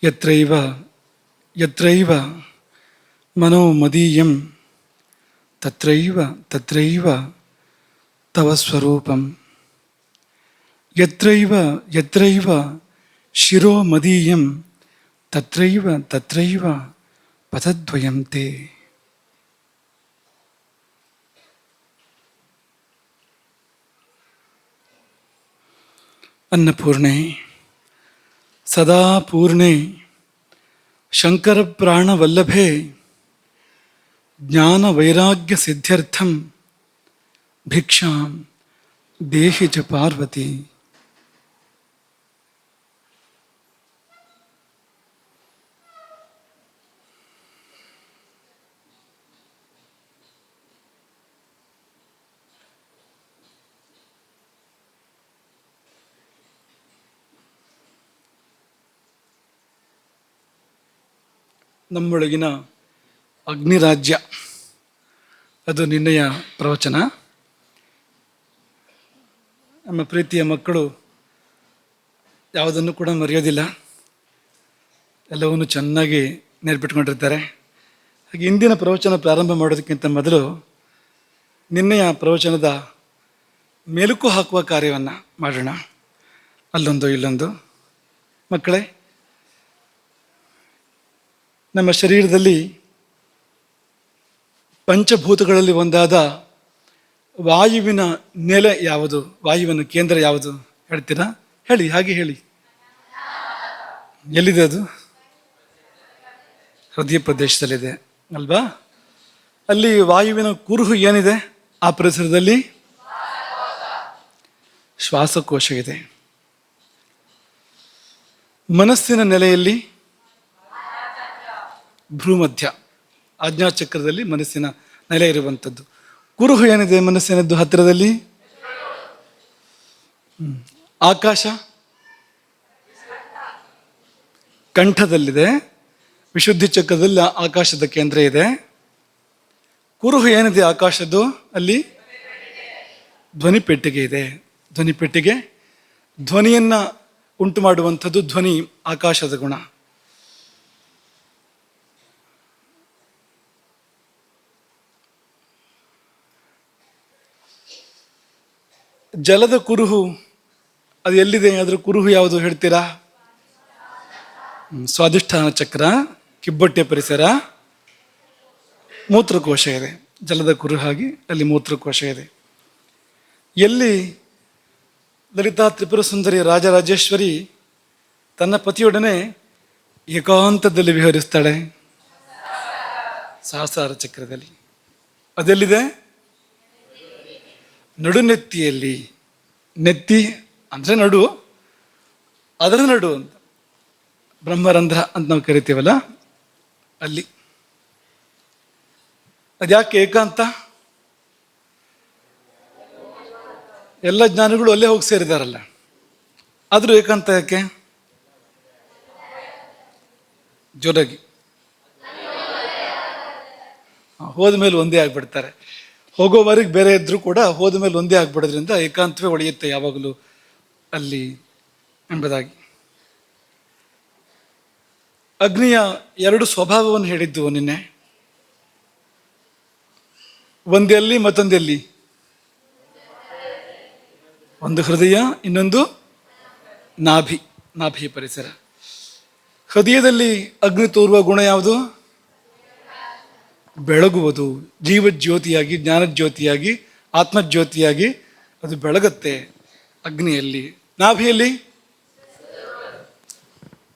ಯತ್ರೈವ ಯತ್ರೈವ ಮನೋ ಮದೀಯಂ ತತ್ರೈವ ತತ್ರೈವ ತವ ಸ್ವರೂಪಂ. ಯತ್ರೈವ ಯತ್ರೈವ ಶಿರೋ ಮದೀಯಂ ತತ್ರೈವ ತತ್ರೈವ ಪದದ್ವಯಂ ತೇ. ಅನ್ನಪೂರ್ಣೆ ಸದಾ ಪೂರ್ಣೆ ಶಂಕರ ಪ್ರಾಣವಲ್ಲಭೆ ಜ್ಞಾನ ವೈರಾಗ್ಯ ಸಿದ್ಧ್ಯರ್ಥಂ ಭಿಕ್ಷಾಂ ದೇಹಿ ಚ ಪಾರ್ವತಿ. ನಮ್ಮೊಳಗಿನ ಅಗ್ನಿರಾಜ್ಯ, ಅದು ನಿನ್ನೆಯ ಪ್ರವಚನ. ನಮ್ಮ ಪ್ರೀತಿಯ ಮಕ್ಕಳು ಯಾವುದನ್ನು ಕೂಡ ಮರೆಯೋದಿಲ್ಲ, ಎಲ್ಲವನ್ನು ಚೆನ್ನಾಗಿ ನೆನಪಿಟ್ಕೊಂಡಿರ್ತಾರೆ. ಹಾಗೆ ಇಂದಿನ ಪ್ರವಚನ ಪ್ರಾರಂಭ ಮಾಡೋದಕ್ಕಿಂತ ಮೊದಲು ನಿನ್ನೆಯ ಪ್ರವಚನದ ಮೆಲುಕು ಹಾಕುವ ಕಾರ್ಯವನ್ನು ಮಾಡೋಣ. ಅಲ್ಲೊಂದು ಇಲ್ಲೊಂದು. ಮಕ್ಕಳೇ, ನಮ್ಮ ಶರೀರದಲ್ಲಿ ಪಂಚಭೂತಗಳಲ್ಲಿ ಒಂದಾದ ವಾಯುವಿನ ನೆಲೆ ಯಾವುದು, ವಾಯುವಿನ ಕೇಂದ್ರ ಯಾವುದು ಹೇಳ್ತೀರಾ? ಹೇಳಿ, ಹಾಗೆ ಹೇಳಿ. ಎಲ್ಲಿದೆ ಅದು? ಹೃದಯ ಪ್ರದೇಶದಲ್ಲಿದೆ ಅಲ್ವಾ? ಅಲ್ಲಿ ವಾಯುವಿನ ಕುರುಹು ಏನಿದೆ? ಆ ಪರಿಸರದಲ್ಲಿ ಶ್ವಾಸಕೋಶ ಇದೆ. ಮನಸ್ಸಿನ ನೆಲೆಯಲ್ಲಿ ಭ್ರೂಮಧ್ಯ, ಆಜ್ಞಾಚಕ್ರದಲ್ಲಿ ಮನಸ್ಸಿನ ನೆಲೆ ಇರುವಂಥದ್ದು. ಕುರುಹು ಏನಿದೆ ಮನಸ್ಸಿನದ್ದು ಹತ್ತಿರದಲ್ಲಿ? ಆಕಾಶ ಕಂಠದಲ್ಲಿದೆ. ವಿಶುದ್ಧಿ ಚಕ್ರದಲ್ಲಿ ಆಕಾಶದ ಕೇಂದ್ರ ಇದೆ. ಕುರುಹು ಏನಿದೆ ಆಕಾಶದ್ದು? ಅಲ್ಲಿ ಧ್ವನಿ ಪೆಟ್ಟಿಗೆ ಇದೆ. ಧ್ವನಿ ಪೆಟ್ಟಿಗೆ ಧ್ವನಿಯನ್ನು ಉಂಟು ಮಾಡುವಂಥದ್ದು. ಧ್ವನಿ ಆಕಾಶದ ಗುಣ. ಜಲದ ಕುರುಹು ಅದು ಎಲ್ಲಿದೆ? ಅದರ ಕುರುಹು ಯಾವುದು ಹೇಳ್ತೀರಾ? ಸ್ವಾಧಿಷ್ಠಾನ ಚಕ್ರ, ಕಿಬ್ಬೊಟ್ಟೆ ಪರಿಸರ, ಮೂತ್ರಕೋಶ ಇದೆ. ಜಲದ ಕುರುಹಾಗಿ ಅಲ್ಲಿ ಮೂತ್ರಕೋಶ ಇದೆ. ಎಲ್ಲಿ ಲಲಿತಾ ತ್ರಿಪುರ ಸುಂದರಿ ರಾಜರಾಜೇಶ್ವರಿ ತನ್ನ ಪತಿಯೊಡನೆ ಏಕಾಂತದಲ್ಲಿ ವಿಹರಿಸ್ತಾಳೆ? ಸಹಸ್ರಾರ ಚಕ್ರದಲ್ಲಿ. ಅದೆಲ್ಲಿದೆ? ನಡುನೆತ್ತಿಯಲ್ಲಿ. ನೆತ್ತಿ ಅಂದರೆ ನಡು, ಅದರ ನಡು ಅಂತ ಬ್ರಹ್ಮರಂಧ್ರ ಅಂತ ನಾವು ಕರಿತೀವಲ್ಲ, ಅಲ್ಲಿ. ಅದ್ಯಾಕೆ ಏಕಾಂತ? ಎಲ್ಲ ಜ್ಞಾನಿಗಳು ಅಲ್ಲೇ ಹೋಗಿ ಸೇರಿದಾರಲ್ಲ, ಆದರೂ ಏಕಾಂತ ಯಾಕೆ? ಜೋರಾಗಿ ಹೋದ ಮೇಲೆ ಒಂದೇ ಆಗ್ಬಿಡ್ತಾರೆ. ಹೋಗೋವರೆಗೆ ಬೇರೆ ಇದ್ರೂ ಕೂಡ ಹೋದ ಮೇಲೆ ಒಂದೇ ಆಗ್ಬಿಡೋದ್ರಿಂದ ಏಕಾಂತವೇ ಉಳಿಯುತ್ತೆ ಯಾವಾಗಲೂ ಅಲ್ಲಿ ಎಂಬುದಾಗಿ. ಅಗ್ನಿಯ ಎರಡು ಸ್ವಭಾವವನ್ನು ಹೇಳಿದ್ದು ನಿನ್ನೆ. ಒಂದೆಲ್ಲಿ ಮತ್ತೊಂದೆಲ್ಲಿ? ಒಂದು ಹೃದಯ, ಇನ್ನೊಂದು ನಾಭಿ, ನಾಭಿ ಪರಿಸರ. ಹೃದಯದಲ್ಲಿ ಅಗ್ನಿ ತೋರುವ ಗುಣ ಯಾವುದು? ಬೆಳಗುವುದು. ಜೀವಜ್ಯೋತಿಯಾಗಿ, ಜ್ಞಾನಜ್ಯೋತಿಯಾಗಿ, ಆತ್ಮಜ್ಯೋತಿಯಾಗಿ ಅದು ಬೆಳಗತ್ತೆ ಅಗ್ನಿಯಲ್ಲಿ. ನಾಭಿಯಲ್ಲಿ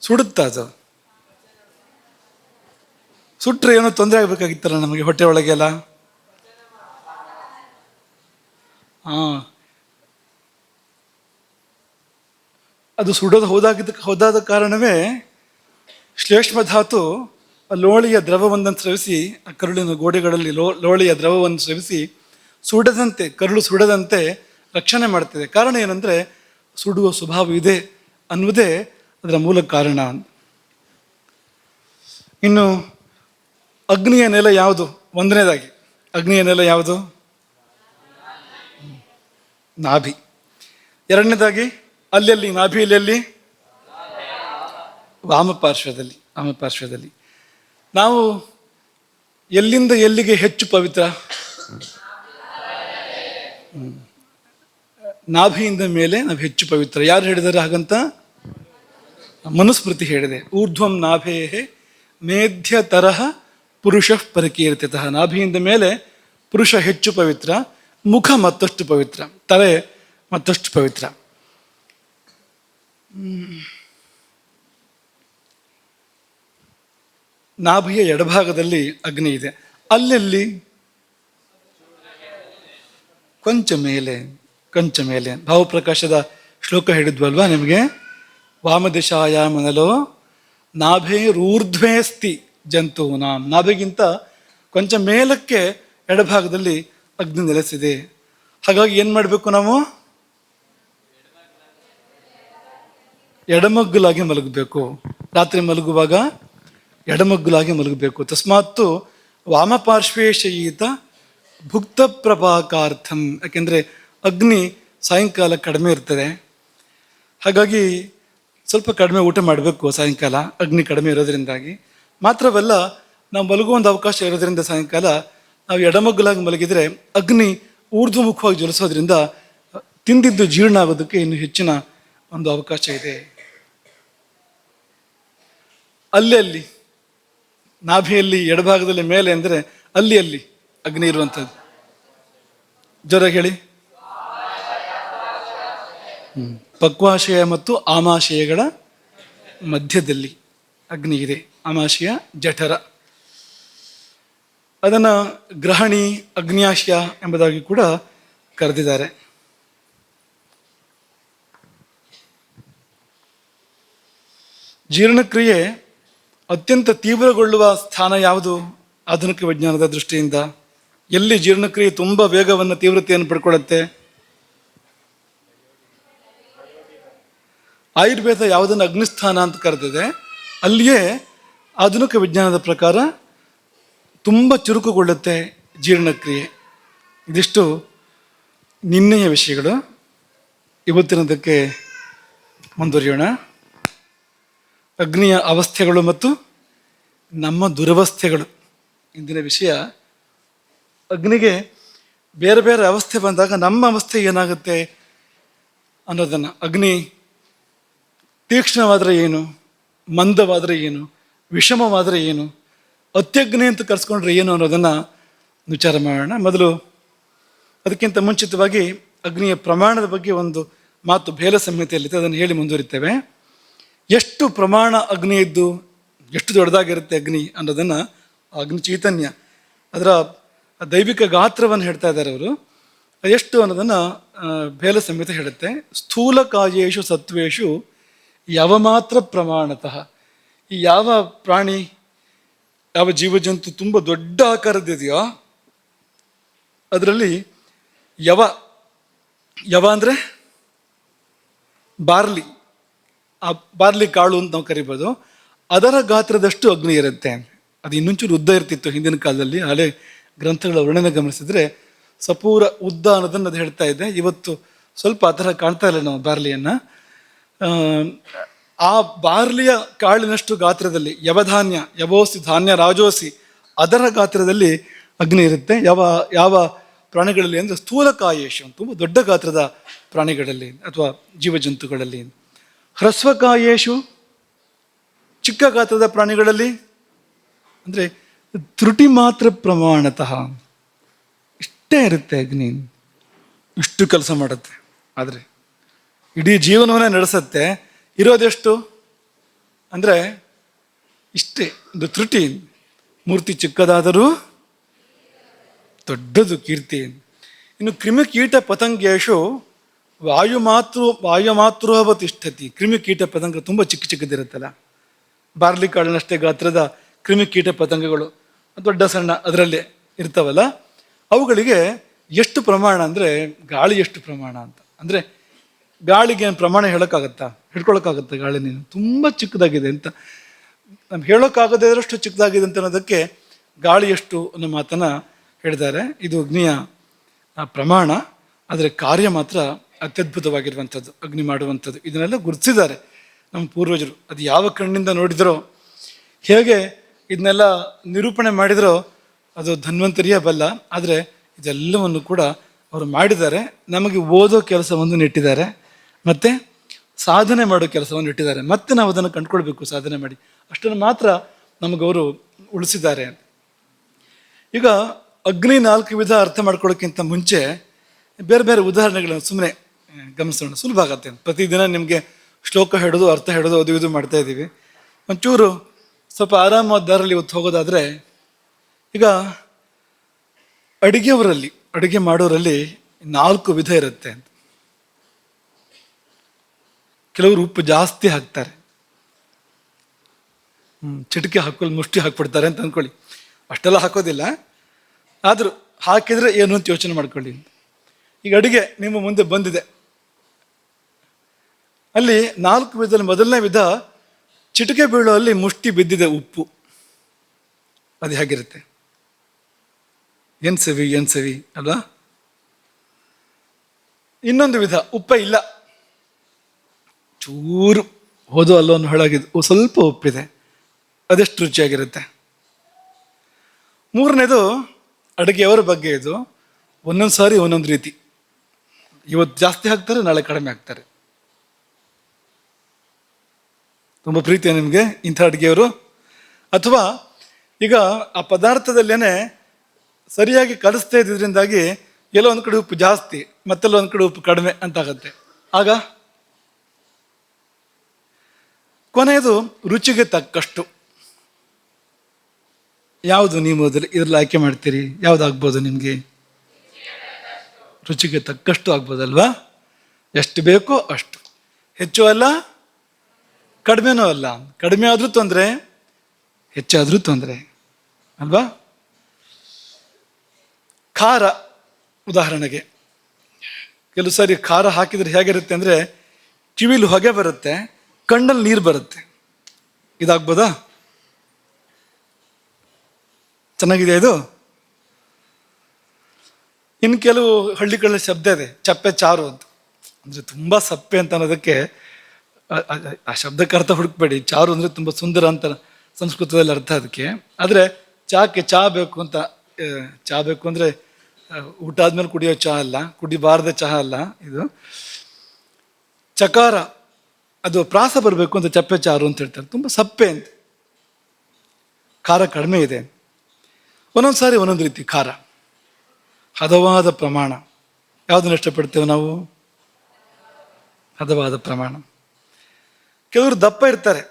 ಸುಡುತ್ತಾ? ಅದು ಸುಟ್ರೆ ಏನೋ ತೊಂದರೆ ಆಗಬೇಕಾಗಿತ್ತಲ್ಲ ನಮಗೆ ಹೊಟ್ಟೆ ಒಳಗೆಲ್ಲ. ಅದು ಸುಡೋದು ಹೋದಾದ ಕಾರಣವೇ ಶ್ಲೇಷ್ಮ ಧಾತು ಲೋಳಿಯ ದ್ರವವನ್ನು ಸ್ರವಿಸಿ, ಆ ಕರುಳಿನ ಗೋಡೆಗಳಲ್ಲಿ ಲೋಳಿಯ ದ್ರವವನ್ನು ಸ್ರವಿಸಿ ಸುಡದಂತೆ, ಕರುಳು ಸುಡದಂತೆ ರಕ್ಷಣೆ ಮಾಡ್ತಿದೆ. ಕಾರಣ ಏನಂದರೆ ಸುಡುವ ಸ್ವಭಾವ ಇದೆ ಅನ್ನುವುದೇ ಅದರ ಮೂಲ ಕಾರಣ. ಇನ್ನು ಅಗ್ನಿಯ ನೆಲೆ ಯಾವುದು? ಒಂದನೇದಾಗಿ ಅಗ್ನಿಯ ನೆಲೆ ಯಾವುದು? ನಾಭಿ. ಎರಡನೇದಾಗಿ ಅಲ್ಲೆಲ್ಲಿ ನಾಭಿಯಲ್ಲಿ ವಾಮಪಾರ್ಶ್ವದಲ್ಲಿ ನಾವು ಎಲ್ಲಿಂದ ಎಲ್ಲಿಗೆ ಹೆಚ್ಚು ಪವಿತ್ರ? ನಾಭಿಯಿಂದ ಮೇಲೆ ನಾವು ಹೆಚ್ಚು ಪವಿತ್ರ. ಯಾರು ಹೇಳಿದ್ದಾರೆ ಹಾಗಂತ? ಮನುಸ್ಮೃತಿ ಹೇಳಿದೆ. ಊರ್ಧ್ವಂ ನಾಭೇಹೇ ಮೇಧ್ಯ ತರಹ ಪುರುಷ ಪರಿಕೀರ್ತಿತಃ. ನಾಭಿಯಿಂದ ಮೇಲೆ ಪುರುಷ ಹೆಚ್ಚು ಪವಿತ್ರ, ಮುಖ ಮತ್ತಷ್ಟು ಪವಿತ್ರ, ತಲೆ ಮತ್ತಷ್ಟು ಪವಿತ್ರ. ನಾಭಿಯ ಎಡಭಾಗದಲ್ಲಿ ಅಗ್ನಿ ಇದೆ. ಅಲ್ಲೆಲ್ಲಿ? ಕೊಂಚ ಮೇಲೆ. ಭಾವಪ್ರಕಾಶದ ಶ್ಲೋಕ ಹೇಳಿದ್ವಲ್ವಾ ನಿಮಗೆ? ವಾಮದಿಶಾಯಾಮನಲೋ ನಾಭೇರೂರ್ಧ್ವೇಸ್ತಿ ಜಂತು ನಾಭಿಗಿಂತ ಕೊಂಚ ಮೇಲಕ್ಕೆ ಎಡಭಾಗದಲ್ಲಿ ಅಗ್ನಿ ನೆಲೆಸಿದೆ. ಹಾಗಾಗಿ ಏನು ಮಾಡಬೇಕು ನಾವು? ಎಡಮಗ್ಗುಲಾಗಿ ಮಲಗಬೇಕು. ರಾತ್ರಿ ಮಲಗುವಾಗ ಎಡಮಗ್ಗುಲಾಗಿ ಮಲಗಬೇಕು. ತಸ್ಮಾತ್ತು ವಾಮಪಾರ್ಶ್ವೇ ಶಯೀತ ಭುಕ್ತ ಪ್ರಭಾಕಾರ್ಥಂ. ಯಾಕೆಂದರೆ ಅಗ್ನಿ ಸಾಯಂಕಾಲ ಕಡಿಮೆ ಇರ್ತದೆ. ಹಾಗಾಗಿ ಸ್ವಲ್ಪ ಕಡಿಮೆ ಊಟ ಮಾಡಬೇಕು ಸಾಯಂಕಾಲ, ಅಗ್ನಿ ಕಡಿಮೆ ಇರೋದ್ರಿಂದಾಗಿ. ಮಾತ್ರವಲ್ಲ, ನಾವು ಮಲಗುವ ಒಂದು ಅವಕಾಶ ಇರೋದ್ರಿಂದ ಸಾಯಂಕಾಲ ನಾವು ಎಡಮಗ್ಗಲಾಗಿ ಮಲಗಿದರೆ ಅಗ್ನಿ ಊರ್ಧ್ವಮುಖವಾಗಿ ಜ್ವಲಿಸೋದ್ರಿಂದ ತಿಂದಿದ್ದು ಜೀರ್ಣ ಆಗೋದಕ್ಕೆ ಇನ್ನು ಹೆಚ್ಚಿನ ಒಂದು ಅವಕಾಶ ಇದೆ. ಅಲ್ಲಿ ನಾಭಿಯಲ್ಲಿ ಎಡಭಾಗದಲ್ಲಿ ಮೇಲೆ ಅಂದರೆ ಅಲ್ಲಿ ಅಗ್ನಿ ಇರುವಂಥದ್ದು. ಜ್ವರ ಹೇಳಿ. ಪಕ್ವಾಶಯ ಮತ್ತು ಆಮಾಶಯಗಳ ಮಧ್ಯದಲ್ಲಿ ಅಗ್ನಿ ಇದೆ. ಆಮಾಶಯ ಜಠರ. ಅದನ್ನು ಗ್ರಹಣಿ ಅಗ್ನ್ಯಾಶಯ ಎಂಬುದಾಗಿ ಕೂಡ ಕರೆದಿದ್ದಾರೆ. ಜೀರ್ಣಕ್ರಿಯೆ ಅತ್ಯಂತ ತೀವ್ರಗೊಳ್ಳುವ ಸ್ಥಾನ ಯಾವುದು ಆಧುನಿಕ ವಿಜ್ಞಾನದ ದೃಷ್ಟಿಯಿಂದ? ಎಲ್ಲಿ ಜೀರ್ಣಕ್ರಿಯೆ ತುಂಬ ವೇಗವನ್ನು, ತೀವ್ರತೆಯನ್ನು ಪಡ್ಕೊಳ್ಳುತ್ತೆ? ಆಯುರ್ವೇದ ಯಾವುದನ್ನು ಅಗ್ನಿಸ್ಥಾನ ಅಂತ ಕರೆದಿದೆ, ಅಲ್ಲಿಯೇ ಆಧುನಿಕ ವಿಜ್ಞಾನದ ಪ್ರಕಾರ ತುಂಬ ಚುರುಕುಗೊಳ್ಳುತ್ತೆ ಜೀರ್ಣಕ್ರಿಯೆ. ಇದಿಷ್ಟು ನಿನ್ನೆಯ ವಿಷಯಗಳು. ಇವತ್ತಿನದಕ್ಕೆ ಮುಂದುವರಿಯೋಣ. ಅಗ್ನಿಯ ಅವಸ್ಥೆಗಳು ಮತ್ತು ನಮ್ಮ ದುರವಸ್ಥೆಗಳು. ಇಂದಿನ ವಿಷಯ ಅಗ್ನಿಗೆ ಬೇರೆ ಬೇರೆ ಅವಸ್ಥೆ ಬಂದಾಗ ನಮ್ಮ ಅವಸ್ಥೆ ಏನಾಗುತ್ತೆ ಅನ್ನೋದನ್ನು. ಅಗ್ನಿ ತೀಕ್ಷ್ಣವಾದರೆ ಏನು, ಮಂದವಾದರೆ ಏನು, ವಿಷಮವಾದರೆ ಏನು, ಅತ್ಯಗ್ನಿ ಅಂತ ಕರೆಸ್ಕೊಂಡ್ರೆ ಏನು ಅನ್ನೋದನ್ನು ವಿಚಾರ ಮಾಡೋಣ. ಮೊದಲು ಅದಕ್ಕಿಂತ ಮುಂಚಿತವಾಗಿ ಅಗ್ನಿಯ ಪ್ರಮಾಣದ ಬಗ್ಗೆ ಒಂದು ಮಾತು ಬೇಲ ಸಂಹಿತೆಯಲ್ಲಿದೆ, ಅದನ್ನು ಹೇಳಿ ಮುಂದುವರಿತೇವೆ. ಎಷ್ಟು ಪ್ರಮಾಣ ಅಗ್ನಿ ಇದ್ದು ಎಷ್ಟು ದೊಡ್ಡದಾಗಿರುತ್ತೆ ಅಗ್ನಿ ಅನ್ನೋದನ್ನು, ಅಗ್ನಿ ಚೈತನ್ಯ ಅದರ ದೈವಿಕ ಗಾತ್ರವನ್ನು ಹೇಳ್ತಾ ಇದ್ದಾರೆ ಅವರು. ಎಷ್ಟು ಅನ್ನೋದನ್ನು ಬೇಲ ಸಂಹಿತೆ ಹೇಳುತ್ತೆ. ಸ್ಥೂಲಕಾಯೇಷು ಸತ್ವೇಷು ಯಾವಮಾತ್ರ ಪ್ರಮಾಣತಃ. ಈ ಯಾವ ಪ್ರಾಣಿ, ಯಾವ ಜೀವಜಂತು ತುಂಬ ದೊಡ್ಡ ಆಕಾರದಿದೆಯೋ ಅದರಲ್ಲಿ ಯವ ಅಂದರೆ ಬಾರ್ಲಿ, ಆ ಬಾರ್ಲಿ ಕಾಳು ಅಂತ ನಾವು ಕರಿಬೋದು. ಅದರ ಗಾತ್ರದಷ್ಟು ಅಗ್ನಿ ಇರುತ್ತೆ. ಅದು ಇನ್ನೊಂಚೂರು ಉದ್ದ ಇರ್ತಿತ್ತು ಹಿಂದಿನ ಕಾಲದಲ್ಲಿ. ಹಳೆ ಗ್ರಂಥಗಳ ವರ್ಣನೆ ಗಮನಿಸಿದ್ರೆ ಸಪೂರ ಉದ್ದ ಅನ್ನೋದನ್ನು ಅದು ಹೇಳ್ತಾ ಇದೆ. ಇವತ್ತು ಸ್ವಲ್ಪ ಆ ಥರ ಕಾಣ್ತಾ ಇಲ್ಲ ನಾವು ಬಾರ್ಲಿಯನ್ನು. ಆ ಬಾರ್ಲಿಯ ಕಾಳಿನಷ್ಟು ಗಾತ್ರದಲ್ಲಿ ಯವಧಾನ್ಯ, ಯವೋಸಿ ಧಾನ್ಯ ರಾಜೋಸಿ, ಅದರ ಗಾತ್ರದಲ್ಲಿ ಅಗ್ನಿ ಇರುತ್ತೆ. ಯಾವ ಪ್ರಾಣಿಗಳಲ್ಲಿ ಅಂದರೆ ಸ್ಥೂಲಕಾಯೇಶು, ತುಂಬ ದೊಡ್ಡ ಗಾತ್ರದ ಪ್ರಾಣಿಗಳಲ್ಲಿ ಅಥವಾ ಜೀವಜಂತುಗಳಲ್ಲಿ. ಹ್ರಸ್ವಕಾಯೇಶು, ಚಿಕ್ಕ ಗಾತ್ರದ ಪ್ರಾಣಿಗಳಲ್ಲಿ ಅಂದರೆ ತ್ರುಟಿ ಮಾತ್ರ ಪ್ರಮಾಣತಃ ಇಷ್ಟೇ ಇರುತ್ತೆ ಅಗ್ನಿ. ಇಷ್ಟು ಕೆಲಸ ಮಾಡುತ್ತೆ, ಆದರೆ ಇಡೀ ಜೀವನವನ್ನೇ ನಡೆಸುತ್ತೆ. ಇರೋದೆಷ್ಟು ಅಂದರೆ ಇಷ್ಟೇ, ಒಂದು ತ್ರುಟಿ. ಮೂರ್ತಿ ಚಿಕ್ಕದಾದರೂ ದೊಡ್ಡದು ಕೀರ್ತಿ. ಇನ್ನು ಕ್ರಿಮಿಕೀಟ ಪತಂಗೇಶು ವಾಯುಮಾತೃವ ತಿಷ್ಠತಿ. ಕ್ರಿಮಿಕೀಟ ಪತಂಗ ತುಂಬ ಚಿಕ್ಕದಿರುತ್ತಲ್ಲ, ಬಾರ್ಲಿ ಕಾಳಿನಷ್ಟೇ ಗಾತ್ರದ ಕ್ರಿಮಿಕೀಟ ಪತಂಗಗಳು ದೊಡ್ಡ ಸಣ್ಣ ಅದರಲ್ಲೇ ಇರ್ತಾವಲ್ಲ, ಅವುಗಳಿಗೆ ಎಷ್ಟು ಪ್ರಮಾಣ ಅಂದರೆ ಗಾಳಿ ಎಷ್ಟು ಪ್ರಮಾಣ ಅಂತ. ಅಂದರೆ ಗಾಳಿಗೆ ಏನು ಪ್ರಮಾಣ ಹೇಳೋಕ್ಕಾಗತ್ತಾ? ಹಿಡ್ಕೊಳಕ್ಕಾಗತ್ತಾ ಗಾಳಿ? ನೀನು ತುಂಬ ಚಿಕ್ಕದಾಗಿದೆ ಅಂತ ನಮ್ಗೆ ಹೇಳೋಕ್ಕಾಗದೇ ಇರೋಷ್ಟು ಚಿಕ್ಕದಾಗಿದೆ ಅಂತ ಅನ್ನೋದಕ್ಕೆ ಗಾಳಿ ಎಷ್ಟು ಅನ್ನೋ ಮಾತನ್ನು ಹೇಳಿದ್ದಾರೆ. ಇದು ಅಗ್ನಿಯ ಪ್ರಮಾಣ, ಆದರೆ ಕಾರ್ಯ ಮಾತ್ರ ಅತ್ಯದ್ಭುತವಾಗಿರುವಂಥದ್ದು ಅಗ್ನಿ ಮಾಡುವಂಥದ್ದು. ಇದನ್ನೆಲ್ಲ ಗುರುತಿಸಿದ್ದಾರೆ ನಮ್ಮ ಪೂರ್ವಜರು ಅದು ಯಾವ ಕಣ್ಣಿಂದ ನೋಡಿದರೋ, ಹೇಗೆ ಇದನ್ನೆಲ್ಲ ನಿರೂಪಣೆ ಮಾಡಿದರೋ ಅದು ಧನ್ವಂತರಿಯೇ ಬಲ್ಲ. ಆದರೆ ಇದೆಲ್ಲವನ್ನು ಕೂಡ ಅವರು ಮಾಡಿದ್ದಾರೆ. ನಮಗೆ ಓದೋ ಕೆಲಸವನ್ನು ನೆಟ್ಟಿದ್ದಾರೆ, ಮತ್ತು ಸಾಧನೆ ಮಾಡೋ ಕೆಲಸವನ್ನು ಇಟ್ಟಿದ್ದಾರೆ. ಮತ್ತೆ ನಾವು ಅದನ್ನು ಕಂಡುಕೊಳ್ಬೇಕು ಸಾಧನೆ ಮಾಡಿ. ಅಷ್ಟನ್ನು ಮಾತ್ರ ನಮಗವರು ಉಳಿಸಿದ್ದಾರೆ. ಈಗ ಅಗ್ನಿ 4 ವಿಧ ಅರ್ಥ ಮಾಡ್ಕೊಳ್ಳೋಕ್ಕಿಂತ ಮುಂಚೆ ಬೇರೆ ಬೇರೆ ಉದಾಹರಣೆಗಳನ್ನು ಸುಮ್ಮನೆ ಗಮನಿಸೋಣ, ಸುಲಭ ಆಗತ್ತೆ. ಪ್ರತಿದಿನ ನಿಮಗೆ ಶ್ಲೋಕ ಹೇಳೋದು, ಅರ್ಥ ಹೇಳೋದು, ಅದು ಇದು ಮಾಡ್ತಾ ಇದ್ದೀವಿ. ಒಂಚೂರು ಸ್ವಲ್ಪ ಆರಾಮವಾದ ದಾರಲ್ಲಿ ಇವತ್ತು ಹೋಗೋದಾದರೆ, ಈಗ ಅಡುಗೆ ಮಾಡೋರಲ್ಲಿ 4 ವಿಧ ಇರುತ್ತೆ ಅಂತ. ಕೆಲವರು ಉಪ್ಪು ಜಾಸ್ತಿ ಹಾಕ್ತಾರೆ, ಚಿಟಿಕೆ ಹಾಕೊಳ್ಳಿ ಮುಷ್ಟಿ ಹಾಕ್ಬಿಡ್ತಾರೆ ಅಂತ ಅಂದ್ಕೊಳ್ಳಿ. ಅಷ್ಟೆಲ್ಲ ಹಾಕೋದಿಲ್ಲ, ಆದರೂ ಹಾಕಿದರೆ ಏನು ಅಂತ ಯೋಚನೆ ಮಾಡ್ಕೊಳ್ಳಿ. ಈಗ ಅಡುಗೆ ನಿಮ್ಮ ಮುಂದೆ ಬಂದಿದೆ, ಅಲ್ಲಿ 4 ವಿಧದಲ್ಲಿ ಮೊದಲನೇ ವಿಧ ಚಿಟಿಕೆ ಬೀಳೋ ಅಲ್ಲಿ ಮುಷ್ಟಿ ಬಿದ್ದಿದೆ ಉಪ್ಪು. ಅದು ಹೇಗಿರುತ್ತೆ? ಏನು ಸವಿ ಅಲ್ವಾ? ಇನ್ನೊಂದು ವಿಧ ಉಪ್ಪ ಇಲ್ಲ, ಚೂರು ಹೋದೋ ಅಲ್ಲೋ ಅನ್ನೋ ಹಾಳಾಗಿದ್ದು, ಸ್ವಲ್ಪ ಉಪ್ಪಿದೆ, ಅದೆಷ್ಟು ರುಚಿಯಾಗಿರುತ್ತೆ. ಮೂರನೇದು ಅಡುಗೆಯವರ ಬಗ್ಗೆ. ಇದು ಒಂದೊಂದು ಸಾರಿ ಒಂದೊಂದು ರೀತಿ, ಇವತ್ತು ಜಾಸ್ತಿ ಹಾಕ್ತಾರೆ, ನಾಳೆ ಕಡಿಮೆ ಹಾಕ್ತಾರೆ. ತುಂಬ ಪ್ರೀತಿಯ ನಿಮಗೆ ಇಂಥ ಅಡುಗೆಯವರು? ಅಥವಾ ಈಗ ಆ ಪದಾರ್ಥದಲ್ಲೇನೆ ಸರಿಯಾಗಿ ಕಲಿಸ್ತಾ ಇದ್ದಿದ್ರಿಂದಾಗಿ ಎಲ್ಲೋ ಒಂದು ಕಡೆ ಉಪ್ಪು ಜಾಸ್ತಿ, ಮತ್ತೆಲ್ಲ ಒಂದು ಕಡೆ ಉಪ್ಪು ಕಡಿಮೆ ಅಂತಾಗತ್ತೆ. ಆಗ ಕೊನೆಯದು ರುಚಿಗೆ ತಕ್ಕಷ್ಟು. ಯಾವುದು ನೀವು ಇದ್ರಲ್ಲಿ ಆಯ್ಕೆ ಮಾಡ್ತೀರಿ? ಯಾವ್ದಾಗ್ಬೋದು ನಿಮಗೆ? ರುಚಿಗೆ ತಕ್ಕಷ್ಟು ಆಗ್ಬೋದಲ್ವಾ? ಎಷ್ಟು ಬೇಕೋ ಅಷ್ಟು, ಹೆಚ್ಚು ಅಲ್ಲ ಕಡಿಮೆನೂ ಅಲ್ಲ. ಕಡಿಮೆ ಆದರೂ ತೊಂದರೆ, ಹೆಚ್ಚಾದರೂ ತೊಂದರೆ ಅಲ್ವಾ? ಖಾರ ಉದಾಹರಣೆಗೆ, ಕೆಲವು ಸಾರಿ ಖಾರ ಹಾಕಿದ್ರೆ ಹೇಗಿರುತ್ತೆ ಅಂದರೆ ಕಿವಿಲಿ ಹೊಗೆ ಬರುತ್ತೆ, ಕಣ್ಣಲ್ಲಿ ನೀರು ಬರುತ್ತೆ. ಇದಾಗ್ಬೋದಾ? ಚೆನ್ನಾಗಿದೆ ಇದು. ಇನ್ನು ಕೆಲವು ಹಳ್ಳಿಗಳಲ್ಲಿ ಶಬ್ದ ಇದೆ, ಚಪ್ಪೆ ಚಾರು ಅಂತ. ಅಂದರೆ ತುಂಬ ಸಪ್ಪೆ ಅಂತ ಅನ್ನೋದಕ್ಕೆ ಆ ಶಬ್ದಕ್ಕೆ ಅರ್ಥ ಹುಡುಕ್ಬೇಡಿ. ಚಾರು ಅಂದರೆ ತುಂಬ ಸುಂದರ ಅಂತ ಸಂಸ್ಕೃತದಲ್ಲಿ ಅರ್ಥ ಅದಕ್ಕೆ. ಆದರೆ ಚಾಕ್ಕೆ ಚಾ ಬೇಕು ಅಂತ, ಚಾ ಬೇಕು ಅಂದರೆ ಊಟ ಆದ್ಮೇಲೆ ಕುಡಿಯೋ ಚಹಾ ಅಲ್ಲ, ಕುಡಿಬಾರ್ದ ಚಹಾ ಅಲ್ಲ ಇದು. ಚಕಾರ, ಅದು ಪ್ರಾಸ ಬರಬೇಕು ಅಂತ ಚಪ್ಪೆ ಚಾರು ಅಂತ ಹೇಳ್ತಾರೆ. ತುಂಬ ಸಪ್ಪೆ ಅಂತ, ಖಾರ ಕಡಿಮೆ ಇದೆ. ಒಂದೊಂದು ಸಾರಿ ಒಂದೊಂದು ರೀತಿ ಖಾರ. ಹದವಾದ ಪ್ರಮಾಣ, ಯಾವುದನ್ನು ಇಷ್ಟಪಡ್ತೇವೆ ನಾವು? ಹದವಾದ ಪ್ರಮಾಣ. ಕೆಲವರು ದಪ್ಪ ಇರ್ತಾರೆ,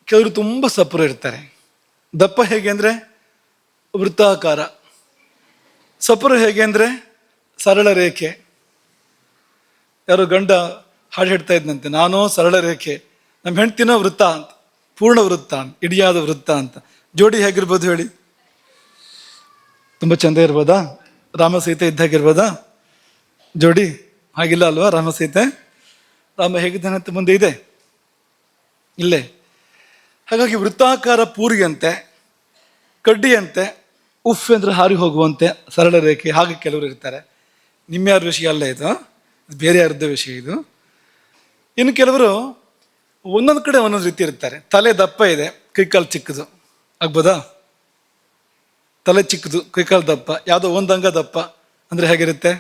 ಕೆಲವರು ತುಂಬ ಸಪುರ ಇರ್ತಾರೆ. ದಪ್ಪ ಹೇಗೆ ಅಂದರೆ ವೃತ್ತಾಕಾರ, ಸಪುರ ಹೇಗೆ ಅಂದರೆ ಸರಳ ರೇಖೆ. ಯಾರೋ ಗಂಡ ಹಾಡು ಹೇಳ್ತಾ ಇದ್ದಂತೆ, ನಾನೋ ಸರಳ ರೇಖೆ, ನಮ್ಮ ಹೆಂಡ್ತಿನೋ ವೃತ್ತ ಅಂತ, ಪೂರ್ಣ ವೃತ್ತ ಅಂತ, ಇಡಿಯಾದ ವೃತ್ತ ಅಂತ. ಜೋಡಿ ಹೇಗಿರ್ಬೋದು ಹೇಳಿ? ತುಂಬ ಚಂದ ಇರ್ಬೋದಾ? ರಾಮ ಸೀತೆ ಇದ್ದಾಗಿರ್ಬೋದಾ ಜೋಡಿ? ಹಾಗಿಲ್ಲ ಅಲ್ವಾ? ರಾಮ ಸೀತೆ, ರಾಮ ಹೇಗಿದ್ದಾನಂತೆ ಮುಂದೆ ಇದೆ, ಇಲ್ಲೇ. ಹಾಗಾಗಿ ವೃತ್ತಾಕಾರ ಪೂರಿಯಂತೆ, ಕಡ್ಡಿಯಂತೆ, ಉಫ್ ಅಂದರೆ ಹಾರಿ ಹೋಗುವಂತೆ ಸರಳ ರೇಖೆ. ಹಾಗೆ ಕೆಲವರು ಇರ್ತಾರೆ. ನಿಮ್ಮ ಯಾರ ವಿಷಯ ಅಲ್ಲ ಇದು, ಬೇರೆ ಯಾರದ್ದ ವಿಷಯ ಇದು. ಇನ್ನು ಕೆಲವರು ಒಂದೊಂದು ಕಡೆ ಒಂದೊಂದು ರೀತಿ ಇರ್ತಾರೆ. ತಲೆ ದಪ್ಪ ಇದೆ, ಕೈಕಾಲು ಚಿಕ್ಕದು, ಆಗ್ಬೋದಾ? ತಲೆ ಚಿಕ್ಕದು, ಕೈಕಾಲು ದಪ್ಪ, ಯಾವುದೋ ಒಂದು ಅಂಗ ದಪ್ಪ ಅಂದರೆ ಹೇಗಿರುತ್ತೆ?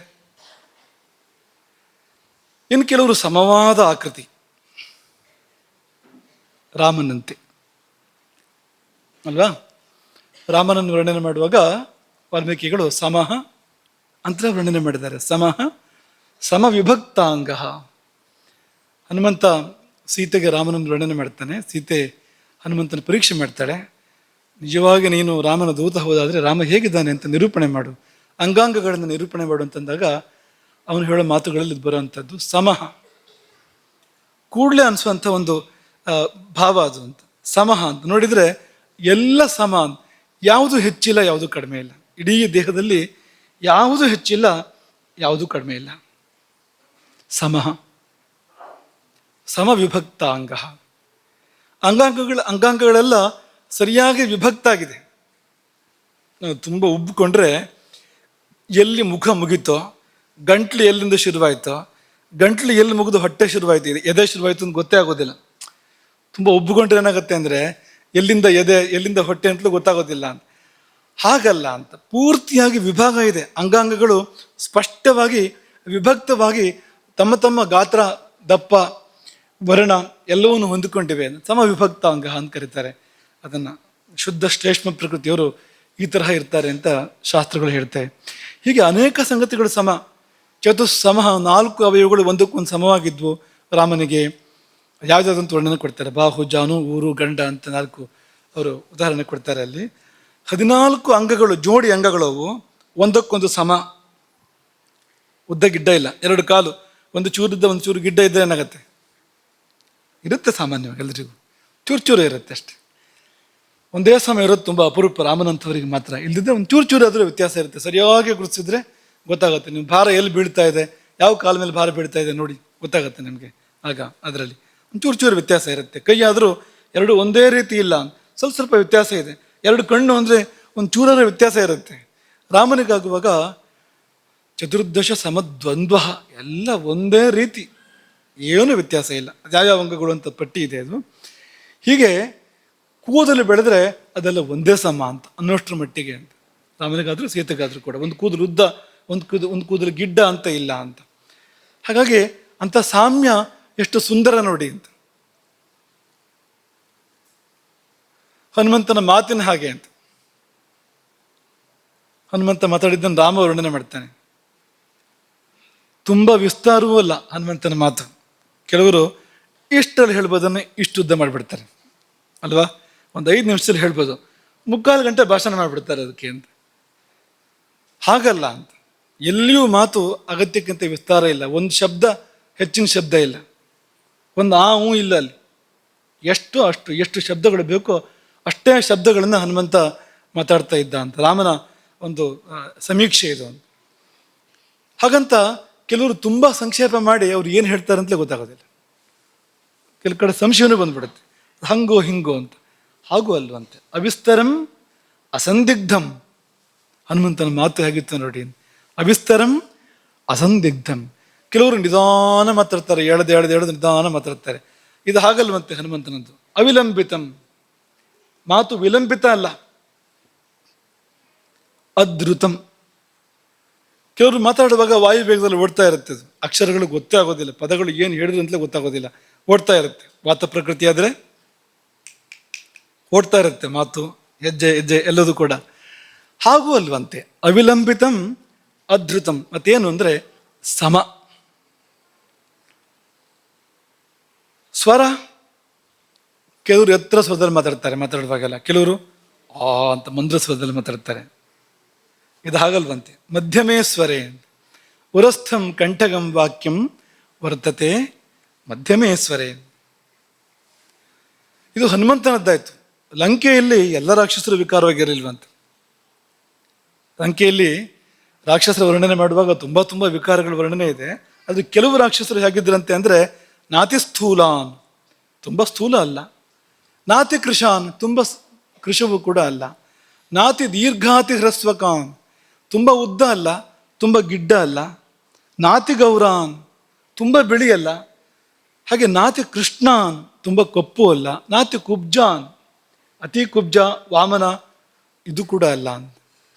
ಇನ್ನು ಕೆಲವರು ಸಮವಾದ ಆಕೃತಿ, ರಾಮನಂತೆ ಅಲ್ವಾ? ರಾಮನನ್ನು ವರ್ಣನೆ ಮಾಡುವಾಗ ವಾಲ್ಮೀಕಿಗಳು ಸಮಃ ಅಂತ ವರ್ಣನೆ ಮಾಡಿದ್ದಾರೆ. ಸಮಃ ಸಮವಿಭಕ್ತಾಂಗ. ಹನುಮಂತ ಸೀತೆಗೆ ರಾಮನನ್ನು ವರ್ಣನೆ ಮಾಡ್ತಾನೆ, ಸೀತೆ ಹನುಮಂತನ ಪರೀಕ್ಷೆ ಮಾಡ್ತಾಳೆ. ನಿಜವಾಗಿ ನೀನು ರಾಮನ ದೂತ ಹೋದಾದರೆ ರಾಮ ಹೇಗಿದ್ದಾನೆ ಅಂತ ನಿರೂಪಣೆ ಮಾಡು, ಅಂಗಾಂಗಗಳನ್ನು ನಿರೂಪಣೆ ಮಾಡು ಅಂತಂದಾಗ ಅವನು ಹೇಳೋ ಮಾತುಗಳಲ್ಲಿ ಬರುವಂಥದ್ದು ಸಮಃ. ಕೂಡಲೇ ಅನಿಸುವಂಥ ಒಂದು ಭಾವ ಅದು ಅಂತ. ಸಮಃ ಅಂತ ನೋಡಿದರೆ ಎಲ್ಲ ಸಮ, ಯಾವುದು ಹೆಚ್ಚಿಲ್ಲ, ಯಾವುದು ಕಡಿಮೆ ಇಲ್ಲ. ಇಡೀ ದೇಹದಲ್ಲಿ ಯಾವುದು ಹೆಚ್ಚಿಲ್ಲ, ಯಾವುದು ಕಡಿಮೆ ಇಲ್ಲ. ಸಮಃ ಸಮವಿಭಕ್ತ ಅಂಗ. ಅಂಗಾಂಗಗಳೆಲ್ಲ ಸರಿಯಾಗಿ ವಿಭಕ್ತ ಆಗಿದೆ. ತುಂಬ ಉಬ್ಬಿಕೊಂಡ್ರೆ ಎಲ್ಲಿ ಮುಖ ಮುಗಿತೋ, ಗಂಟ್ಲು ಎಲ್ಲಿಂದ ಶುರುವಾಯಿತೋ ಗಂಟ್ಲು ಎಲ್ಲಿ ಮುಗಿದು ಹೊಟ್ಟೆ ಶುರುವಾಯ್ತು, ಎದೆ ಶುರುವಾಯ್ತು ಅಂತ ಗೊತ್ತೇ ಆಗೋದಿಲ್ಲ. ತುಂಬ ಉಬ್ಬುಗೊಂಡ್ರೆ ಏನಾಗುತ್ತೆ ಅಂದರೆ ಎಲ್ಲಿಂದ ಎದೆ ಎಲ್ಲಿಂದ ಹೊಟ್ಟೆ ಅಂತಲೂ ಗೊತ್ತಾಗೋದಿಲ್ಲ ಅಂತ. ಹಾಗಲ್ಲ ಅಂತ, ಪೂರ್ತಿಯಾಗಿ ವಿಭಾಗ ಇದೆ. ಅಂಗಾಂಗಗಳು ಸ್ಪಷ್ಟವಾಗಿ ವಿಭಕ್ತವಾಗಿ ತಮ್ಮ ತಮ್ಮ ಗಾತ್ರ, ದಪ್ಪ, ವರ್ಣ ಎಲ್ಲವನ್ನೂ ಹೊಂದಿಕೊಂಡಿವೆ. ಸಮವಿಭಕ್ತ ಅಂಗ ಅಂತ ಕರೀತಾರೆ ಅದನ್ನು. ಶುದ್ಧ ಶ್ಲೇಷ್ಮ ಪ್ರಕೃತಿಯವರು ಈ ತರಹ ಇರ್ತಾರೆ ಅಂತ ಶಾಸ್ತ್ರಗಳು ಹೇಳ್ತವೆ. ಹೀಗೆ ಅನೇಕ ಸಂಗತಿಗಳು ಸಮ. ಚತುಸ್ಸಮ, 4 ಅವಯವಗಳು ಒಂದಕ್ಕೊಂದು ಸಮವಾಗಿದ್ವು ರಾಮನಿಗೆ. ಯಾವುದಾದಂತ ವರ್ಣನೆ ಕೊಡ್ತಾರೆ. ಬಾಹು, ಜಾನು, ಊರು, ಗಂಡ ಅಂತ 4 ಅವರು ಉದಾಹರಣೆ ಕೊಡ್ತಾರೆ. ಅಲ್ಲಿ 14 ಅಂಗಗಳು, ಜೋಡಿ ಅಂಗಗಳು, ಅವು ಒಂದಕ್ಕೊಂದು ಸಮ. ಉದ್ದ ಗಿಡ್ಡ ಇಲ್ಲ, 2 ಕಾಲು, ಒಂದು ಚೂರಿದ್ದ ಒಂದು ಚೂರು ಗಿಡ್ಡ ಇದ್ದರೆ ಏನಾಗುತ್ತೆ? ಇರುತ್ತೆ ಸಾಮಾನ್ಯವಾಗಿ ಎಲ್ರಿಗೂ, ಚೂರು ಇರುತ್ತೆ ಅಷ್ಟೆ. ಒಂದೇ ಸಮ ಇರೋದು ತುಂಬ ಅಪರೂಪ, ರಾಮನಂಥವರಿಗೆ ಮಾತ್ರ. ಇಲ್ಲದಿದ್ದರೆ ಒಂದು ಚೂರು ಆದರೂ ವ್ಯತ್ಯಾಸ ಇರುತ್ತೆ. ಸರಿಯಾಗಿ ಗುರುತಿಸಿದ್ರೆ ಗೊತ್ತಾಗುತ್ತೆ. ನೀವು ಭಾರ ಎಲ್ಲಿ ಬೀಳ್ತಾ ಇದೆ, ಯಾವ ಕಾಲ ಮೇಲೆ ಭಾರ ಬೀಳ್ತಾ ಇದೆ ನೋಡಿ ಗೊತ್ತಾಗುತ್ತೆ ನಿಮಗೆ. ಆಗ ಅದರಲ್ಲಿ ಒಂದು ಚೂರು ವ್ಯತ್ಯಾಸ ಇರುತ್ತೆ. ಕೈ ಆದರೂ 2 ಒಂದೇ ರೀತಿ ಇಲ್ಲ, ಸ್ವಲ್ಪ ವ್ಯತ್ಯಾಸ ಇದೆ. 2 ಕಣ್ಣು ಅಂದರೆ ಒಂದು ಚೂರರ ವ್ಯತ್ಯಾಸ ಇರುತ್ತೆ. ರಾಮನಿಗಾಗುವಾಗ ಚತುರ್ದಶ ಸಮದ್ವಂದ್ವ, ಎಲ್ಲ ಒಂದೇ ರೀತಿ, ಏನೂ ವ್ಯತ್ಯಾಸ ಇಲ್ಲ. ಯಾವ್ಯಾವ ಅಂಗಗಳು ಅಂತ ಪಟ್ಟಿ ಇದೆ ಅದು. ಹೀಗೆ ಕೂದಲು ಬೆಳೆದ್ರೆ ಅದೆಲ್ಲ ಒಂದೇ ಸಮ ಅಂತ ಅನ್ನೋಷ್ಟ್ರ ಮಟ್ಟಿಗೆ ಅಂತ. ರಾಮನಿಗಾದರೂ ಸೀತೆಗಾದರೂ ಕೂಡ ಒಂದು ಕೂದಲು ಉದ್ದ, ಒಂದು ಕೂದಲು ಗಿಡ್ಡ ಅಂತ ಇಲ್ಲ ಅಂತ. ಹಾಗಾಗಿ ಅಂಥ ಸಾಮ್ಯ ಎಷ್ಟು ಸುಂದರ ನೋಡಿ ಅಂತ. ಹನುಮಂತನ ಮಾತಿನ ಹಾಗೆ ಅಂತ. ಹನುಮಂತ ಮಾತಾಡಿದ್ದನ್ನು ರಾಮ ವರ್ಣನೆ ಮಾಡ್ತಾನೆ. ತುಂಬ ವಿಸ್ತಾರವೂ ಅಲ್ಲ ಹನುಮಂತನ ಮಾತು. ಕೆಲವರು ಇಷ್ಟರಲ್ಲಿ ಹೇಳ್ಬೋದನ್ನು ಇಷ್ಟು ಉದ್ದ ಮಾಡಿಬಿಡ್ತಾರೆ ಅಲ್ವಾ. ಒಂದು 5 ನಿಮಿಷದಲ್ಲಿ ಹೇಳ್ಬೋದು, 3/4 ಗಂಟೆ ಭಾಷಣ ಮಾಡಿಬಿಡ್ತಾರೆ ಅದಕ್ಕೆ ಅಂತ. ಹಾಗಲ್ಲ ಅಂತ. ಎಲ್ಲಿಯೂ ಮಾತು ಅಗತ್ಯಕ್ಕಿಂತ ವಿಸ್ತಾರ ಇಲ್ಲ. ಒಂದು ಶಬ್ದ ಹೆಚ್ಚಿನ ಶಬ್ದ ಇಲ್ಲ, ಒಂದು ಹೂ ಇಲ್ಲ ಅಲ್ಲಿ. ಎಷ್ಟು ಶಬ್ದಗಳು ಬೇಕೋ ಅಷ್ಟೇ ಶಬ್ದಗಳನ್ನು ಹನುಮಂತ ಮಾತಾಡ್ತಾ ಇದ್ದ ಅಂತ ರಾಮನ ಒಂದು ಸಮೀಕ್ಷೆ ಇದು ಅಂತ. ಹಾಗಂತ ಕೆಲವರು ತುಂಬ ಸಂಕ್ಷೇಪ ಮಾಡಿ ಅವ್ರು ಏನು ಹೇಳ್ತಾರೆ ಅಂತಲೇ ಗೊತ್ತಾಗೋದಿಲ್ಲ. ಕೆಲವು ಕಡೆ ಸಂಶಯವೂ ಬಂದ್ಬಿಡುತ್ತೆ, ಹಂಗೋ ಹಿಂಗೋ ಅಂತ. ಹಾಗೂ ಅಲ್ವಂತೆ. ಅವಿಸ್ತರಂ ಅಸಂದಿಗ್ಧಂ. ಹನುಮಂತನ ಮಾತು ಹೇಗಿತ್ತು ನೋಡಿ. ಅವಿಸ್ತರಂ ಅಸಂದಿಗ್ಧಂ. ಕೆಲವರು ನಿಧಾನ ಮಾತಾಡ್ತಾರೆ, ಎಳೆದು ನಿಧಾನ ಮಾತಾಡ್ತಾರೆ. ಇದು ಹಾಗಲ್ವಂತೆ ಹನುಮಂತನದ್ದು. ಅವಿಲಂಬಿತಂ, ಮಾತು ವಿಲಂಬಿತ ಅಲ್ಲ. ಅದ್ರುತಂ. ಕೆಲವರು ಮಾತಾಡುವಾಗ ವಾಯು ವೇಗದಲ್ಲಿ ಓಡ್ತಾ ಇರುತ್ತೆ. ಅದು ಅಕ್ಷರಗಳು ಗೊತ್ತೇ ಆಗೋದಿಲ್ಲ, ಪದಗಳು ಏನು ಹೇಳಿದ್ರು ಅಂತಲೇ ಗೊತ್ತಾಗೋದಿಲ್ಲ, ಓಡ್ತಾ ಇರುತ್ತೆ. ವಾತ ಪ್ರಕೃತಿ ಆದರೆ ಓಡ್ತಾ ಇರುತ್ತೆ ಮಾತು, ಹೆಜ್ಜೆ ಎಲ್ಲದೂ ಕೂಡ. ಹಾಗೂ ಅಲ್ವಂತೆ. ಅವಿಲಂಬಿತಂ ಅದ್ರುತಂ. ಮತ್ತೇನು ಅಂದರೆ ಸಮ. ಸ್ವರ ಕೆಲವರು ಎತ್ತರ ಸ್ವರದಲ್ಲಿ ಮಾತಾಡುವಾಗೆಲ್ಲ, ಕೆಲವರು ಅಂತ ಮಂದ್ರ ಸ್ವರದಲ್ಲಿ ಮಾತಾಡ್ತಾರೆ. ಇದು ಹಾಗಲ್ವಂತೆ. ಮಧ್ಯಮೇ ಸ್ವರೇ. ಉರಸ್ಥಂ ಕಂಠಗಂ ವಾಕ್ಯಂ ವರ್ತತೆ ಮಧ್ಯಮೇ ಸ್ವರೇ. ಇದು ಹನುಮಂತನದ್ದಾಯ್ತು. ಲಂಕೆಯಲ್ಲಿ ಎಲ್ಲ ರಾಕ್ಷಸರು ವಿಕಾರವಾಗಿರಲಿಲ್ವಂತ. ಲಂಕೆಯಲ್ಲಿ ರಾಕ್ಷಸರ ವರ್ಣನೆ ಮಾಡುವಾಗ ತುಂಬ ವಿಕಾರಗಳ ವರ್ಣನೆ ಇದೆ. ಅದು ಕೆಲವು ರಾಕ್ಷಸರು ಹೇಗಿದ್ರಂತೆ ಅಂದರೆ, ನಾತಿ ಸ್ಥೂಲಾನ್, ತುಂಬ ಸ್ಥೂಲ ಅಲ್ಲ. ನಾತಿ ಕೃಶಾನ್, ತುಂಬ ಕೃಶವೂ ಕೂಡ ಅಲ್ಲ. ನಾತಿ ದೀರ್ಘಾತಿ ಹ್ರಸ್ವಕಾನ್, ತುಂಬ ಉದ್ದ ಅಲ್ಲ, ತುಂಬ ಗಿಡ್ಡ ಅಲ್ಲ. ನಾತಿ ಗೌರಾನ್, ತುಂಬ ಬಿಳಿಯಲ್ಲ. ಹಾಗೆ ನಾತಿ ಕೃಷ್ಣಾನ್, ತುಂಬ ಕಪ್ಪು ಅಲ್ಲ. ನಾತಿ ಕುಬ್ಜಾನ್, ಅತಿ ಕುಬ್ಜ ವಾಮನ ಇದು ಕೂಡ ಅಲ್ಲ.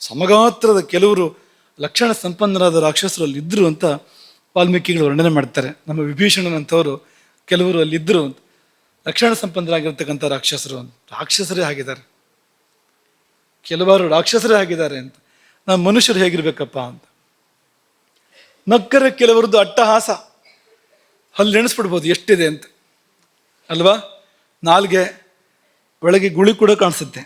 ಸಮಗಾತ್ರದ ಕೆಲವರು ಲಕ್ಷಣ ಸಂಪನ್ನರಾದ ರಾಕ್ಷಸರು ಅಲ್ಲಿದ್ದರು ಅಂತ ವಾಲ್ಮೀಕಿಗಳು ವರ್ಣನೆ ಮಾಡ್ತಾರೆ. ನಮ್ಮ ವಿಭೀಷಣನಂಥವರು ಕೆಲವರು ಅಲ್ಲಿದ್ದರು ಅಂತ. ಲಕ್ಷಣ ಸಂಪನ್ನರಾಗಿರ್ತಕ್ಕಂಥ ರಾಕ್ಷಸರೇ ಆಗಿದ್ದಾರೆ. ಕೆಲವಾರು ರಾಕ್ಷಸರೇ ಆಗಿದ್ದಾರೆ ಅಂತ. ನಾವು ಮನುಷ್ಯರು ಹೇಗಿರ್ಬೇಕಪ್ಪ ಅಂತ. ನಕ್ಕರೆ ಕೆಲವರದ್ದು ಅಟ್ಟಹಾಸ, ಅಲ್ಲಿ ನೆನೆಸ್ಬಿಡ್ಬೋದು ಎಷ್ಟಿದೆ ಅಂತ ಅಲ್ವಾ. ನಾಲ್ಗೆ ಒಳಗೆ ಗುಳಿ ಕೂಡ ಕಾಣಿಸುತ್ತೆ.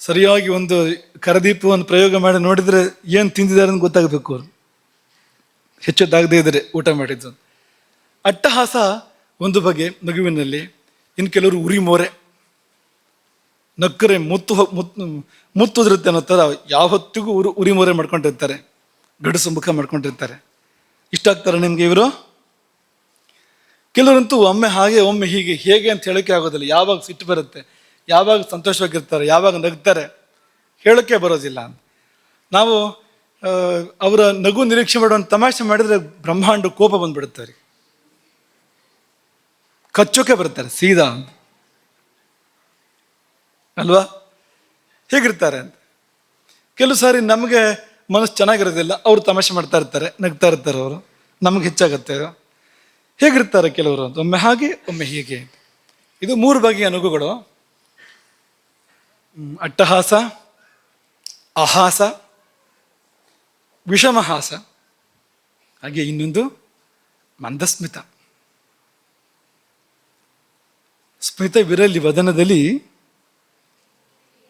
ಸರಿಯಾಗಿ ಒಂದು ಕರದೀಪವನ್ನು ಪ್ರಯೋಗ ಮಾಡಿ ನೋಡಿದರೆ ಏನು ತಿಂದಿದ್ದಾರೆ ಅಂತ ಗೊತ್ತಾಗಬೇಕು ಅವರು, ಹೆಚ್ಚೊದ್ದಾಗದೇ ಇದ್ದಾರೆ ಊಟ ಮಾಡಿದ್ದು. ಅಟ್ಟಹಾಸ ಒಂದು ಬಗೆ ನಗುವಿನಲ್ಲಿ. ಇನ್ನು ಕೆಲವರು ಉರಿ ಮೋರೆ, ನಕ್ಕರೆ ಮುತ್ತುದಿರುತ್ತೆ ಅನ್ನೋ ಥರ ಯಾವತ್ತಿಗೂ ಉರಿ ಮೋರೆ ಮಾಡ್ಕೊಂಡಿರ್ತಾರೆ, ಗಡಸು ಮುಖ ಮಾಡ್ಕೊಂಡಿರ್ತಾರೆ. ಇಷ್ಟ ಆಗ್ತಾರೆ ನಿಮಗೆ ಇವರು? ಕೆಲವರಂತೂ ಒಮ್ಮೆ ಹಾಗೆ ಒಮ್ಮೆ ಹೀಗೆ, ಹೇಗೆ ಅಂತ ಹೇಳೋಕ್ಕೆ ಆಗೋದಿಲ್ಲ. ಯಾವಾಗ ಸಿಟ್ಟು ಬರುತ್ತೆ, ಯಾವಾಗ ಸಂತೋಷವಾಗಿರ್ತಾರೆ, ಯಾವಾಗ ನಗ್ತಾರೆ, ಹೇಳೋಕ್ಕೆ ಬರೋದಿಲ್ಲ ಅಂತ. ನಾವು ಅವರ ನಗು ನಿರೀಕ್ಷೆ ಮಾಡುವಂಥ ತಮಾಷೆ ಮಾಡಿದರೆ ಬ್ರಹ್ಮಾಂಡ ಕೋಪ ಬಂದ್ಬಿಡುತ್ತಾರೆ, ಕಚ್ಚೋಕೆ ಬರ್ತಾರೆ ಸೀದಾ ಅಲ್ವಾ. ಹೇಗಿರ್ತಾರೆ ಅಂತ. ಕೆಲವು ಸಾರಿ ನಮಗೆ ಮನಸ್ಸು ಚೆನ್ನಾಗಿರೋದಿಲ್ಲ, ಅವರು ತಮಾಷೆ ಮಾಡ್ತಾ ಇರ್ತಾರೆ, ನಗ್ತಾ ಇರ್ತಾರೆ, ಅವರು ನಮ್ಗೆ ಹೆಚ್ಚಾಗತ್ತೆ. ಹೇಗಿರ್ತಾರೆ ಕೆಲವರು ಅಂತ, ಒಮ್ಮೆ ಹಾಗೆ ಒಮ್ಮೆ ಹೀಗೆ. ಇದು 3 ಬಗೆಯ ನಗುಗಳು: ಅಟ್ಟಹಾಸ, ಅಹಾಸ, ವಿಷಮಹಾಸ, ಹಾಗೆ ಇನ್ನೊಂದು ಮಂದಸ್ಮಿತ. ಸ್ಮಿತವಿರಲಿ ವದನದಲ್ಲಿ,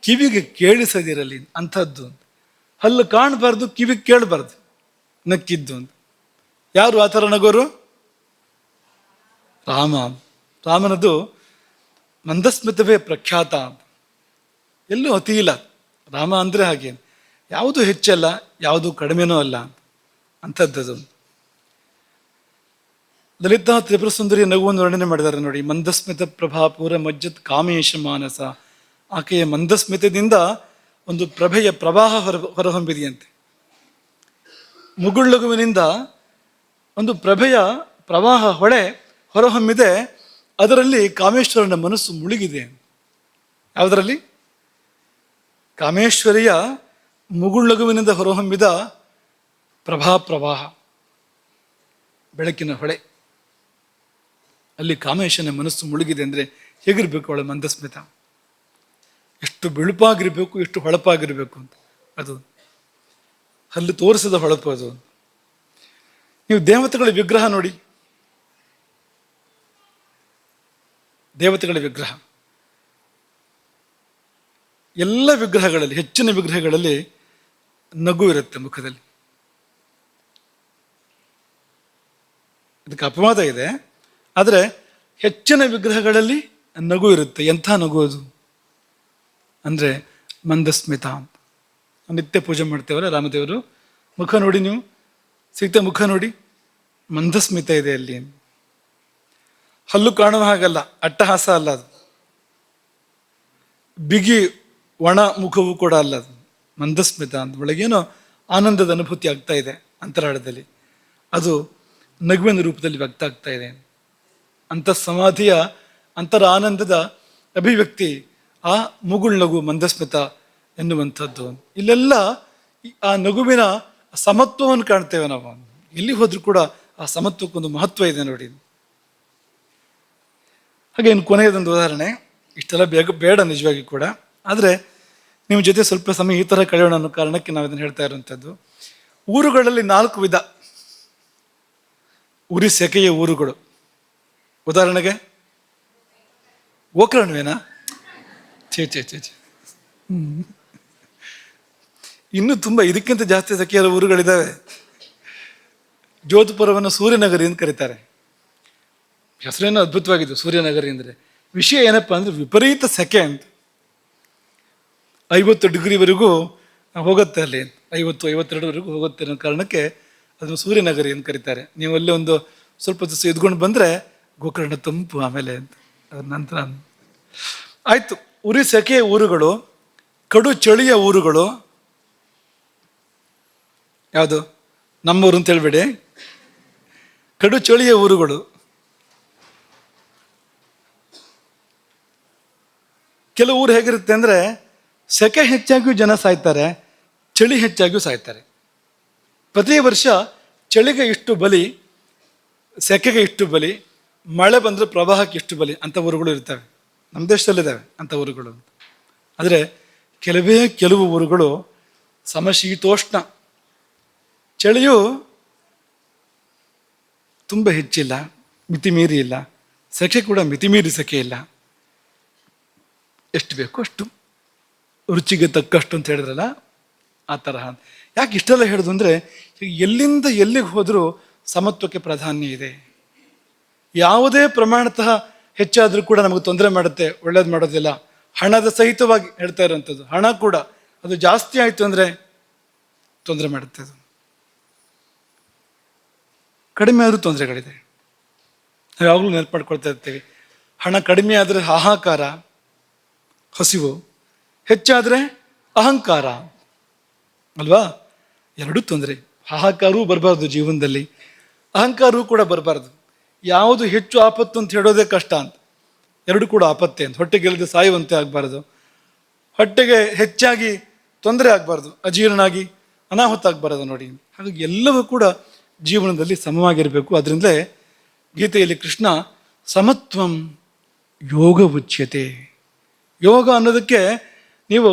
ಕಿವಿಗೆ ಕೇಳಿಸದಿರಲಿ ಅಂಥದ್ದು. ಹಲ್ಲು ಕಾಣಬಾರ್ದು, ಕಿವಿಗೆ ಕೇಳಬಾರ್ದು ನಕ್ಕಿದ್ದು ಅಂತ. ಯಾರು ಆ ಥರ ನಗೋರು? ರಾಮ. ರಾಮನದು ಮಂದಸ್ಮಿತವೇ ಪ್ರಖ್ಯಾತ, ಎಲ್ಲೂ ಅತಿ ಇಲ್ಲ. ರಾಮ ಅಂದರೆ ಹಾಗೆ, ಯಾವುದು ಹೆಚ್ಚಲ್ಲ, ಯಾವುದು ಕಡಿಮೆನೂ ಅಲ್ಲ ಅಂಥದ್ದದು. ಲಲಿತಾ ತ್ರಿಪುರ ಸುಂದರಿಯ ನಗುವನ್ನು ವರ್ಣನೆ ಮಾಡಿದ್ದಾರೆ ನೋಡಿ. ಮಂದಸ್ಮಿತ ಪ್ರಭಾಪೂರ ಮಜ್ಜತ್ ಕಾಮೇಶ ಮಾನಸ. ಆಕೆಯ ಮಂದಸ್ಮಿತದಿಂದ ಒಂದು ಪ್ರಭೆಯ ಪ್ರವಾಹ ಹೊರಹೊಮ್ಮಿದೆಯಂತೆ. ಮುಗುಳ್ನಗುವಿನಿಂದ ಒಂದು ಪ್ರಭೆಯ ಪ್ರವಾಹ ಹೊರಹೊಮ್ಮಿದೆ. ಅದರಲ್ಲಿ ಕಾಮೇಶ್ವರನ ಮನಸ್ಸು ಮುಳುಗಿದೆ. ಯಾವುದರಲ್ಲಿ? ಕಾಮೇಶ್ವರಿಯ ಮುಗುಳ್ನಗುವಿನಿಂದ ಹೊರಹೊಮ್ಮಿದ ಪ್ರವಾಹ, ಬೆಳಕಿನ ಹೊಳೆ, ಅಲ್ಲಿ ಕಾಮೇಶನ ಮನಸ್ಸು ಮುಳುಗಿದೆ. ಅಂದರೆ ಹೇಗಿರ್ಬೇಕು ಅವಳ ಮಂದಸ್ಮಿತ? ಎಷ್ಟು ಬಿಳುಪಾಗಿರ್ಬೇಕು, ಎಷ್ಟು ಹೊಳಪಾಗಿರ್ಬೇಕು ಅಂತ. ಅದು ಹಲ್ಲು ತೋರಿಸಿದ ಹೊಳಪು ಅದು. ನೀವು ದೇವತೆಗಳ ವಿಗ್ರಹ ನೋಡಿ, ದೇವತೆಗಳ ವಿಗ್ರಹ, ಎಲ್ಲ ವಿಗ್ರಹಗಳಲ್ಲಿ, ಹೆಚ್ಚಿನ ವಿಗ್ರಹಗಳಲ್ಲಿ ನಗು ಇರುತ್ತೆ ಮುಖದಲ್ಲಿ. ಇದಕ್ಕೆ ಅಪವಾದ ಇದೆ, ಆದರೆ ಹೆಚ್ಚಿನ ವಿಗ್ರಹಗಳಲ್ಲಿ ನಗು ಇರುತ್ತೆ. ಎಂಥ ನಗು ಅದು ಅಂದರೆ ಮಂದಸ್ಮಿತ. ನಿತ್ಯ ಪೂಜೆ ಮಾಡ್ತೇವಲ್ಲ ರಾಮದೇವರು, ಮುಖ ನೋಡಿ ನೀವು, ಸೀತೆ ಮುಖ ನೋಡಿ, ಮಂದಸ್ಮಿತ ಇದೆ ಅಲ್ಲಿ. ಹಲ್ಲು ಕಾಣುವ ಹಾಗಲ್ಲ, ಅಟ್ಟಹಾಸ ಅಲ್ಲ ಅದು, ಬಿಗಿ ಒಣ ಮುಖವೂ ಕೂಡ ಅಲ್ಲ ಅದು, ಮಂದಸ್ಮಿತ ಅಂತ. ಒಳಗೇನೋ ಆನಂದದ ಅನುಭೂತಿ ಆಗ್ತಾ ಇದೆ ಅಂತರಾಳದಲ್ಲಿ, ಅದು ನಗುವಿನ ರೂಪದಲ್ಲಿ ವ್ಯಕ್ತ ಆಗ್ತಾ ಇದೆ. ಅಂಥ ಸಮಾಧಿಯ ಅಂತರ ಆನಂದದ ಅಭಿವ್ಯಕ್ತಿ ಆ ಮುಗುಳ್ನಗು, ಮಂದಸ್ಮಿತ ಎನ್ನುವಂಥದ್ದು. ಇಲ್ಲೆಲ್ಲ ಆ ನಗುವಿನ ಸಮತ್ವವನ್ನು ಕಾಣ್ತೇವೆ ನಾವು. ಎಲ್ಲಿ ಹೋದ್ರೂ ಕೂಡ ಆ ಸಮತ್ವಕ್ಕೊಂದು ಮಹತ್ವ ಇದೆ ನೋಡಿ. ಹಾಗೆ ಇನ್ನು ಕೊನೆಯದೊಂದು ಉದಾಹರಣೆ, ಇಷ್ಟೆಲ್ಲ ಬೇಡ ನಿಜವಾಗಿ ಕೂಡ, ಆದರೆ ನಿಮ್ಮ ಜೊತೆ ಸ್ವಲ್ಪ ಸಮಯ ಈ ಥರ ಕಳೆಯೋಣ ಅನ್ನೋ ಕಾರಣಕ್ಕೆ ನಾವು ಇದನ್ನು ಹೇಳ್ತಾ ಇರುವಂಥದ್ದು. ಊರುಗಳಲ್ಲಿ 4 ವಿಧ ಉರಿ ಸೆಕೆಯ ಊರುಗಳು. ಉದಾಹರಣೆಗೆ ಗೋಕರ್ಣವೇನಾ? ಛೇ ಛೇ ಛೇ ಛೇ ಇನ್ನೂ ತುಂಬ ಇದಕ್ಕಿಂತ ಜಾಸ್ತಿ ಸೆಕೆಯ ಊರುಗಳಿದ್ದಾವೆ. ಜೋಧಪುರವನ್ನು ಸೂರ್ಯನಗರಿ ಅಂತ ಕರೀತಾರೆ. ಹೆಸರೇನೋ ಅದ್ಭುತವಾಗಿದ್ದು, ಸೂರ್ಯನಗರಿ ಅಂದರೆ. ವಿಷಯ ಏನಪ್ಪ ಅಂದರೆ ವಿಪರೀತ ಸೆಕೆ ಅಂತ. 50 ಡಿಗ್ರಿವರೆಗೂ ಹೋಗುತ್ತೆ ಅಲ್ಲಿ, 50-52ವರೆಗೂ ಹೋಗುತ್ತೆ ಅನ್ನೋ ಕಾರಣಕ್ಕೆ ಅದನ್ನು ಸೂರ್ಯನಗರಿ ಅಂತ ಕರೀತಾರೆ. ನೀವು ಅಲ್ಲೇ ಒಂದು ಸ್ವಲ್ಪ ದಿವಸ ಎದ್ಕೊಂಡು ಬಂದರೆ ಗೋಕರ್ಣ ತಂಪು ಆಮೇಲೆ ಅಂತ. ಅದ್ರ ನಂತರ ಆಯಿತು. ಉರಿ ಸೆಕೆಯ ಊರುಗಳು, ಕಡು ಚಳಿಯ ಊರುಗಳು. ಯಾವುದು? ನಮ್ಮೂರು ಅಂತ ಹೇಳ್ಬೇಡಿ, ಕಡು ಚಳಿಯ ಊರುಗಳು. ಕೆಲವು ಊರು ಹೇಗಿರುತ್ತೆ ಅಂದರೆ ಸೆಕೆ ಹೆಚ್ಚಾಗಿಯೂ ಜನ ಸಾಯ್ತಾರೆ, ಚಳಿ ಹೆಚ್ಚಾಗಿಯೂ ಸಾಯ್ತಾರೆ. ಪ್ರತಿ ವರ್ಷ ಚಳಿಗೆ ಇಷ್ಟು ಬಲಿ, ಸೆಕೆಗೆ ಇಷ್ಟು ಬಲಿ, ಮಳೆ ಬಂದರೆ ಪ್ರವಾಹಕ್ಕೆ ಇಷ್ಟು ಬಲಿ ಅಂಥ ಊರುಗಳು ಇರ್ತವೆ. ನಮ್ಮ ದೇಶದಲ್ಲಿದ್ದಾವೆ ಅಂಥ ಊರುಗಳು. ಆದರೆ ಕೆಲವು ಊರುಗಳು ಸಮಶೀತೋಷ್ಣ, ಚಳಿಯೂ ತುಂಬ ಹೆಚ್ಚಿಲ್ಲ, ಮಿತಿಮೀರಿ ಇಲ್ಲ, ಸೆಕೆ ಕೂಡ ಮಿತಿಮೀರಿ ಸೆಕೆ ಇಲ್ಲ. ಎಷ್ಟು ಬೇಕು ಅಷ್ಟು, ರುಚಿಗೆ ತಕ್ಕಷ್ಟು ಅಂತ ಹೇಳಿದ್ರಲ್ಲ ಆ ತರಹ. ಯಾಕೆ ಇಷ್ಟೆಲ್ಲ ಹೇಳೋದು ಅಂದರೆ, ಎಲ್ಲಿಂದ ಎಲ್ಲಿಗೆ ಹೋದರೂ ಸಮತ್ವಕ್ಕೆ ಪ್ರಾಧಾನ್ಯ ಇದೆ. ಯಾವುದೇ ಪ್ರಮಾಣತಃ ಹೆಚ್ಚಾದರೂ ಕೂಡ ನಮಗೆ ತೊಂದರೆ ಮಾಡುತ್ತೆ, ಒಳ್ಳೇದು ಮಾಡೋದಿಲ್ಲ. ಹಣದ ಸಹಿತವಾಗಿ ಹೇಳ್ತಾ ಇರೋವಂಥದ್ದು. ಹಣ ಕೂಡ ಅದು ಜಾಸ್ತಿ ಆಯಿತು ಅಂದರೆ ತೊಂದರೆ ಮಾಡುತ್ತೆ. ಅದು ಕಡಿಮೆ ಆದರೂ ತೊಂದರೆಗಳಿದೆ. ನಾವು ಯಾವಾಗಲೂ ನೆನಪು ಮಾಡ್ಕೊಳ್ತಾ ಇರ್ತೀವಿ. ಹಣ ಕಡಿಮೆ ಆದರೆ ಹಾಹಾಕಾರ, ಹಸಿವು, ಹೆಚ್ಚಾದರೆ ಅಹಂಕಾರ ಅಲ್ವಾ? ಎರಡೂ ತೊಂದರೆ. ಹಾಹಾಕಾರವೂ ಬರಬಾರ್ದು ಜೀವನದಲ್ಲಿ, ಅಹಂಕಾರವೂ ಕೂಡ ಬರಬಾರ್ದು. ಯಾವುದು ಹೆಚ್ಚು ಆಪತ್ತು ಅಂತ ಹೇಳೋದೇ ಕಷ್ಟ ಅಂತ. ಎರಡು ಕೂಡ ಆಪತ್ತೆ ಅಂತ. ಹೊಟ್ಟೆಗೆಲ್ಲದೆ ಸಾಯುವಂತೆ ಆಗಬಾರ್ದು, ಹೊಟ್ಟೆಗೆ ಹೆಚ್ಚಾಗಿ ತೊಂದರೆ ಆಗಬಾರ್ದು, ಅಜೀರ್ಣ ಆಗಿ ಅನಾಹುತ ಆಗಬಾರದು ನೋಡಿ. ಹಾಗಾಗಿ ಎಲ್ಲವೂ ಕೂಡ ಜೀವನದಲ್ಲಿ ಸಮವಾಗಿರಬೇಕು. ಅದರಿಂದಲೇ ಗೀತೆಯಲ್ಲಿ ಕೃಷ್ಣ ಸಮತ್ವಂ ಯೋಗ ಉಚ್ಯತೆ. ಯೋಗ ಅನ್ನೋದಕ್ಕೆ ನೀವು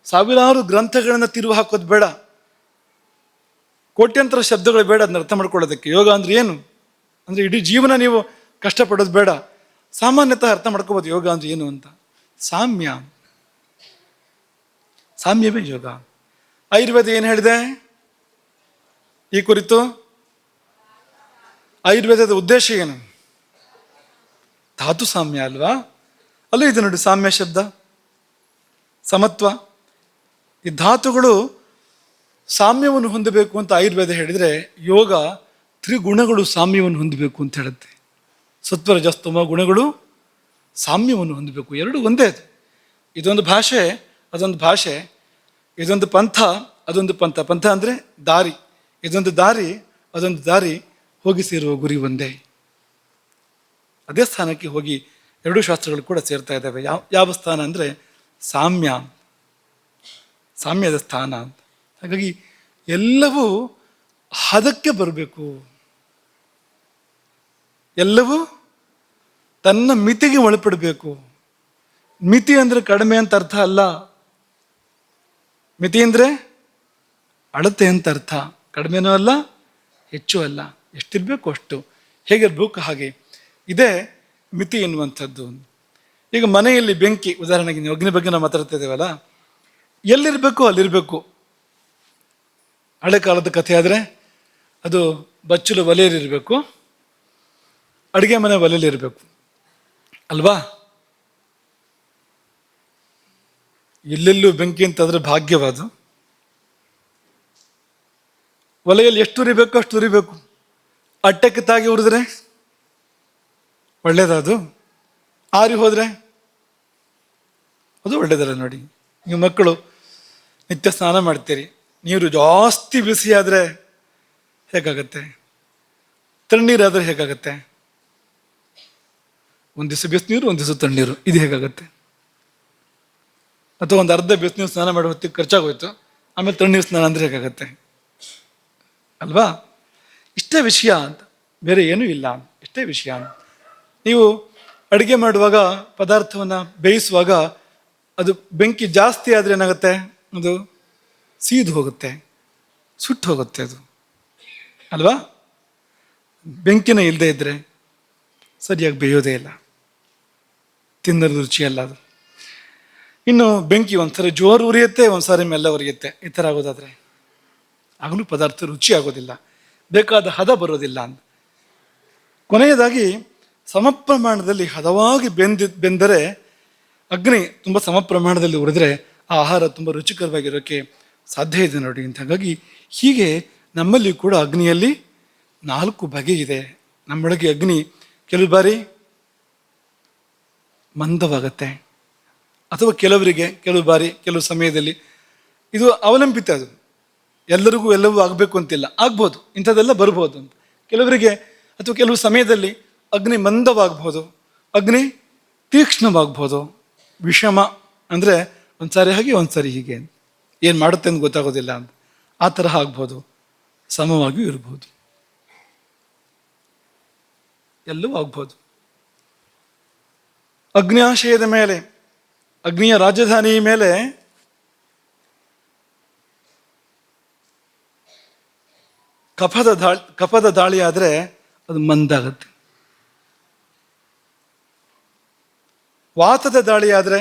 ಸಾವಿರಾರು ಗ್ರಂಥಗಳನ್ನು ತಿರುವು ಹಾಕೋದು ಬೇಡ, ಕೋಟ್ಯಂತರ ಶಬ್ದಗಳು ಬೇಡ ಅದನ್ನ ಅರ್ಥ ಮಾಡ್ಕೊಳ್ಳೋದಕ್ಕೆ. ಯೋಗ ಅಂದ್ರೆ ಏನು ಅಂದರೆ ಇಡೀ ಜೀವನ ನೀವು ಕಷ್ಟಪಡೋದು ಬೇಡ, ಸಾಮಾನ್ಯತಃ ಅರ್ಥ ಮಾಡ್ಕೋಬೋದು ಯೋಗ ಅಂದ್ರೆ ಏನು ಅಂತ. ಸಾಮ್ಯ, ಸಾಮ್ಯವೇ ಯೋಗ. ಆಯುರ್ವೇದ ಏನು ಹೇಳಿದೆ ಈ ಕುರಿತು? ಆಯುರ್ವೇದದ ಉದ್ದೇಶ ಏನು? ಧಾತು ಸಾಮ್ಯ ಅಲ್ವಾ? ಅಲ್ಲೂ ಇದೆ ನೋಡಿ ಸಾಮ್ಯ ಶಬ್ದ, ಸಮತ್ವ. ಈ ಧಾತುಗಳು ಸಾಮ್ಯವನ್ನು ಹೊಂದಬೇಕು ಅಂತ ಆಯುರ್ವೇದ ಹೇಳಿದರೆ, ಯೋಗ ತ್ರಿಗುಣಗಳು ಸಾಮ್ಯವನ್ನು ಹೊಂದಬೇಕು ಅಂತ ಹೇಳುತ್ತೆ. ಸತ್ವರಜಸ್ತಮ ಗುಣಗಳು ಸಾಮ್ಯವನ್ನು ಹೊಂದಬೇಕು. ಎರಡು ಒಂದೇ ಅದು. ಇದೊಂದು ಭಾಷೆ ಅದೊಂದು ಭಾಷೆ, ಇದೊಂದು ಪಂಥ ಅದೊಂದು ಪಂಥ. ಪಂಥ ಅಂದರೆ ದಾರಿ, ಇದೊಂದು ದಾರಿ ಅದೊಂದು ದಾರಿ, ಹೋಗಿ ಸೇರುವ ಗುರಿ ಒಂದೇ. ಅದೇ ಸ್ಥಾನಕ್ಕೆ ಹೋಗಿ ಎರಡೂ ಶಾಸ್ತ್ರಗಳು ಕೂಡ ಸೇರ್ತಾ ಇದ್ದಾವೆ. ಯಾವ ಸ್ಥಾನ ಅಂದರೆ ಸಾಮ್ಯ, ಸಾಮ್ಯದ ಸ್ಥಾನ ಅಂತ. ಹಾಗಾಗಿ ಎಲ್ಲವೂ ಹದಕ್ಕೆ ಬರಬೇಕು, ಎಲ್ಲವೂ ತನ್ನ ಮಿತಿಗೆ ಒಳಪಡಬೇಕು. ಮಿತಿ ಅಂದರೆ ಕಡಿಮೆ ಅಂತ ಅರ್ಥ ಅಲ್ಲ, ಮಿತಿ ಅಂದರೆ ಅಳತೆ ಅಂತ ಅರ್ಥ. ಕಡಿಮೆನೂ ಅಲ್ಲ ಹೆಚ್ಚು ಅಲ್ಲ, ಎಷ್ಟಿರಬೇಕು ಅಷ್ಟು, ಹೇಗಿರ್ಬೇಕು ಹಾಗೆ. ಇದೇ ಮಿತಿ ಎನ್ನುವಂಥದ್ದು. ಈಗ ಮನೆಯಲ್ಲಿ ಬೆಂಕಿ, ಉದಾಹರಣೆಗೆ ನೀವು ಅಗ್ನಿ ಬಗ್ಗೆ ನಾವು ಮಾತಾಡ್ತಾ ಇದ್ದೇವಲ್ಲ, ಎಲ್ಲಿರಬೇಕು ಅಲ್ಲಿರಬೇಕು. ಹಳೆ ಕಾಲದ ಕಥೆ ಆದರೆ ಅದು ಬಚ್ಚಲು ಒಲೆಯಲ್ಲಿರಬೇಕು, ಅಡುಗೆ ಮನೆ ಒಲೆಯಲ್ಲಿರಬೇಕು ಅಲ್ವಾ? ಎಲ್ಲೆಲ್ಲೂ ಬೆಂಕಿ ಅಂತಂದ್ರೆ ಭಾಗ್ಯವಾದು. ಒಲೆಯಲ್ಲಿ ಎಷ್ಟು ಉರಿಬೇಕು ಅಷ್ಟು ಉರಿಬೇಕು. ಅಟ್ಟಕ್ಕೆ ತಾಗಿ ಉರಿದ್ರೆ ಒಳ್ಳೇದದು, ಆರಿ ಹೋದ್ರೆ ಅದು ಒಳ್ಳೇದಲ್ಲ ನೋಡಿ. ನೀವು ಮಕ್ಕಳು ನಿತ್ಯ ಸ್ನಾನ ಮಾಡ್ತೀರಿ, ನೀರು ಜಾಸ್ತಿ ಬಿಸಿ ಆದರೆ ಹೇಗಾಗತ್ತೆ? ತಣ್ಣೀರಾದರೆ ಹೇಗಾಗತ್ತೆ? ಒಂದು ದಿವಸ ಬಿಸಿನೀರು ಒಂದು ದಿವಸ ತಣ್ಣೀರು, ಇದು ಹೇಗಾಗತ್ತೆ? ಅಥವಾ ಒಂದು ಅರ್ಧ ಬಿಸಿನೀರು ಸ್ನಾನ ಮಾಡೋ ಹೊತ್ತಿಗೆ ಖರ್ಚಾಗೋಯ್ತು, ಆಮೇಲೆ ತಣ್ಣೀರು ಸ್ನಾನ ಅಂದರೆ ಹೇಗಾಗತ್ತೆ ಅಲ್ವಾ? ಇಷ್ಟೇ ವಿಷಯ ಅಂತ, ಬೇರೆ ಏನೂ ಇಲ್ಲ, ಇಷ್ಟೇ ವಿಷಯ. ನೀವು ಅಡುಗೆ ಮಾಡುವಾಗ ಪದಾರ್ಥವನ್ನು ಬೇಯಿಸುವಾಗ ಅದು ಬೆಂಕಿ ಜಾಸ್ತಿ ಆದರೆ ಏನಾಗುತ್ತೆ? ಅದು ಸೀದು ಹೋಗುತ್ತೆ, ಸುಟ್ಟು ಹೋಗುತ್ತೆ ಅದು ಅಲ್ವಾ? ಬೆಂಕಿನ ಇಲ್ಲದೆ ಇದ್ದರೆ ಸರಿಯಾಗಿ ಬೇಯೋದೇ ಇಲ್ಲ, ತಿನ್ನಲು ರುಚಿ ಅಲ್ಲ ಅದು. ಇನ್ನು ಬೆಂಕಿ ಒಂದ್ಸರಿ ಜೋರು ಉರಿಯುತ್ತೆ, ಒಂದ್ಸಾರಿ ಮೆಲ್ಲ ಉರಿಯುತ್ತೆ. ಈ ಥರ ಆಗೋದಾದ್ರೆ ಆಗಲೂ ಪದಾರ್ಥ ರುಚಿ ಆಗೋದಿಲ್ಲ, ಬೇಕಾದ ಹದ ಬರೋದಿಲ್ಲ ಅಂತ. ಕೊನೆಯದಾಗಿ ಸಮಪ್ರಮಾಣದಲ್ಲಿ ಹದವಾಗಿ ಬೆಂದರೆ, ಅಗ್ನಿ ತುಂಬ ಸಮಪ್ರಮಾಣದಲ್ಲಿ ಉರಿದ್ರೆ ಆ ಆಹಾರ ತುಂಬ ರುಚಿಕರವಾಗಿರೋಕ್ಕೆ ಸಾಧ್ಯ ಇದೆ ನೋಡಿ ಅಂತ. ಹಾಗಾಗಿ ಹೀಗೆ ನಮ್ಮಲ್ಲಿ ಕೂಡ ಅಗ್ನಿಯಲ್ಲಿ 4 ಬಗೆ ಇದೆ. ನಮ್ಮೊಳಗೆ ಅಗ್ನಿ ಕೆಲವು ಬಾರಿ ಮಂದವಾಗತ್ತೆ, ಅಥವಾ ಕೆಲವರಿಗೆ ಕೆಲವು ಬಾರಿ ಕೆಲವು ಸಮಯದಲ್ಲಿ ಇದು ಅವಲಂಬಿತ. ಅದು ಎಲ್ಲರಿಗೂ ಎಲ್ಲವೂ ಆಗಬೇಕು ಅಂತಿಲ್ಲ, ಆಗ್ಬೋದು, ಇಂಥದ್ದೆಲ್ಲ ಬರ್ಬೋದು ಅಂತ. ಕೆಲವರಿಗೆ ಅಥವಾ ಕೆಲವು ಸಮಯದಲ್ಲಿ ಅಗ್ನಿ ಮಂದವಾಗ್ಬೋದು, ಅಗ್ನಿ ತೀಕ್ಷ್ಣವಾಗ್ಬೋದು. ವಿಷಮ ಅಂದರೆ ಒಂದ್ಸಾರಿ ಹಾಗೆ ಒಂದ್ಸಾರಿ ಹೀಗೆ, ಏನು ಮಾಡುತ್ತೆ ಅಂತ ಗೊತ್ತಾಗೋದಿಲ್ಲ ಅಂತ. ಆ ತರಹ ಆಗ್ಬೋದು, ಸಮವಾಗಿಯೂ ಇರ್ಬೋದು, ಎಲ್ಲವೂ ಆಗ್ಬೋದು. ಅಗ್ನ್ಯಾಶಯದ ಮೇಲೆ, ಅಗ್ನಿಯ ರಾಜಧಾನಿ ಮೇಲೆ ಕಫದ ದಾಳಿ ಆದರೆ ಅದು ಮಂದಾಗತ್ತೆ. ವಾತದ ದಾಳಿ ಆದರೆ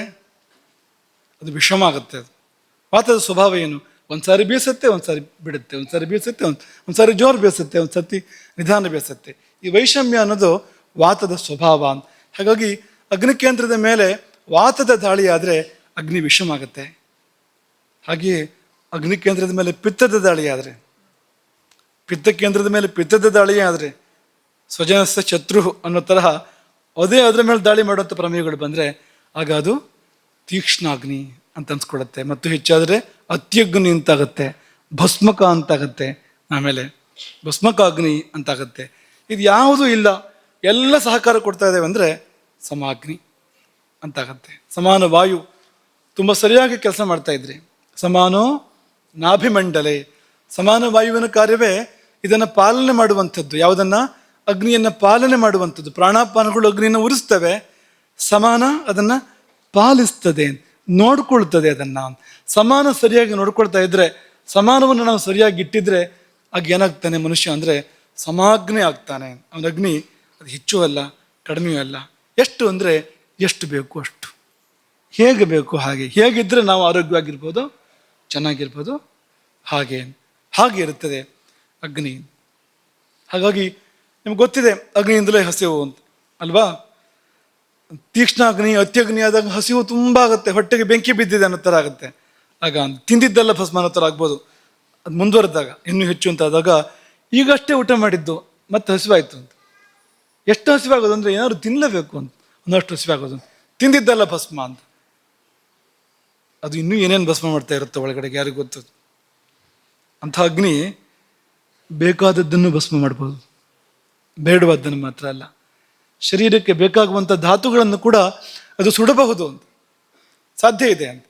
ಅದು ವಿಷಮ ಆಗುತ್ತೆ. ಅದು ವಾತದ ಸ್ವಭಾವ ಏನು? ಒಂದ್ಸಾರಿ ಬೀಸುತ್ತೆ, ಒಂದ್ಸಾರಿ ಬಿಡುತ್ತೆ, ಒಂದ್ಸಾರಿ ಬೀಸುತ್ತೆ, ಒಂದ್ಸಾರಿ ಜೋರು ಬೇಸುತ್ತೆ, ಒಂದ್ಸತಿ ನಿಧಾನ ಬೇಸುತ್ತೆ. ಈ ವೈಷಮ್ಯ ಅನ್ನೋದು ವಾತದ ಸ್ವಭಾವ ಅಂತ. ಹಾಗಾಗಿ ಅಗ್ನಿ ಕೇಂದ್ರದ ಮೇಲೆ ವಾತದ ದಾಳಿ ಆದರೆ ಅಗ್ನಿ ವಿಷಮ ಆಗುತ್ತೆ. ಹಾಗೆಯೇ ಅಗ್ನಿ ಕೇಂದ್ರದ ಮೇಲೆ ಪಿತ್ತದ ದಾಳಿ ಆದರೆ, ಪಿತ್ತ ಕೇಂದ್ರದ ಮೇಲೆ ಪಿತ್ತದ ದಾಳಿ ಆದರೆ, ಸ್ವಜನಸ್ಯ ಶತ್ರು ಅನ್ನೋ ತರಹ ಅದೇ ಅದರ ಮೇಲೆ ದಾಳಿ ಮಾಡುವಂಥ ಪ್ರಮೇಯಗಳು ಬಂದರೆ ಆಗ ಅದು ತೀಕ್ಷ್ಣ ಅಗ್ನಿ ಅಂತ ಅನ್ಸ್ಕೊಳುತ್ತೆ. ಮತ್ತು ಹೆಚ್ಚಾದರೆ ಅತ್ಯಗ್ನಿ ಅಂತಾಗುತ್ತೆ. ಭಸ್ಮಕ ಅಂತಾಗತ್ತೆ, ಆಮೇಲೆ ಭಸ್ಮಕಾಗ್ನಿ ಅಂತಾಗತ್ತೆ. ಇದು ಯಾವುದೂ ಇಲ್ಲ, ಎಲ್ಲ ಸಹಕಾರ ಕೊಡ್ತಾ ಇದ್ದೇವೆ ಅಂದರೆ ಸಮಾಗ್ನಿ ಅಂತಾಗತ್ತೆ. ಸಮಾನ ವಾಯು ತುಂಬ ಸರಿಯಾಗಿ ಕೆಲಸ ಮಾಡ್ತಾ ಇದ್ರಿ. ಸಮಾನೋ ನಾಭಿಮಂಡಲೆ, ಸಮಾನ ವಾಯುವಿನ ಕಾರ್ಯವೇ ಇದನ್ನು ಪಾಲನೆ ಮಾಡುವಂಥದ್ದು. ಯಾವುದನ್ನು? ಅಗ್ನಿಯನ್ನು ಪಾಲನೆ ಮಾಡುವಂಥದ್ದು. ಪ್ರಾಣಾಪಾನಗಳು ಅಗ್ನಿಯನ್ನು ಉರಿಸ್ತವೆ, ಸಮಾನ ಅದನ್ನು ಪಾಲಿಸ್ತದೆ, ನೋಡ್ಕೊಳ್ತದೆ. ಅದನ್ನು ಸಮಾನ ಸರಿಯಾಗಿ ನೋಡ್ಕೊಳ್ತಾ ಇದ್ರೆ, ಸಮಾನವನ್ನು ನಾವು ಸರಿಯಾಗಿ ಇಟ್ಟಿದ್ರೆ ಆಗ ಏನಾಗ್ತಾನೆ ಮನುಷ್ಯ ಅಂದರೆ ಸಮಾಗ್ನಿ ಆಗ್ತಾನೆ. ಅವನ ಅಗ್ನಿ ಅದು ಹೆಚ್ಚು ಅಲ್ಲ, ಕಡಿಮೆಯೂ ಅಲ್ಲ. ಎಷ್ಟು ಅಂದರೆ ಎಷ್ಟು ಬೇಕು ಅಷ್ಟು, ಹೇಗೆ ಬೇಕು ಹಾಗೆ. ಹೇಗಿದ್ದರೆ ನಾವು ಆರೋಗ್ಯವಾಗಿರ್ಬೋದು, ಚೆನ್ನಾಗಿರ್ಬೋದು, ಹಾಗೆ ಇರುತ್ತದೆ ಅಗ್ನಿ. ಹಾಗಾಗಿ ನಿಮ್ಗೆ ಗೊತ್ತಿದೆ ಅಗ್ನಿಯಿಂದಲೇ ಹಸಿವು ಅಂತ ಅಲ್ವಾ? ತೀಕ್ಷ್ಣ ಅಗ್ನಿ, ಅತ್ಯಗ್ನಿ ಆದಾಗ ಹಸಿವು ತುಂಬ ಆಗುತ್ತೆ, ಹೊಟ್ಟೆಗೆ ಬೆಂಕಿ ಬಿದ್ದಿದೆ ಅನ್ನೋ ಥರ ಆಗುತ್ತೆ. ಆಗ ತಿಂದಿದ್ದೆಲ್ಲ ಭಸ್ಮ ಅನ್ನೋ ಥರ ಆಗ್ಬೋದು. ಅದು ಮುಂದುವರೆದಾಗ ಇನ್ನೂ ಹೆಚ್ಚು ಅಂತ ಆದಾಗ ಈಗಷ್ಟೇ ಊಟ ಮಾಡಿದ್ದು ಮತ್ತೆ ಹಸಿವಾಯಿತು ಅಂತ. ಎಷ್ಟು ಹಸಿವಾಗೋದು ಅಂದರೆ ಏನಾದ್ರು ತಿನ್ನಲೇಬೇಕು ಅಂತ ಅನ್ನೋಷ್ಟು ಹಸಿವಾಗೋದು. ತಿಂದಿದ್ದೆಲ್ಲ ಭಸ್ಮ ಅಂತ, ಅದು ಇನ್ನೂ ಏನೇನು ಭಸ್ಮ ಮಾಡ್ತಾ ಇರುತ್ತೆ ಒಳಗಡೆಗೆ ಯಾರಿಗೂ ಗೊತ್ತು. ಅಂಥ ಅಗ್ನಿ ಬೇಕಾದದ್ದನ್ನು ಭಸ್ಮ ಮಾಡ್ಬೋದು, ಬೇಡವಾದ್ದನ್ನು ಮಾತ್ರ ಅಲ್ಲ. ಶರೀರಕ್ಕೆ ಬೇಕಾಗುವಂಥ ಧಾತುಗಳನ್ನು ಕೂಡ ಅದು ಸುಡಬಹುದು ಅಂತ, ಸಾಧ್ಯ ಇದೆ ಅಂತ.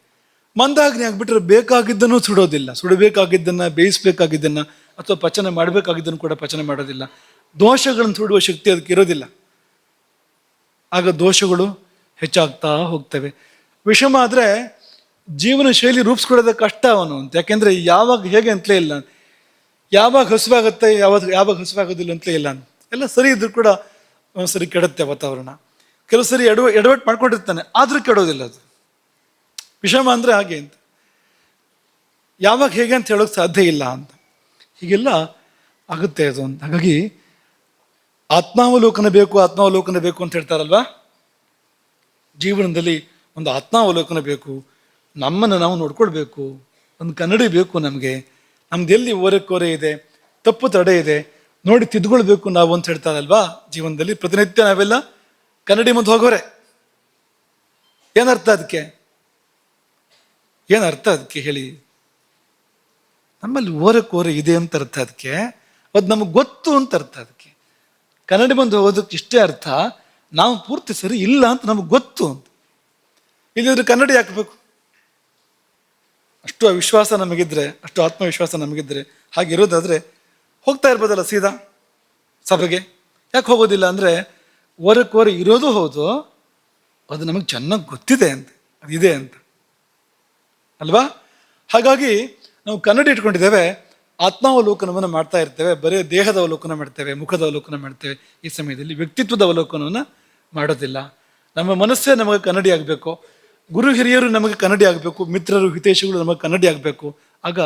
ಮಂದಾಗ್ನಿ ಆಗಿಬಿಟ್ರೆ ಬೇಕಾಗಿದ್ದನ್ನು ಸುಡೋದಿಲ್ಲ, ಸುಡಬೇಕಾಗಿದ್ದನ್ನು, ಬೇಯಿಸಬೇಕಾಗಿದ್ದನ್ನು ಅಥವಾ ಪಚನ ಮಾಡಬೇಕಾಗಿದ್ದನ್ನು ಕೂಡ ಪಚನ ಮಾಡೋದಿಲ್ಲ. ದೋಷಗಳನ್ನು ಸುಡುವ ಶಕ್ತಿ ಅದಕ್ಕೆ ಇರೋದಿಲ್ಲ. ಆಗ ದೋಷಗಳು ಹೆಚ್ಚಾಗ್ತಾ ಹೋಗ್ತವೆ. ವಿಷಮ ಆದರೆ ಜೀವನ ಶೈಲಿ ರೂಪಿಸ್ಕೊಳ್ಳೋದ ಕಷ್ಟ ಅವನು ಅಂತ. ಯಾಕೆಂದರೆ ಯಾವಾಗ ಹೇಗೆ ಅಂತಲೇ ಇಲ್ಲ, ಯಾವಾಗ ಹಸುವಾಗುತ್ತೆ, ಯಾವಾಗ ಹಸುವಾಗೋದಿಲ್ಲ ಅಂತಲೇ ಇಲ್ಲ. ಎಲ್ಲ ಸರಿ ಇದ್ರೂ ಕೂಡ ಒಂದ್ಸರಿ ಕೆಡುತ್ತೆ ವಾತಾವರಣ. ಕೆಲವು ಸರಿ ಎಡವಟ್ಟು ಮಾಡ್ಕೊಂಡಿರ್ತಾನೆ, ಆದರೂ ಕೆಡೋದಿಲ್ಲ ಅದು. ವಿಷಮ ಅಂದರೆ ಹಾಗೆ ಅಂತ, ಯಾವಾಗ ಹೇಗೆ ಅಂತ ಹೇಳೋಕೆ ಸಾಧ್ಯ ಇಲ್ಲ ಅಂತ. ಹೀಗೆಲ್ಲ ಆಗುತ್ತೆ ಅದು ಅಂತ. ಹಾಗಾಗಿ ಆತ್ಮಾವಲೋಕನ ಬೇಕು ಅಂತ ಹೇಳ್ತಾರಲ್ವಾ. ಜೀವನದಲ್ಲಿ ಒಂದು ಆತ್ಮಾವಲೋಕನ ಬೇಕು, ನಮ್ಮನ್ನು ನಾವು ನೋಡ್ಕೊಳ್ಬೇಕು, ಒಂದು ಕನ್ನಡಿ ಬೇಕು ನಮಗೆ. ನಮ್ದೆಲ್ಲಿ ಓರೆ ಇದೆ, ತಪ್ಪು ತಡೆ ಇದೆ, ನೋಡಿ ತಿದ್ಕೊಳ್ಬೇಕು ನಾವು ಅಂತ ಹೇಳ್ತಾರಲ್ವಾ. ಜೀವನದಲ್ಲಿ ಪ್ರತಿನಿತ್ಯ ನಾವೆಲ್ಲ ಕನ್ನಡಿ ಮುಂದೆ ಹೋಗೋರೆ. ಏನರ್ಥ ಅದಕ್ಕೆ? ಹೇಳಿ? ನಮ್ಮಲ್ಲಿ ಓರೆ ಇದೆ ಅಂತ ಅರ್ಥ ಅದಕ್ಕೆ, ಅದು ನಮಗೆ ಗೊತ್ತು ಅಂತ ಅರ್ಥ ಅದಕ್ಕೆ. ಕನ್ನಡಿ ಮುಂದೆ ಹೋಗೋದಕ್ಕೆ ಇಷ್ಟೇ ಅರ್ಥ, ನಾವು ಪೂರ್ತಿ ಸರಿ ಇಲ್ಲ ಅಂತ ನಮಗೆ ಗೊತ್ತು ಅಂತ. ಇಲ್ಲಿದ್ರೆ ಕನ್ನಡಿ ಹಾಕಬೇಕು. ಅಷ್ಟು ಅವಿಶ್ವಾಸ ನಮಗಿದ್ರೆ, ಅಷ್ಟು ಆತ್ಮವಿಶ್ವಾಸ ನಮಗಿದ್ರೆ, ಹಾಗಿರೋದಾದರೆ ಹೋಗ್ತಾ ಇರ್ಬೋದಲ್ಲ ಸೀದಾ ಸಭೆಗೆ. ಯಾಕೆ ಹೋಗೋದಿಲ್ಲ ಅಂದರೆ ಓರೆ ಇರೋದು ಹೌದು, ಅದು ನಮಗೆ ಚೆನ್ನಾಗಿ ಗೊತ್ತಿದೆ ಅಂತ, ಅದಿದೆ ಅಂತ ಅಲ್ವಾ. ಹಾಗಾಗಿ ನಾವು ಕನ್ನಡಿ ಇಟ್ಕೊಂಡಿದ್ದೇವೆ, ಆತ್ಮಾವಲೋಕನವನ್ನು ಮಾಡ್ತಾ ಇರ್ತೇವೆ. ಬರೀ ದೇಹದ ಅವಲೋಕನ ಮಾಡ್ತೇವೆ, ಮುಖದ ಅವಲೋಕನ ಮಾಡ್ತೇವೆ. ಈ ಸಮಯದಲ್ಲಿ ವ್ಯಕ್ತಿತ್ವದ ಅವಲೋಕನವನ್ನು ಮಾಡೋದಿಲ್ಲ. ನಮ್ಮ ಮನಸ್ಸೇ ನಮಗೆ ಕನ್ನಡಿ ಆಗಬೇಕು, ಗುರು ಹಿರಿಯರು ನಮಗೆ ಕನ್ನಡಿ ಆಗಬೇಕು, ಮಿತ್ರರು ಹಿತೈಷಿಗಳು ನಮಗೆ ಕನ್ನಡಿ ಆಗಬೇಕು. ಆಗ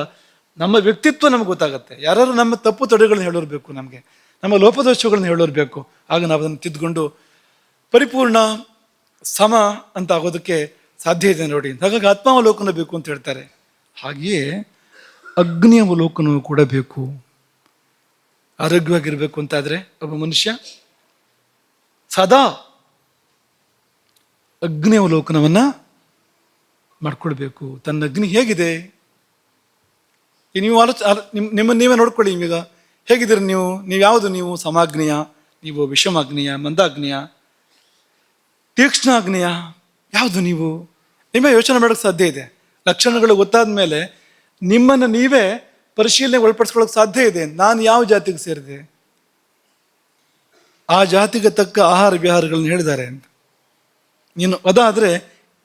ನಮ್ಮ ವ್ಯಕ್ತಿತ್ವ ನಮಗೆ ಗೊತ್ತಾಗುತ್ತೆ. ಯಾರು ನಮ್ಮ ತಪ್ಪು ತಡೆಗಳನ್ನ ಹೇಳೋರ್ಬೇಕು, ನಮಗೆ ನಮ್ಮ ಲೋಪದೋಷಗಳನ್ನ ಹೇಳೋರ್ಬೇಕು. ಆಗ ನಾವು ಅದನ್ನು ತಿದ್ದುಕೊಂಡು ಪರಿಪೂರ್ಣ ಸಮ ಅಂತ ಆಗೋದಕ್ಕೆ ಸಾಧ್ಯ ಇದೆ ನೋಡಿ. ಹಾಗಾಗಿ ಆತ್ಮಾವಲೋಕನ ಬೇಕು ಅಂತ ಹೇಳ್ತಾರೆ. ಹಾಗೆಯೇ ಅಗ್ನಿ ಅವಲೋಕನವೂ ಕೂಡ ಬೇಕು. ಆರೋಗ್ಯವಾಗಿರ್ಬೇಕು ಅಂತಾದರೆ ಒಬ್ಬ ಮನುಷ್ಯ ಸದಾ ಅಗ್ನಿ ಅವಲೋಕನವನ್ನು ಮಾಡ್ಕೊಳ್ಬೇಕು. ತನ್ನ ಅಗ್ನಿ ಹೇಗಿದೆ ನೀವು ನಿಮ್ಮನ್ನು ನೀವೇ ನೋಡ್ಕೊಳ್ಳಿ. ಈಗ ಹೇಗಿದ್ದೀರಿ ನೀವು ಯಾವುದು? ನೀವು ಸಮಾಗ್ನಿಯ, ನೀವು ವಿಷಮಾಗ್ನಿಯ, ಮಂದಾಗ್ನಿಯ, ತೀಕ್ಷ್ಣಾಗ್ನಿಯ, ಯಾವುದು ನೀವು? ನಿಮ್ಮೇ ಯೋಚನೆ ಮಾಡೋಕ್ಕೆ ಸಾಧ್ಯ ಇದೆ. ಲಕ್ಷಣಗಳು ಗೊತ್ತಾದ ಮೇಲೆ ನಿಮ್ಮನ್ನು ನೀವೇ ಪರಿಶೀಲನೆಗೆ ಒಳಪಡಿಸ್ಕೊಳ್ಳೋಕೆ ಸಾಧ್ಯ ಇದೆ. ನಾನು ಯಾವ ಜಾತಿಗೆ ಸೇರಿದೆ, ಆ ಜಾತಿಗೆ ತಕ್ಕ ಆಹಾರ ವಿಹಾರಗಳನ್ನ ಹೇಳಿದ್ದಾರೆ ಅಂತ. ನೀನು ಅದಾದರೆ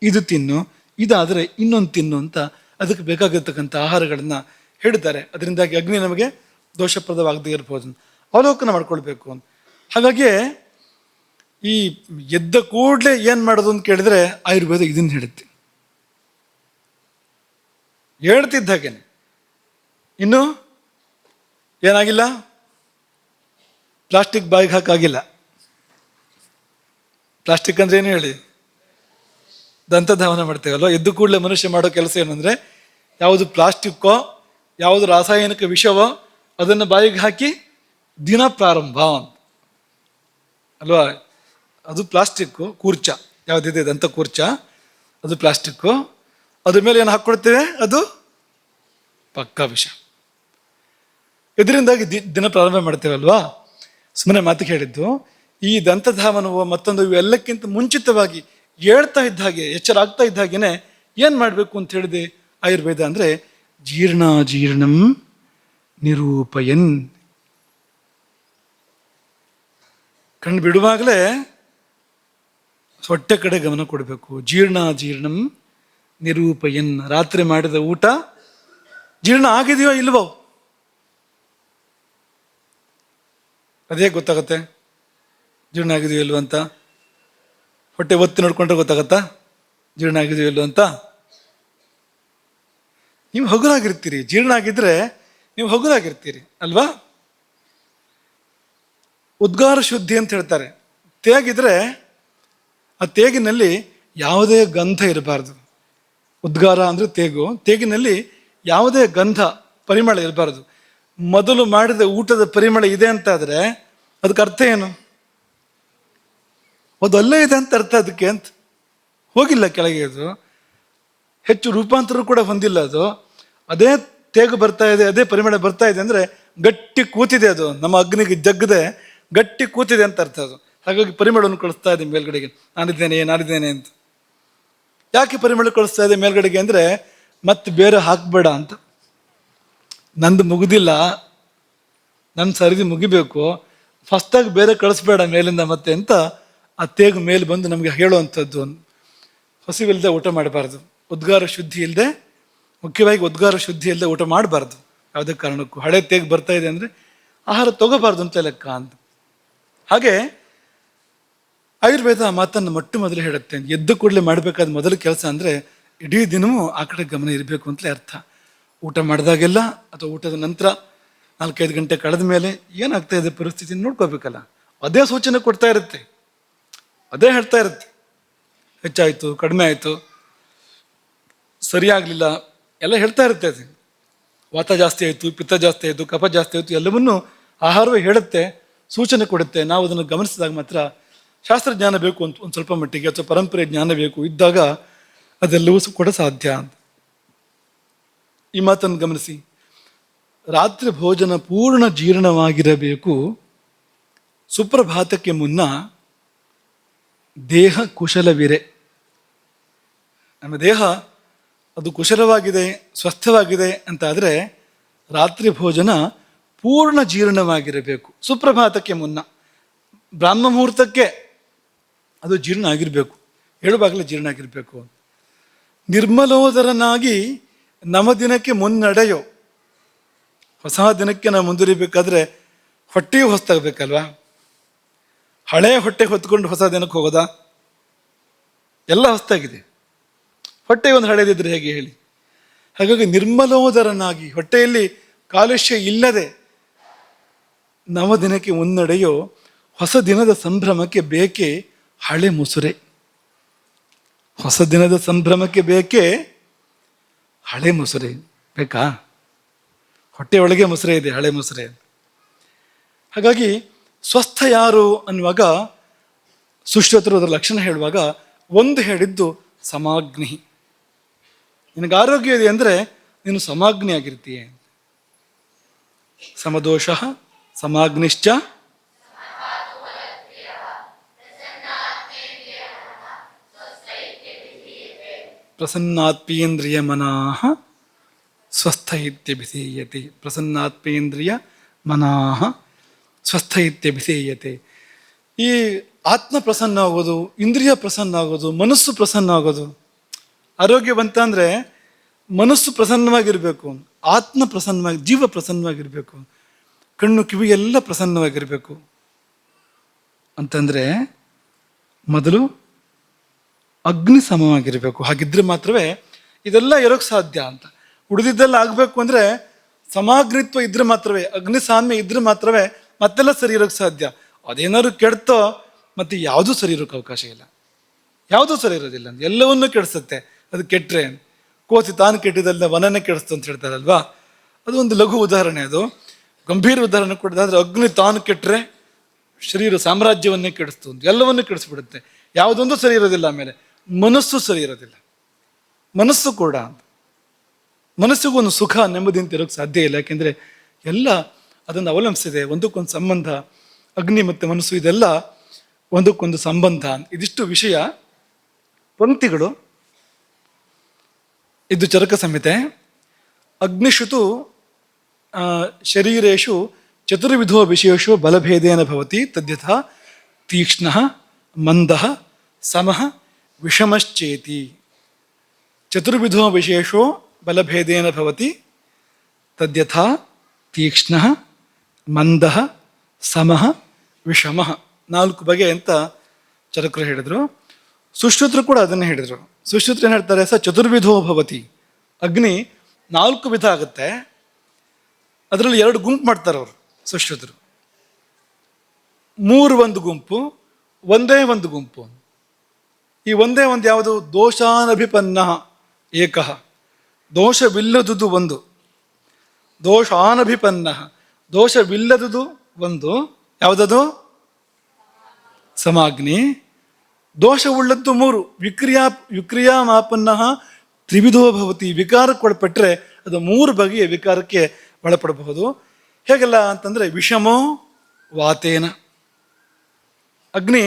ಇದು ತಿನ್ನು, ಇದಾದರೆ ಇನ್ನೊಂದು ತಿನ್ನು ಅಂತ ಅದಕ್ಕೆ ಬೇಕಾಗಿರ್ತಕ್ಕಂಥ ಆಹಾರಗಳನ್ನು ಹೇಳಿದ್ದಾರೆ. ಅದರಿಂದಾಗಿ ಅಗ್ನಿ ನಮಗೆ ದೋಷಪ್ರದವಾಗದೇ ಇರ್ಬೋದು. ಅವಲೋಕನ ಮಾಡ್ಕೊಳ್ಬೇಕು ಅಂತ. ಹಾಗಾಗಿ ಈ ಎದ್ದ ಕೂಡಲೇ ಏನು ಮಾಡೋದು ಅಂತ ಕೇಳಿದ್ರೆ ಆಯುರ್ವೇದ ಇದನ್ನು ಹೇಳುತ್ತೆ. ಹೇಳ್ತಿದ್ದ ಹಾಗೇನೆ ಇನ್ನು ಏನಾಗಿಲ್ಲ, ಪ್ಲಾಸ್ಟಿಕ್ ಬಾಯಿಗೆ ಹಾಕಾಗಿಲ್ಲ. ಪ್ಲಾಸ್ಟಿಕ್ ಅಂದ್ರೆ ಏನು ಹೇಳಿ? ದಂತಧಾವನ ಮಾಡ್ತೇವಲ್ವ. ಎದ್ದು ಕೂಡಲೇ ಮನುಷ್ಯ ಮಾಡೋ ಕೆಲಸ ಏನಂದ್ರೆ, ಯಾವುದು ಪ್ಲಾಸ್ಟಿಕ್ಕೋ ಯಾವುದು ರಾಸಾಯನಿಕ ವಿಷವೋ ಅದನ್ನು ಬಾಯಿಗೆ ಹಾಕಿ ದಿನ ಪ್ರಾರಂಭ ಅಲ್ವಾ. ಅದು ಪ್ಲಾಸ್ಟಿಕ್ಕು. ಕೂರ್ಚ ಯಾವುದಿದೆ, ದಂತ ಕೂರ್ಚ, ಅದು ಪ್ಲಾಸ್ಟಿಕ್ಕು. ಅದ್ರ ಮೇಲೆ ಏನು ಹಾಕ್ಕೊಳ್ತೇವೆ, ಅದು ಪಕ್ಕಾ ವಿಷ. ಇದರಿಂದಾಗಿ ದಿನ ಪ್ರಾರಂಭ ಮಾಡ್ತೇವಲ್ವಾ. ಸುಮ್ಮನೆ ಮಾತು ಹೇಳಿದ್ದು. ಈ ದಂತಧಾವನವು ಮತ್ತೊಂದು ಇವೆಲ್ಲಕ್ಕಿಂತ ಮುಂಚಿತವಾಗಿ ಹೇಳ್ತಾ ಇದ್ದ ಹಾಗೆ, ಎಚ್ಚರ ಆಗ್ತಾ ಇದ್ದ ಹಾಗೇನೆ ಏನು ಮಾಡಬೇಕು ಅಂತ ಹೇಳಿದೆ ಆಯುರ್ವೇದ ಅಂದರೆ ಜೀರ್ಣಂ ನಿರೂಪಯನ್. ಕಣ್ಣು ಬಿಡುವಾಗಲೇ ಹೊಟ್ಟೆ ಕಡೆ ಗಮನ ಕೊಡಬೇಕು. ಜೀರ್ಣಂ ನಿರೂಪಯನ್. ರಾತ್ರಿ ಮಾಡಿದ ಊಟ ಜೀರ್ಣ ಆಗಿದೆಯೋ ಇಲ್ವೋ ಅದೇ ಗೊತ್ತಾಗತ್ತೆ. ಜೀರ್ಣ ಆಗಿದೆಯೋ ಇಲ್ವೋ ಅಂತ ಹೊಟ್ಟೆ ಒತ್ತಿ ನೋಡ್ಕೊಂಡ್ರೆ ಗೊತ್ತಾಗತ್ತಾ ಜೀರ್ಣ ಆಗಿದೆಯೋ ಇಲ್ವೋ ಅಂತ. ನೀವು ಹಗುರಾಗಿರ್ತೀರಿ. ಜೀರ್ಣ ಆಗಿದ್ರೆ ನೀವು ಹಗುರಾಗಿರ್ತೀರಿ ಅಲ್ವಾ. ಉದ್ಗಾರ ಶುದ್ಧಿ ಅಂತ ಹೇಳ್ತಾರೆ. ತೇಗಿದ್ರೆ ಆ ತೇಗಿನಲ್ಲಿ ಯಾವುದೇ ಗಂಧ ಇರಬಾರ್ದು. ಉದ್ಗಾರ ಅಂದರೆ ತೇಗಿನಲ್ಲಿ ಯಾವುದೇ ಗಂಧ ಪರಿಮಳ ಇರಬಾರ್ದು. ಮೊದಲು ಮಾಡಿದ ಊಟದ ಪರಿಮಳ ಇದೆ ಅಂತ ಆದರೆ ಅದಕ್ಕೆ ಅರ್ಥ ಏನು? ಅದು ಅಲ್ಲೇ ಇದೆ ಅಂತ ಅರ್ಥ. ಅದಕ್ಕೆ ಅಂತ ಹೋಗಿಲ್ಲ ಕೆಳಗೆ. ಅದು ಹೆಚ್ಚು ರೂಪಾಂತರ ಕೂಡ ಹೊಂದಿಲ್ಲ. ಅದು ಅದೇ ತೇಗು ಬರ್ತಾ ಇದೆ, ಅದೇ ಪರಿಮಳ ಬರ್ತಾ ಇದೆ ಅಂದರೆ ಗಟ್ಟಿ ಕೂತಿದೆ. ಅದು ನಮ್ಮ ಅಗ್ನಿಗೆ ಜಗ್ಗದೆ ಗಟ್ಟಿ ಕೂತಿದೆ ಅಂತ ಅರ್ಥ. ಅದು ಹಾಗಾಗಿ ಪರಿಮಳವನ್ನು ಕಳಿಸ್ತಾ ಇದೆ ಮೇಲ್ಗಡೆಗೆ. ನಾನಿದ್ದೇನೆ ಅಂತ. ಯಾಕೆ ಪರಿಮಳ ಕಳಿಸ್ತಾ ಇದೆ ಮೇಲ್ಗಡೆಗೆ ಅಂದರೆ ಮತ್ತೆ ಬೇರೆ ಹಾಕಬೇಡ ಅಂತ. ನಂದು ಮುಗಿದಿಲ್ಲ, ನನ್ನ ಸರಿದಿ ಮುಗಿಬೇಕು, ಫಸ್ಟಾಗಿ ಬೇರೆ ಕಳಿಸ್ಬೇಡ ಮೇಲಿಂದ ಮತ್ತೆ ಅಂತ ಆ ತೇಗು ಮೇಲೆ ಬಂದು ನಮಗೆ ಹೇಳುವಂಥದ್ದು. ಹಸಿವಿಲ್ಲದೆ ಊಟ ಮಾಡಬಾರ್ದು. ಉದ್ಗಾರ ಶುದ್ಧಿ ಇಲ್ಲದೆ, ಮುಖ್ಯವಾಗಿ ಉದ್ಗಾರ ಶುದ್ಧಿ ಇಲ್ಲದೆ ಊಟ ಮಾಡಬಾರ್ದು ಯಾವುದೇ ಕಾರಣಕ್ಕೂ. ಹಳೆ ತೇಗು ಬರ್ತಾ ಇದೆ ಅಂದರೆ ಆಹಾರ ತಗೋಬಾರ್ದು ಅಂತ ಲೆಕ್ಕ ಅಂತ. ಹಾಗೆ ಆಯುರ್ವೇದ ಮಾತನ್ನು ಮೊದಲು ಹೇಳುತ್ತೆ. ಎದ್ದು ಕೂಡಲೇ ಮಾಡಬೇಕಾದ ಮೊದಲ ಕೆಲಸ ಅಂದರೆ ಇಡೀ ದಿನವೂ ಆ ಕಡೆ ಗಮನ ಇರಬೇಕು ಅಂತಲೇ ಅರ್ಥ. ಊಟ ಮಾಡಿದಾಗೆಲ್ಲ ಅಥವಾ ಊಟದ ನಂತರ 4-5 ಗಂಟೆ ಕಳೆದ ಮೇಲೆ ಏನಾಗ್ತಾ ಇದೆ ಪರಿಸ್ಥಿತಿ ನೋಡ್ಕೋಬೇಕಲ್ಲ. ಅದೇ ಸೂಚನೆ ಕೊಡ್ತಾ ಇರುತ್ತೆ, ಅದೇ ಹೇಳ್ತಾ ಇರುತ್ತೆ. ಹೆಚ್ಚಾಯಿತು, ಕಡಿಮೆ ಆಯಿತು, ಸರಿಯಾಗಲಿಲ್ಲ ಎಲ್ಲ ಹೇಳ್ತಾ ಇರುತ್ತೆ. ಅದು ವಾತ ಜಾಸ್ತಿ ಆಯಿತು, ಪಿತ್ತ ಜಾಸ್ತಿ ಆಯಿತು, ಕಫ ಜಾಸ್ತಿ ಆಯಿತು, ಎಲ್ಲವನ್ನೂ ಆಹಾರವೇ ಹೇಳುತ್ತೆ, ಸೂಚನೆ ಕೊಡುತ್ತೆ. ನಾವು ಅದನ್ನು ಗಮನಿಸಿದಾಗ ಮಾತ್ರ ಶಾಸ್ತ್ರಜ್ಞಾನ ಬೇಕು ಅಂತ ಒಂದು ಸ್ವಲ್ಪ ಮಟ್ಟಿಗೆ, ಅಥವಾ ಪರಂಪರೆ ಜ್ಞಾನ ಬೇಕು ಇದ್ದಾಗ ಅದೆಲ್ಲವೂ ಕೂಡ ಸಾಧ್ಯ ಅಂತ. ಈ ಮಾತನ್ನು ಗಮನಿಸಿ. ರಾತ್ರಿ ಭೋಜನ ಪೂರ್ಣ ಜೀರ್ಣವಾಗಿರಬೇಕು. ಸುಪ್ರಭಾತಕ್ಕೆ ಮುನ್ನ ದೇಹ ಕುಶಲವಿರೆ. ನಮ್ಮ ದೇಹ ಅದು ಕುಶಲವಾಗಿದೆ, ಸ್ವಸ್ಥವಾಗಿದೆ ಅಂತ ಆದರೆ ರಾತ್ರಿ ಭೋಜನ ಪೂರ್ಣ ಜೀರ್ಣವಾಗಿರಬೇಕು. ಸುಪ್ರಭಾತಕ್ಕೆ ಮುನ್ನ, ಬ್ರಾಹ್ಮ ಮುಹೂರ್ತಕ್ಕೆ ಅದು ಜೀರ್ಣ ಆಗಿರಬೇಕು, ಹೇಳುವಾಗಲೇ ಜೀರ್ಣ ಆಗಿರಬೇಕು. ನಿರ್ಮಲೋದರನಾಗಿ ನವದಿನಕ್ಕೆ ಮುನ್ನಡೆಯೋ. ಹೊಸ ದಿನಕ್ಕೆ ನಾವು ಮುಂದುವರಿಬೇಕಾದ್ರೆ ಹೊಟ್ಟೆಯೂ ಹೊಸ್ತಾಗಬೇಕಲ್ವಾ. ಹಳೆ ಹೊಟ್ಟೆ ಹೊತ್ಕೊಂಡು ಹೊಸ ದಿನಕ್ಕೆ ಹೋಗೋದಾ? ಎಲ್ಲ ಹೊಸ್ತಾಗಿದೆ. ಹೊಟ್ಟೆ ಒಂದು ಹಳೆದಿದ್ರೆ ಹೇಗೆ ಹೇಳಿ? ಹಾಗಾಗಿ ನಿರ್ಮಲೋದರನಾಗಿ, ಹೊಟ್ಟೆಯಲ್ಲಿ ಕಾಲುಷ್ಯ ಇಲ್ಲದೆ ನವದಿನಕ್ಕೆ ಮುನ್ನಡೆಯೋ ಹೊಸ ದಿನದ ಸಂಭ್ರಮಕ್ಕೆ ಬೇಕೇ ಹಳೆ ಮುಸುರೆ. ಹೊಸ ದಿನದ ಸಂಭ್ರಮಕ್ಕೆ ಬೇಕೇ ಹಳೆ ಮುಸುರೆ ಬೇಕಾ? ಹೊಟ್ಟೆಯೊಳಗೆ ಮುಸುರೆ ಇದೆ, ಹಳೆ ಮುಸುರೆ. ಹಾಗಾಗಿ ಸ್ವಸ್ಥ ಯಾರು ಅನ್ನುವಾಗ ಸುಶ್ರುತರು ಅದರ ಲಕ್ಷಣ ಹೇಳುವಾಗ ಒಂದು ಹೇಳಿದ್ದು ಸಮಾಗ್ನಿ. ನಿನಗೆ ಆರೋಗ್ಯ ಇದೆ ಅಂದರೆ ನೀನು ಸಮಾಗ್ನಿ ಆಗಿರ್ತೀಯ. ಸಮದೋಷ ಸಮಾಗ್ನಿಶ್ಚ ಪ್ರಸನ್ನಾತ್ಮೇಂದ್ರಿಯ ಮನಾಹ ಸ್ವಸ್ಥ ಇತ್ಯಭಿಧೀಯತೆ. ಪ್ರಸನ್ನಾತ್ಮೇಂದ್ರಿಯ ಮನಾಹ ಸ್ವಸ್ಥ ಇತ್ಯಭಿಧೀಯತೆ. ಈ ಆತ್ಮ ಪ್ರಸನ್ನ ಆಗೋದು, ಇಂದ್ರಿಯ ಪ್ರಸನ್ನ ಆಗೋದು, ಮನಸ್ಸು ಪ್ರಸನ್ನ ಆಗೋದು. ಆರೋಗ್ಯ ಬಂತಂದರೆ ಮನಸ್ಸು ಪ್ರಸನ್ನವಾಗಿರಬೇಕು, ಆತ್ಮ ಪ್ರಸನ್ನವಾಗಿ, ಜೀವ ಪ್ರಸನ್ನವಾಗಿರಬೇಕು, ಕಣ್ಣು ಕಿವಿ ಎಲ್ಲ ಪ್ರಸನ್ನವಾಗಿರಬೇಕು. ಅಂತಂದರೆ ಮೊದಲು ಅಗ್ನಿ ಸಮವಾಗಿರಬೇಕು. ಹಾಗಿದ್ರೆ ಮಾತ್ರವೇ ಇದೆಲ್ಲ ಇರೋಕ್ಕೆ ಸಾಧ್ಯ ಅಂತ. ಉಳಿದಿದ್ದೆಲ್ಲ ಆಗಬೇಕು ಅಂದರೆ ಸಮಾಗ್ನಿತ್ವ ಇದ್ರೆ ಮಾತ್ರವೇ, ಅಗ್ನಿ ಸಾಮ್ಯ ಇದ್ರೆ ಮಾತ್ರವೇ ಮತ್ತೆಲ್ಲ ಸರಿ ಇರೋಕ್ಕೆ ಸಾಧ್ಯ. ಅದೇನಾದ್ರು ಕೆಡ್ತೋ ಮತ್ತೆ ಯಾವುದೂ ಸರಿ ಇರೋಕ್ಕೆ ಅವಕಾಶ ಇಲ್ಲ. ಯಾವುದೂ ಸರಿ ಇರೋದಿಲ್ಲ, ಎಲ್ಲವನ್ನೂ ಕೆಡಿಸುತ್ತೆ ಅದು ಕೆಟ್ಟರೆ. ಕೋತಿ ತಾನು ಕೆಟ್ಟಿದ್ದಲ್ಲ ವನನೇ ಕೆಡಿಸ್ತು ಅಂತ ಹೇಳ್ತಾರಲ್ವಾ, ಅದು ಒಂದು ಲಘು ಉದಾಹರಣೆ. ಅದು ಗಂಭೀರ ಉದಾಹರಣೆ ಕೊಡೋದಾದ್ರೆ ಅಗ್ನಿ ತಾನು ಕೆಟ್ಟರೆ ಶರೀರ ಸಾಮ್ರಾಜ್ಯವನ್ನೇ ಕೆಡಿಸ್ತು ಅಂತ, ಎಲ್ಲವನ್ನೂ ಕೆಡಿಸ್ಬಿಡುತ್ತೆ. ಯಾವುದೊಂದು ಸರಿ ಇರೋದಿಲ್ಲ. ಆಮೇಲೆ ಮನಸ್ಸು ಸರಿ ಇರೋದಿಲ್ಲ. ಮನಸ್ಸು ಕೂಡ, ಮನಸ್ಸಿಗೂ ಒಂದು ಸುಖ ನೆಮ್ಮದಿ ಅಂತ ಇರೋಕ್ಕೆ ಸಾಧ್ಯ ಇಲ್ಲ. ಯಾಕೆಂದರೆ ಎಲ್ಲ ಅದನ್ನು ಅವಲಂಬಿಸಿದೆ. ಒಂದಕ್ಕೊಂದು ಸಂಬಂಧ, ಅಗ್ನಿ ಮತ್ತು ಮನಸ್ಸು ಇದೆಲ್ಲ ಒಂದಕ್ಕೊಂದು ಸಂಬಂಧ. ಇದಿಷ್ಟು ವಿಷಯ. ಪಂಕ್ತಿಗಳು. ಇದು ಚರಕ ಸಂಹಿತೆ. ಅಗ್ನಿಷುತು ಶರೀರೇಶು ಚತುರ್ವಿಧೋ ವಿಷಯೇಷು ಬಲಭೇದೇನ ಭವತಿ ತದ್ಯಥಾ ತೀಕ್ಷ್ಣ ಮಂದ ಸಮಃ ವಿಷಮಶ್ಚೇತಿ. ಚತುರ್ವಿಧೋ ವಿಷಯೇಷು ಬಲಭೇದೇನ ಭವತಿ ತದ್ಯಥಾ ತೀಕ್ಷ್ಣ ಮಂದ ಸಮಃ ವಿಷಮಃ. 4 ಬಗೆ ಅಂತ ಚರಕರು ಹೇಳಿದರು. ಸುಶ್ರುತರು ಕೂಡ ಅದನ್ನೇ ಹೇಳಿದರು. ಸುಶ್ರುತರು ಏನು ಹೇಳ್ತಾರೆ? ಚತುರ್ವಿಧೋ ಭವತಿ. ಅಗ್ನಿ 4 ವಿಧ ಆಗುತ್ತೆ. ಅದರಲ್ಲಿ 2 ಗುಂಪು ಮಾಡ್ತಾರೆ ಅವರು ಸುಶ್ರುತರು. 3 ಒಂದು ಗುಂಪು, ಒಂದೇ ಒಂದು ಗುಂಪು. ಈ ಒಂದೇ ಒಂದು ಯಾವುದು? ದೋಷಾನಭಿಪನ್ನ ಏಕಃ. ದೋಷವಿಲ್ಲದುದು ಒಂದು. ದೋಷಾನಭಿಪನ್ನ, ದೋಷವಿಲ್ಲದುದು ಒಂದು. ಯಾವುದದು? ಸಮಾಗ್ನಿ. ದೋಷವುಳ್ಳದ್ದು 3. ವಿಕ್ರಿಯಾಮಾಪನ್ನ ತ್ರಿವಿಧೋ ಭವತಿ. ವಿಕಾರಕ್ಕೆ ಒಳಪಟ್ಟರೆ ಅದು 3 ಬಗೆಯ ವಿಕಾರಕ್ಕೆ ಒಳಪಡಬಹುದು. ಹೇಗೆಲ್ಲ ಅಂತಂದರೆ, ವಿಷಮೋ ವಾತೇನ. ಅಗ್ನಿ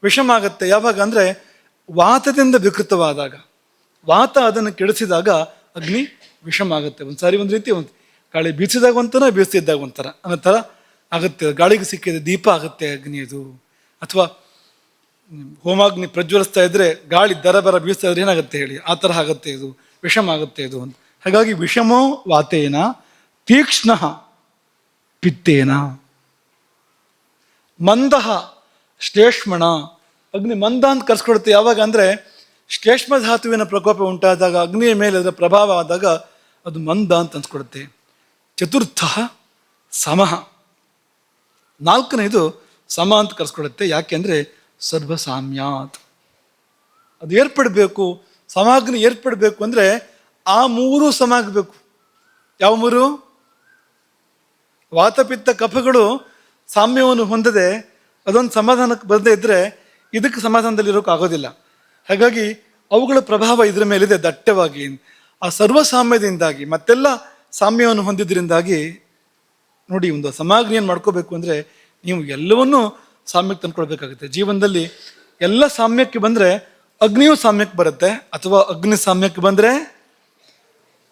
ವಿಷಮ ಆಗತ್ತೆ ಯಾವಾಗ ಅಂದರೆ ವಾತದಿಂದ ವಿಕೃತವಾದಾಗ. ವಾತ ಅದನ್ನು ಕೆಡಿಸಿದಾಗ ಅಗ್ನಿ ವಿಷಮ ಆಗುತ್ತೆ. ಒಂದ್ಸಾರಿ ಒಂದು ರೀತಿ, ಒಂದು ಗಾಳಿ ಬೀಸಿದಾಗ ಒಂಥರ, ಬೀಸಿದ್ದಾಗ ಒಂಥರ ಅನ್ನೋ ಥರ ಆಗುತ್ತೆ. ಗಾಳಿಗೆ ಸಿಕ್ಕಿದ ದೀಪ ಆಗುತ್ತೆ ಅಗ್ನಿ ಅದು. ಅಥವಾ ಹೋಮಾಗ್ನಿ ಪ್ರಜ್ವಲಿಸ್ತಾ ಇದ್ರೆ ಗಾಳಿ ದರ ಬರ ಬೀಸ್ತಾ ಇದ್ರೆ ಏನಾಗುತ್ತೆ ಹೇಳಿ? ಆ ಥರ ಆಗುತ್ತೆ ಇದು, ವಿಷಮ ಆಗುತ್ತೆ ಇದು ಅಂತ. ಹಾಗಾಗಿ ವಿಷಮೋ ವಾತೇನ ತೀಕ್ಷ್ಣ ಪಿತ್ತೇನ. ಮಂದಃ ಶ್ಲೇಷ್ಮಣ. ಅಗ್ನಿ ಮಂದ ಅಂತ ಕರ್ಸ್ಕೊಡುತ್ತೆ ಯಾವಾಗ ಅಂದರೆ ಶ್ಲೇಷ್ಮ ಧಾತುವಿನ ಪ್ರಕೋಪ ಉಂಟಾದಾಗ, ಅಗ್ನಿಯ ಮೇಲೆ ಅದರ ಪ್ರಭಾವ ಆದಾಗ ಅದು ಮಂದ ಅಂತ ಅನ್ಸ್ಕೊಡುತ್ತೆ. ಚತುರ್ಥ ಸಮಃ. 4ನೇದು ಸಮ ಅಂತ ಕರ್ಸ್ಕೊಡುತ್ತೆ. ಯಾಕೆಂದರೆ ಸರ್ವಸಾಮ್ಯಾತ್. ಅದು ಏರ್ಪಡಬೇಕು, ಸಮಾಗ್ನಿ ಏರ್ಪಡಬೇಕು ಅಂದರೆ ಆ 3 ಸಮ ಆಗಬೇಕು. ಯಾವ 3? ವಾತಪಿತ್ತ ಕಫಗಳು ಸಾಮ್ಯವನ್ನು ಹೊಂದದೆ ಅದೊಂದು ಸಮಾಧಾನಕ್ಕೆ ಬರದೇ ಇದ್ದರೆ ಇದಕ್ಕೆ ಸಮಾಧಾನದಲ್ಲಿ ಇರೋಕೆ ಆಗೋದಿಲ್ಲ. ಹಾಗಾಗಿ ಅವುಗಳ ಪ್ರಭಾವ ಇದರ ಮೇಲಿದೆ ದಟ್ಟವಾಗಿ. ಆ ಸರ್ವಸಾಮ್ಯದಿಂದಾಗಿ ಮತ್ತೆಲ್ಲ ಸಾಮ್ಯವನ್ನು ಹೊಂದಿದ್ರಿಂದಾಗಿ ನೋಡಿ, ಒಂದು ಸಮಾಗ್ನಿಯನ್ನು ಮಾಡ್ಕೋಬೇಕು ಅಂದರೆ ನೀವು ಎಲ್ಲವನ್ನೂ ಸಾಮ್ಯಕ್ಕೆ ತಂದ್ಕೊಳ್ಬೇಕಾಗುತ್ತೆ. ಜೀವನದಲ್ಲಿ ಎಲ್ಲ ಸಾಮ್ಯಕ್ಕೆ ಬಂದರೆ ಅಗ್ನಿಯೂ ಸಾಮ್ಯಕ್ಕೆ ಬರುತ್ತೆ, ಅಥವಾ ಅಗ್ನಿ ಸಾಮ್ಯಕ್ಕೆ ಬಂದರೆ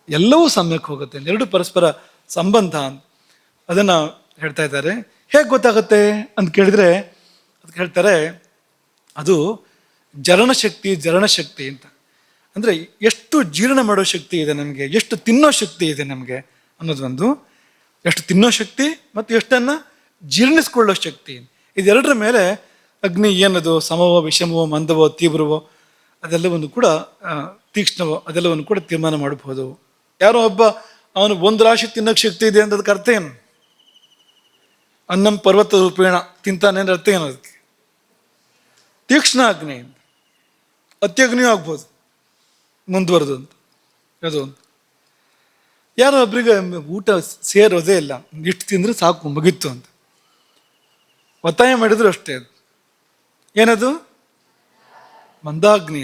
ಎಲ್ಲವೂ ಸಾಮ್ಯಕ್ಕೆ ಹೋಗುತ್ತೆ. 2 ಪರಸ್ಪರ ಸಂಬಂಧ. ಅದನ್ನು ಹೇಳ್ತಾ ಇದ್ದಾರೆ. ಹೇಗೆ ಗೊತ್ತಾಗುತ್ತೆ ಅಂತ ಕೇಳಿದರೆ ಅದಕ್ಕೆ ಹೇಳ್ತಾರೆ, ಅದು ಜರಣಶಕ್ತಿ ಅಂತ. ಅಂದರೆ ಎಷ್ಟು ಜೀರ್ಣ ಮಾಡೋ ಶಕ್ತಿ ಇದೆ ನಮಗೆ, ಎಷ್ಟು ತಿನ್ನೋ ಶಕ್ತಿ ಇದೆ ನಮಗೆ ಅನ್ನೋದೊಂದು. ಎಷ್ಟು ತಿನ್ನೋ ಶಕ್ತಿ ಮತ್ತು ಎಷ್ಟನ್ನು ಜೀರ್ಣಿಸ್ಕೊಳ್ಳೋ ಶಕ್ತಿ. ಇದೆರಡರ ಮೇಲೆ ಅಗ್ನಿ ಏನದು, ಸಮವೋ ವಿಷಮವೋ ಮಂದವೋ ತೀವ್ರವೋ ಅದೆಲ್ಲವನ್ನು ಕೂಡ ತೀಕ್ಷ್ಣವೋ ಅದೆಲ್ಲವನ್ನು ಕೂಡ ತೀರ್ಮಾನ ಮಾಡಬಹುದು. ಯಾರೋ ಒಬ್ಬ ಅವನು 1 ರಾಶಿ ತಿನ್ನೋಕ್ಕೆ ಶಕ್ತಿ ಇದೆ ಅಂತ ಅದಕ್ಕೆ ಅರ್ಥ ಏನು? ಅನ್ನಂ ಪರ್ವತ ರೂಪೇಣ ತಿಂತಾನೆ ಅಂದ್ರೆ ಅರ್ಥ ಏನು? ಅದಕ್ಕೆ ತೀಕ್ಷ್ಣ ಅಗ್ನಿ, ಅತ್ಯಗ್ನಿಯೂ ಆಗ್ಬೋದು ಮುಂದುವರೆದು ಅಂತ ಅದು. ಯಾರೋ ಒಬ್ರಿಗೆ ಊಟ ಸೇರೋದೇ ಇಲ್ಲ, ಇಷ್ಟು ತಿಂದರೆ ಸಾಕು ಮುಗಿತ್ತು ಅಂತ ಒತ್ತಾಯ ಮಾಡಿದ್ರು ಅಷ್ಟೇ. ಅದು ಏನದು? ಮಂದಾಗ್ನಿ.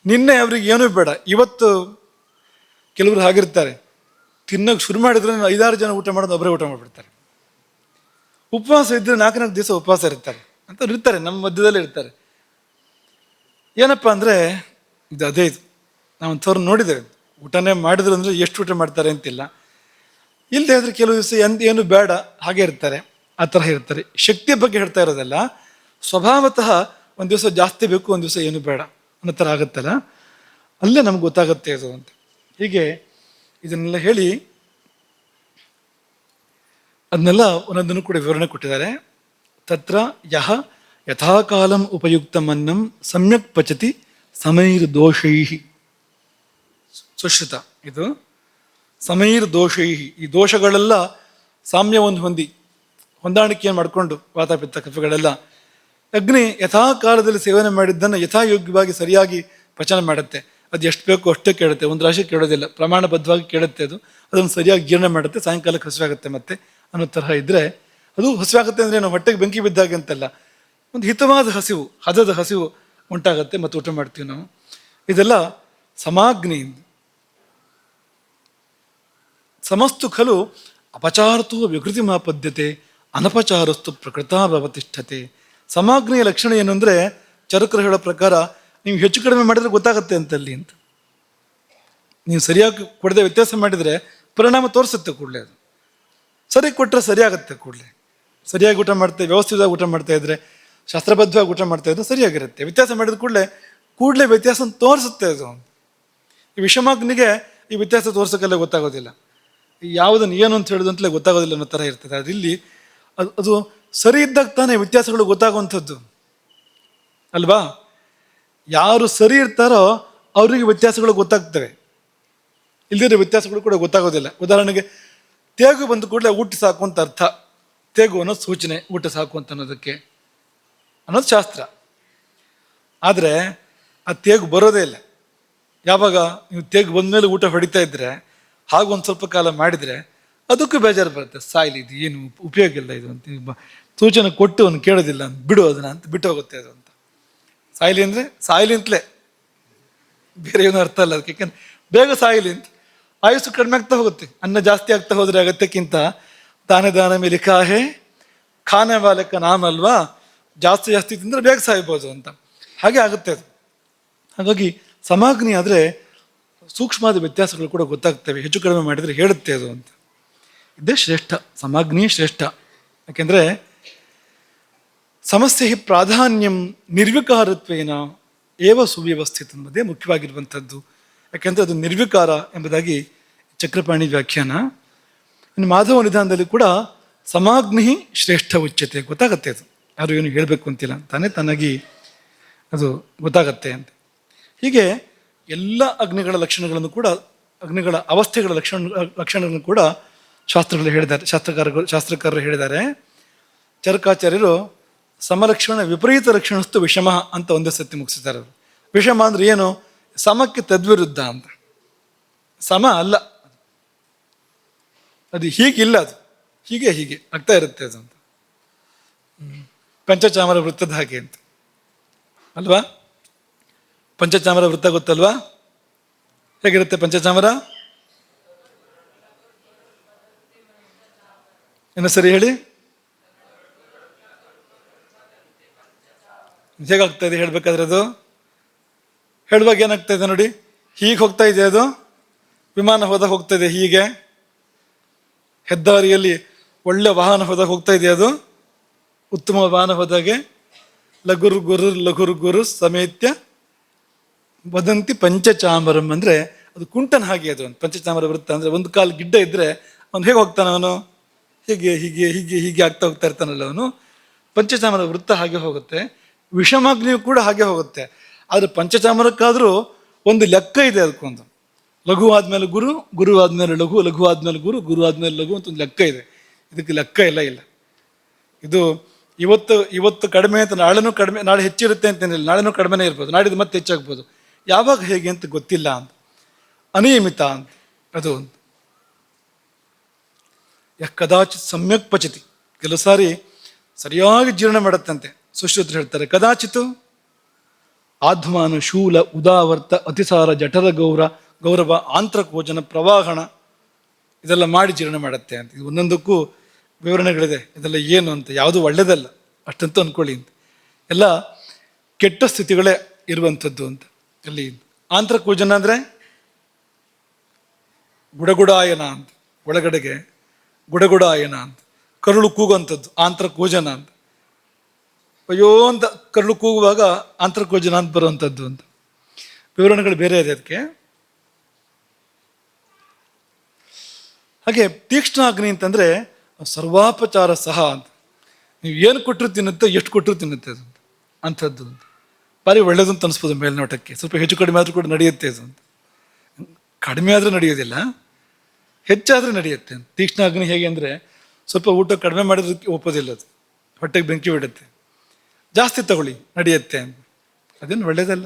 ನಿನ್ನೆ ಅವ್ರಿಗೆ ಏನೂ ಬೇಡ, ಇವತ್ತು ಕೆಲವರು ಹಾಗಿರ್ತಾರೆ, ತಿನ್ನೋಕೆ ಶುರು ಮಾಡಿದ್ರೆ 5-6 ಜನ ಊಟ ಮಾಡೋದು ಒಬ್ಬರೇ ಊಟ ಮಾಡಿಬಿಡ್ತಾರೆ. ಉಪವಾಸ ಇದ್ದರೆ 4 ದಿವಸ ಉಪವಾಸ ಇರ್ತಾರೆ ಅಂತ ಇರ್ತಾರೆ, ನಮ್ಮ ಮಧ್ಯದಲ್ಲೇ ಇರ್ತಾರೆ. ಏನಪ್ಪ ಅಂದರೆ ಇದು ಅದೇ ಇದು. ನಾವು ಅಂಥವ್ರು ನೋಡಿದ್ದೇವೆ. ಊಟನೇ ಮಾಡಿದ್ರು ಅಂದರೆ ಎಷ್ಟು ಊಟ ಮಾಡ್ತಾರೆ ಅಂತಿಲ್ಲ. ಇಲ್ಲದೆ ಆದರೆ ಕೆಲವು ದಿವಸ ಏನು ಬೇಡ ಹಾಗೆ ಇರ್ತಾರೆ, ಆ ಥರ ಇರ್ತಾರೆ. ಶಕ್ತಿಯ ಬಗ್ಗೆ ಹೇಳ್ತಾ ಇರೋದಲ್ಲ, ಸ್ವಭಾವತಃ ಒಂದು ದಿವಸ ಜಾಸ್ತಿ ಬೇಕು, ಒಂದು ದಿವಸ ಏನು ಬೇಡ ಅನ್ನೋ ಥರ ಆಗುತ್ತಲ್ಲ, ಅಲ್ಲೇ ನಮ್ಗೆ ಗೊತ್ತಾಗುತ್ತೆ ಇದು ಅಂತ. ಹೀಗೆ ಇದನ್ನೆಲ್ಲ ಹೇಳಿ ಅದನ್ನೆಲ್ಲ ಒಂದೊಂದನ್ನು ಕೂಡ ವಿವರಣೆ ಕೊಟ್ಟಿದ್ದಾರೆ. ತತ್ರ ಯಹ ಯಥಾಕಾಲಂ ಉಪಯುಕ್ತಮನ್ನಂ ಸಮ್ಯಕ್ ಪಚತಿ ಸಮೈರ್ ದೋಷೈ. ಸುಶ್ರುತ ಇದು. ಸಮೈರ್ ದೋಷೈ, ಈ ದೋಷಗಳೆಲ್ಲ ಸಾಮ್ಯವನ್ನು ಹೊಂದಾಣಿಕೆಯನ್ನು ಮಾಡಿಕೊಂಡು ವಾತಾಪಿತ್ತ ಕಫಗಳೆಲ್ಲ ಅಗ್ನಿ ಯಥಾಕಾಲದಲ್ಲಿ ಸೇವನೆ ಮಾಡಿದ್ದನ್ನು ಯಥಾಯೋಗ್ಯವಾಗಿ ಸರಿಯಾಗಿ ಪಚನ ಮಾಡುತ್ತೆ. ಅದು ಎಷ್ಟು ಬೇಕೋ ಅಷ್ಟೇ ಕೇಳುತ್ತೆ, 1 ರಾಶಿ ಕೇಳೋದಿಲ್ಲ, ಪ್ರಮಾಣಬದ್ಧವಾಗಿ ಕೇಳುತ್ತೆ. ಅದನ್ನು ಸರಿಯಾಗಿ ಜೀರ್ಣ ಮಾಡುತ್ತೆ, ಸಾಯಂಕಾಲಕ್ಕೆ ಹಸಿವಾಗುತ್ತೆ ಮತ್ತೆ ಅನ್ನೋ ತರಹ ಇದ್ದರೆ ಅದು ಹಸಿವಾಗುತ್ತೆ ಅಂದರೆ ನಾವು ಹೊಟ್ಟೆಗೆ ಬೆಂಕಿ ಬಿದ್ದಾಗೆ ಅಂತಲ್ಲ, ಒಂದು ಹಿತವಾದ ಹಸಿವು, ಹದದ ಹಸಿವು ಉಂಟಾಗತ್ತೆ ಮತ್ತು ಊಟ ಮಾಡ್ತೀವಿ ನಾವು. ಇದೆಲ್ಲ ಸಮಾಗ್ನಿ. ಸಮಸ್ತು ಖಲು ಅಪಚಾರತೋ ವಿಕೃತಿ ಮಾಪದ್ಯತೆ ಅನಪಚಾರಸ್ತು ಪ್ರಕೃತಾವತಿಷ್ಠತೆ. ಸಮಾಗ್ನಿಯ ಲಕ್ಷಣ ಏನು ಅಂದರೆ, ಚರಕರು ಹೇಳೋ ಪ್ರಕಾರ ನೀವು ಹೆಚ್ಚು ಕಡಿಮೆ ಮಾಡಿದರೆ ಗೊತ್ತಾಗುತ್ತೆ ಅಂತಲ್ಲಿ ಅಂತ. ನೀವು ಸರಿಯಾಗಿ ಕೊಡದೆ ವ್ಯತ್ಯಾಸ ಮಾಡಿದರೆ ಪರಿಣಾಮ ತೋರಿಸುತ್ತೆ ಕೂಡಲೇ. ಅದು ಸರಿ ಕೊಟ್ಟರೆ ಸರಿಯಾಗುತ್ತೆ ಕೂಡಲೇ. ಸರಿಯಾಗಿ ಊಟ ಮಾಡ್ತೇವೆ, ವ್ಯವಸ್ಥಿತವಾಗಿ ಊಟ ಮಾಡ್ತಾ ಇದ್ರೆ, ಶಾಸ್ತ್ರಬದ್ಧವಾಗಿ ಊಟ ಮಾಡ್ತಾ ಇದ್ರೆ ಸರಿಯಾಗಿರುತ್ತೆ. ವ್ಯತ್ಯಾಸ ಮಾಡಿದ ಕೂಡಲೇ ವ್ಯತ್ಯಾಸ ತೋರಿಸುತ್ತೆ ಅದು. ಈ ವಿಷಮಾಗ್ನಿಗೆ ಈ ವ್ಯತ್ಯಾಸ ತೋರ್ಸೋಕ್ಕೆಲ್ಲ ಗೊತ್ತಾಗೋದಿಲ್ಲ, ಯಾವುದನ್ನು ಏನು ಅಂತ ಹೇಳೋದು ಅಂತಲೇ ಗೊತ್ತಾಗೋದಿಲ್ಲ ಅನ್ನೋ ಥರ ಇರ್ತದೆ. ಅದಿಲ್ಲಿ ಅದು ಸರಿ ಇದ್ದಾಗ ತಾನೇ ವ್ಯತ್ಯಾಸಗಳು ಗೊತ್ತಾಗುವಂಥದ್ದು ಅಲ್ವಾ. ಯಾರು ಸರಿ ಇರ್ತಾರೋ ಅವರಿಗೆ ವ್ಯತ್ಯಾಸಗಳು ಗೊತ್ತಾಗ್ತವೆ, ಇಲ್ಲದಿರೋ ವ್ಯತ್ಯಾಸಗಳು ಕೂಡ ಗೊತ್ತಾಗೋದಿಲ್ಲ. ಉದಾಹರಣೆಗೆ, ತೇಗು ಬಂದ ಕೂಡಲೇ ಊಟ ಸಾಕು ಅಂತ ಅರ್ಥ. ತೇಗು ಅನ್ನೋದು ಸೂಚನೆ, ಊಟ ಸಾಕು ಅಂತ ಅನ್ನೋದು ಶಾಸ್ತ್ರ. ಆದರೆ ಆ ತೇಗು ಬರೋದೇ ಇಲ್ಲ. ಯಾವಾಗ ನೀವು ತೇಗು ಬಂದಮೇಲೆ ಊಟ ಹೊಡಿತಾ ಇದ್ರೆ, ಹಾಗೂ ಒಂದು ಸ್ವಲ್ಪ ಕಾಲ ಮಾಡಿದರೆ ಅದಕ್ಕೂ ಬೇಜಾರು ಬರುತ್ತೆ. ಸಾಯಿಲಿ, ಇದು ಏನು ಉಪಯೋಗ ಇಲ್ಲ ಇದು ಅಂತ ಸೂಚನೆ ಕೊಟ್ಟು ಅವನು ಕೇಳೋದಿಲ್ಲ, ಬಿಡು ಅದನ್ನ ಅಂತ ಬಿಟ್ಟು ಹೋಗುತ್ತೆ ಅದು ಅಂತ. ಸಾಯಿಲಿ ಅಂದರೆ ಸಾಯಿಲಿ ಅಂತಲೇ, ಬೇರೆ ಏನೂ ಅರ್ಥ ಅಲ್ಲ ಅದಕ್ಕೆ. ಯಾಕಂದ್ರೆ ಬೇಗ ಸಾಯಿಲಿ ಅಂತ. ಆಯುಸ್ಸು ಕಡಿಮೆ ಆಗ್ತಾ ಹೋಗುತ್ತೆ. ಅನ್ನ ಜಾಸ್ತಿ ಆಗ್ತಾ ಹೋದರೆ ಅಗತ್ಯಕ್ಕಿಂತ ದಾನ ಮೇಲೆ ಕಾಹೆ ಖಾನೆ ವಾಲಕ ನಾಮ ಅಲ್ವಾ. ಜಾಸ್ತಿ ತಿಂದರೆ ಬೇಗ ಸಾಯ್ಬೋದು ಅಂತ, ಹಾಗೆ ಆಗುತ್ತೆ ಅದು. ಹಾಗಾಗಿ ಸಮಾಗ್ನಿ ಆದರೆ ಸೂಕ್ಷ್ಮವಾದ ವ್ಯತ್ಯಾಸಗಳು ಕೂಡ ಗೊತ್ತಾಗ್ತವೆ. ಹೆಚ್ಚು ಕಡಿಮೆ ಮಾಡಿದರೆ ಹೇಳುತ್ತೆ ಅದು ಅಂತ. ಇದೇ ಶ್ರೇಷ್ಠ, ಸಮಾಗ್ನಿ ಶ್ರೇಷ್ಠ. ಯಾಕೆಂದರೆ ಸಮಸ್ಯೆ ಪ್ರಾಧಾನ್ಯಂ ನಿರ್ವಿಕಾರತ್ವೇನ ಏವ ಸುವ್ಯವಸ್ಥಿತ ಅನ್ನೋದೇ ಮುಖ್ಯವಾಗಿರುವಂಥದ್ದು. ಯಾಕೆಂದರೆ ಅದು ನಿರ್ವಿಕಾರ ಎಂಬುದಾಗಿ ಚಕ್ರಪಾಣಿ ವ್ಯಾಖ್ಯಾನ. ಇನ್ನು ಮಾಧವ ನಿಧಾನದಲ್ಲಿ ಕೂಡ ಸಮಾಗ್ನಿ ಶ್ರೇಷ್ಠ ಉಚ್ಯತೆ, ಗೊತ್ತಾಗತ್ತೆ ಅದು. ಯಾರು ಏನು ಹೇಳಬೇಕು ಅಂತಿಲ್ಲ, ತಾನೇ ತನ್ನಾಗಿ ಅದು ಗೊತ್ತಾಗತ್ತೆ ಅಂತ. ಹೀಗೆ ಎಲ್ಲ ಅಗ್ನಿಗಳ ಲಕ್ಷಣಗಳನ್ನು ಕೂಡ, ಅಗ್ನಿಗಳ ಅವಸ್ಥೆಗಳ ಲಕ್ಷಣಗಳನ್ನು ಕೂಡ ಶಾಸ್ತ್ರಗಳು ಹೇಳಿದ್ದಾರೆ, ಶಾಸ್ತ್ರಕಾರರು ಹೇಳಿದ್ದಾರೆ. ಚರಕಾಚಾರ್ಯರು ಸಮಲಕ್ಷಣ ವಿಪರೀತ ಲಕ್ಷಣಸ್ತು ವಿಷಮ ಅಂತ ಒಂದೇ ಸತಿ ಮುಗಿಸಿದ್ದಾರೆ ಅವರು. ವಿಷಮ ಅಂದ್ರೆ ಏನು? ಸಮಕ್ಕೆ ತದ್ವಿರುದ್ಧ ಅಂತ. ಸಮ ಅಲ್ಲ ಅದು, ಹೀಗಿಲ್ಲ ಅದು, ಹೀಗೆ ಆಗ್ತಾ ಇರುತ್ತೆ ಅದು ಅಂತ. ಪಂಚಚಾಮರ ವೃತ್ತದ ಹಾಗೆ ಅಂತ ಅಲ್ವಾ. ಪಂಚಚಾಮರ ವೃತ್ತ ಗೊತ್ತಲ್ವಾ? ಹೇಗಿರುತ್ತೆ ಪಂಚಚಾಮರ? ಇನ್ನು ಸರಿ ಹೇಳಿ, ಹೇಗಾಗ್ತಾ ಇದೆ ಹೇಳ್ಬೇಕಾದ್ರೆ? ಅದು ಹೇಳುವಾಗ ಏನಾಗ್ತಾ ಇದೆ ನೋಡಿ, ಹೀಗೆ ಹೋಗ್ತಾ ಇದೆ ಅದು. ವಿಮಾನ ಹೋದಾಗ ಹೋಗ್ತಾ ಇದೆ ಹೀಗೆ, ಹೆದ್ದಾರಿಯಲ್ಲಿ ಒಳ್ಳೆ ವಾಹನ ಹೋದಾಗ ಹೋಗ್ತಾ ಇದೆ ಅದು. ಉತ್ತಮ ವಾಹನ ಹೋದಾಗೆ ಲಘುರು ಗುರು ಸಮೇತ್ಯ ವದಂತಿ ಪಂಚಚಾಮರಂ ಅಂದರೆ ಅದು ಕುಂಟನ ಹಾಗೆ ಅದು. ಒಂದು ಪಂಚಚಾಮರ ವೃತ್ತ ಅಂದರೆ ಒಂದು ಕಾಲು ಗಿಡ್ಡ ಇದ್ದರೆ ಅವನು ಹೇಗೆ ಹೋಗ್ತಾನೆ? ಅವನು ಹೀಗೆ ಆಗ್ತಾ ಹೋಗ್ತಾ ಇರ್ತಾನಲ್ಲ ಅವನು. ಪಂಚಚಾಮರ ವೃತ್ತ ಹಾಗೆ ಹೋಗುತ್ತೆ, ವಿಷಮಾಗ್ನಿಯು ಕೂಡ ಹಾಗೆ ಹೋಗುತ್ತೆ. ಆದರೆ ಪಂಚಚಾಮರಕ್ಕಾದರೂ ಒಂದು ಲೆಕ್ಕ ಇದೆ ಅದಕ್ಕೊಂದು. ಲಘು ಆದ್ಮೇಲೆ ಗುರು ಆದ್ಮೇಲೆ ಲಘು ಆದ್ಮೇಲೆ ಗುರು ಆದ್ಮೇಲೆ ಲಘು ಅಂತ ಒಂದು ಲೆಕ್ಕ ಇದೆ. ಇದಕ್ಕೆ ಲೆಕ್ಕ ಇಲ್ಲ. ಇದು ಇವತ್ತು ಕಡಿಮೆ ಅಂತ ನಾಳೆನೂ ಕಡಿಮೆ, ನಾಳೆ ಹೆಚ್ಚಿರುತ್ತೆ ಅಂತೇನಿಲ್ಲ, ನಾಳೆನೂ ಕಡಿಮೆನೇ ಇರ್ಬೋದು, ನಾಡಿದ್ದು ಮತ್ತೆ ಹೆಚ್ಚಾಗ್ಬೋದು. ಯಾವಾಗ ಹೇಗೆ ಅಂತ ಗೊತ್ತಿಲ್ಲ ಅಂತ. ಅನಿಯಮಿತ ಅಂತ ಅದು. ಕದಾಚಿತ್ ಸಮ್ಯಕ್ ಪಚತಿ, ಕೆಲವು ಸಾರಿ ಸರಿಯಾಗಿ ಜೀರ್ಣ ಮಾಡತ್ತಂತೆ. ಸುಶ್ರುತರು ಹೇಳ್ತಾರೆ, ಕದಾಚಿತ್ ಆಧ್ಮಾನ ಶೂಲ ಉದಾವರ್ತ ಅತಿಸಾರ ಜಠರ ಗೌರವ ಆಂತ್ರಕೋಜನ ಪ್ರವಾಹಣ ಇದೆಲ್ಲ ಮಾಡಿ ಜೀರ್ಣ ಮಾಡತ್ತೆ ಅಂತ. ಇದು ಒಂದೊಂದಕ್ಕೂ ವಿವರಣೆಗಳಿದೆ, ಇದೆಲ್ಲ ಏನು ಅಂತ. ಯಾವುದು ಒಳ್ಳೆಯದಲ್ಲ ಅಷ್ಟಂತೂ ಅಂದ್ಕೊಳ್ಳಿ ಅಂತ. ಎಲ್ಲ ಕೆಟ್ಟ ಸ್ಥಿತಿಗಳೇ ಇರುವಂಥದ್ದು ಅಂತ. ಅಲ್ಲಿ ಆಂತ್ರಕೋಜನ ಅಂದರೆ ಗುಡಗುಡಾಯನ ಅಂತ, ಒಳಗಡೆಗೆ ಗುಡಗುಡಾಯನ ಅಂತ. ಕರುಳು ಕೂಗುವಂಥದ್ದು ಆಂತ್ರಕೋಜನ ಅಂತ. ಅಯ್ಯೋ ಅಂತ ಕರುಳು ಕೂಗುವಾಗ ಆಂತ್ರಕೋಜನ ಅಂತ ಬರುವಂಥದ್ದು ಅಂತ. ವಿವರಣೆಗಳು ಬೇರೆ ಇದೆ ಅದಕ್ಕೆ. ಹಾಗೆ ತೀಕ್ಷ್ಣ ಅಗ್ನಿ ಅಂತಂದರೆ ಸರ್ವಾಪಚಾರ ಸಹ ಅಂತ. ನೀವು ಏನು ಕೊಟ್ಟರು ತಿನ್ನುತ್ತೆ, ಎಷ್ಟು ಕೊಟ್ಟರು ತಿನ್ನುತ್ತೆ ಅದು ಅಂಥದ್ದು ಅಂತ. ಭಾರಿ ಒಳ್ಳೇದು ಅಂತ ಅನಿಸ್ಬೋದು ಮೇಲ್ನೋಟಕ್ಕೆ. ಸ್ವಲ್ಪ ಹೆಚ್ಚು ಕಡಿಮೆ ಆದರೂ ಕೂಡ ನಡೆಯುತ್ತೆ ಅದು ಅಂತ. ಕಡಿಮೆ ಆದರೂ ನಡೆಯೋದಿಲ್ಲ, ಹೆಚ್ಚಾದರೂ ನಡೆಯುತ್ತೆ. ತೀಕ್ಷ್ಣ ಅಗ್ನಿ ಹೇಗೆ ಅಂದರೆ, ಸ್ವಲ್ಪ ಊಟ ಕಡಿಮೆ ಮಾಡೋದಕ್ಕೆ ಒಪ್ಪೋದಿಲ್ಲ ಅದು, ಹೊಟ್ಟೆಗೆ ಬೆಂಕಿ ಬಿಡುತ್ತೆ. ಜಾಸ್ತಿ ತಗೊಳ್ಳಿ ನಡೆಯುತ್ತೆ, ಅದೇನು ಒಳ್ಳೆಯದಲ್ಲ.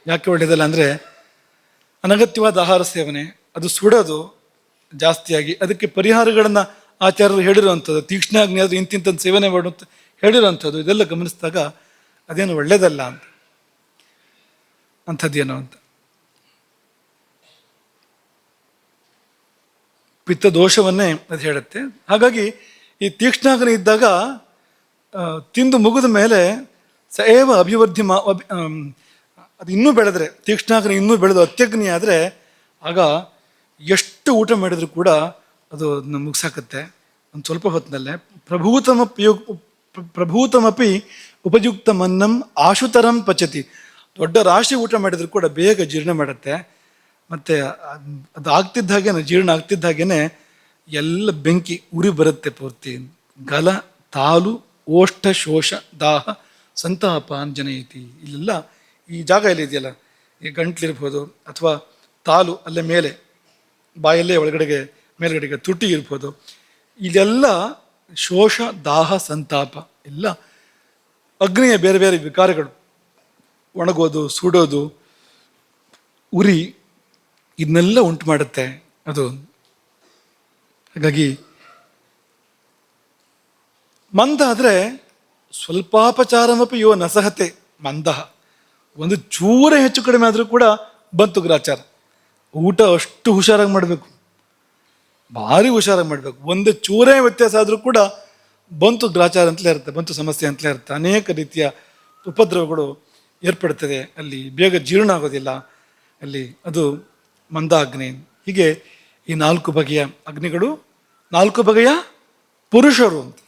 ಯಾಕೆ ಒಳ್ಳೆಯದಲ್ಲ ಅಂದರೆ, ಅನಗತ್ಯವಾದ ಆಹಾರ ಸೇವನೆ, ಅದು ಸುಡೋದು ಜಾಸ್ತಿಯಾಗಿ, ಅದಕ್ಕೆ ಪರಿಹಾರಗಳನ್ನು ಆಚಾರ್ಯರು ಹೇಳಿರುವಂಥದ್ದು. ತೀಕ್ಷ್ಣಾಗ್ನಿ ಆದರೂ ಇಂತಿಂಥದ್ದು ಸೇವನೆ ಮಾಡುವಂಥ ಹೇಳಿರುವಂಥದ್ದು. ಇದೆಲ್ಲ ಗಮನಿಸಿದಾಗ ಅದೇನು ಒಳ್ಳೆಯದಲ್ಲ ಅಂತ, ಅಂಥದ್ದೇನೋ ಅಂತ. ಪಿತ್ತ ದೋಷವನ್ನೇ ಅದು ಹೇಳುತ್ತೆ. ಹಾಗಾಗಿ ಈ ತೀಕ್ಷ್ಣಾಗ್ನಿ ಇದ್ದಾಗ ತಿಂದು ಮುಗಿದ ಮೇಲೆ ಸೇವ ಅಭಿವೃದ್ಧಿ ಅದು ಇನ್ನೂ ಬೆಳೆದ್ರೆ, ತೀಕ್ಷ್ಣಾಗ್ನಿ ಇನ್ನೂ ಬೆಳೆದು ಅತ್ಯಗ್ನಿ ಆದರೆ ಆಗ ಎಷ್ಟು ಊಟ ಮಾಡಿದರೂ ಕೂಡ ಅದು ಅದನ್ನ ಮುಗಿಸಾಕತ್ತೆ ಒಂದು ಸ್ವಲ್ಪ ಹೊತ್ತಿನಲ್ಲೇ. ಪ್ರಭೂತಮಪಿ ಉಪಯುಕ್ತ ಮನ್ನಂ ಆಶುತರಂ ಪಚತಿ. ದೊಡ್ಡ ರಾಶಿ ಊಟ ಮಾಡಿದರೂ ಕೂಡ ಬೇಗ ಜೀರ್ಣ ಮಾಡುತ್ತೆ. ಮತ್ತು ಅದು ಆಗ್ತಿದ್ದ ಹಾಗೇನೆ, ಜೀರ್ಣ ಆಗ್ತಿದ್ದ ಹಾಗೇನೆ ಎಲ್ಲ ಬೆಂಕಿ ಉರಿ ಬರುತ್ತೆ ಪೂರ್ತಿ. ಗಲ ತಾಲು ಓಷ್ಠ ಶೋಷ ದಾಹ ಸಂತಾಪ ಅಂಜನೈತಿ. ಇಲ್ಲೆಲ್ಲ ಈ ಜಾಗ ಎಲ್ಲ ಇದೆಯಲ್ಲ, ಈ ಗಂಟ್ಲಿರ್ಬೋದು ಅಥವಾ ತಾಲು ಅಲ್ಲೇ ಮೇಲೆ ಬಾಯಲ್ಲೇ ಒಳಗಡೆಗೆ ಮೇಲ್ಗಡೆಗೆ ತುಟಿ ಇರ್ಬೋದು, ಇದೆಲ್ಲ ಶೋಷ ದಾಹ ಸಂತಾಪ ಎಲ್ಲ ಅಗ್ನಿಯ ಬೇರೆ ಬೇರೆ ವಿಕಾರಗಳು, ಒಣಗೋದು, ಸುಡೋದು, ಉರಿ, ಇದನ್ನೆಲ್ಲ ಉಂಟು ಮಾಡುತ್ತೆ ಅದು. ಹಾಗಾಗಿ ಮಂದ ಆದರೆ ಸ್ವಲ್ಪಾಪಚಾರಮಪಿ ಯೋ ನಸಹತೆ ಮಂದ. ಒಂದು ಚೂರೇ ಹೆಚ್ಚು ಕಡಿಮೆ ಆದರೂ ಕೂಡ ಬಂತು ಗ್ರಾಚಾರ. ಊಟ ಅಷ್ಟು ಹುಷಾರಾಗಿ ಮಾಡಬೇಕು, ಭಾರಿ ಹುಷಾರಾಗಿ ಮಾಡಬೇಕು. ಒಂದು ಚೂರೇ ವ್ಯತ್ಯಾಸ ಆದರೂ ಕೂಡ ಬಂತು ಗ್ರಾಚಾರ ಅಂತಲೇ ಇರುತ್ತೆ, ಬಂತು ಸಮಸ್ಯೆ ಅಂತಲೇ ಇರುತ್ತೆ. ಅನೇಕ ರೀತಿಯ ಉಪದ್ರವಗಳು ಏರ್ಪಡ್ತದೆ ಅಲ್ಲಿ, ಬೇಗ ಜೀರ್ಣ ಆಗೋದಿಲ್ಲ ಅಲ್ಲಿ. ಅದು ಮಂದಾಗ್ನಿ. ಹೀಗೆ ಈ 4 ಬಗೆಯ ಅಗ್ನಿಗಳು, 4 ಬಗೆಯ ಪುರುಷರು ಅಂತ.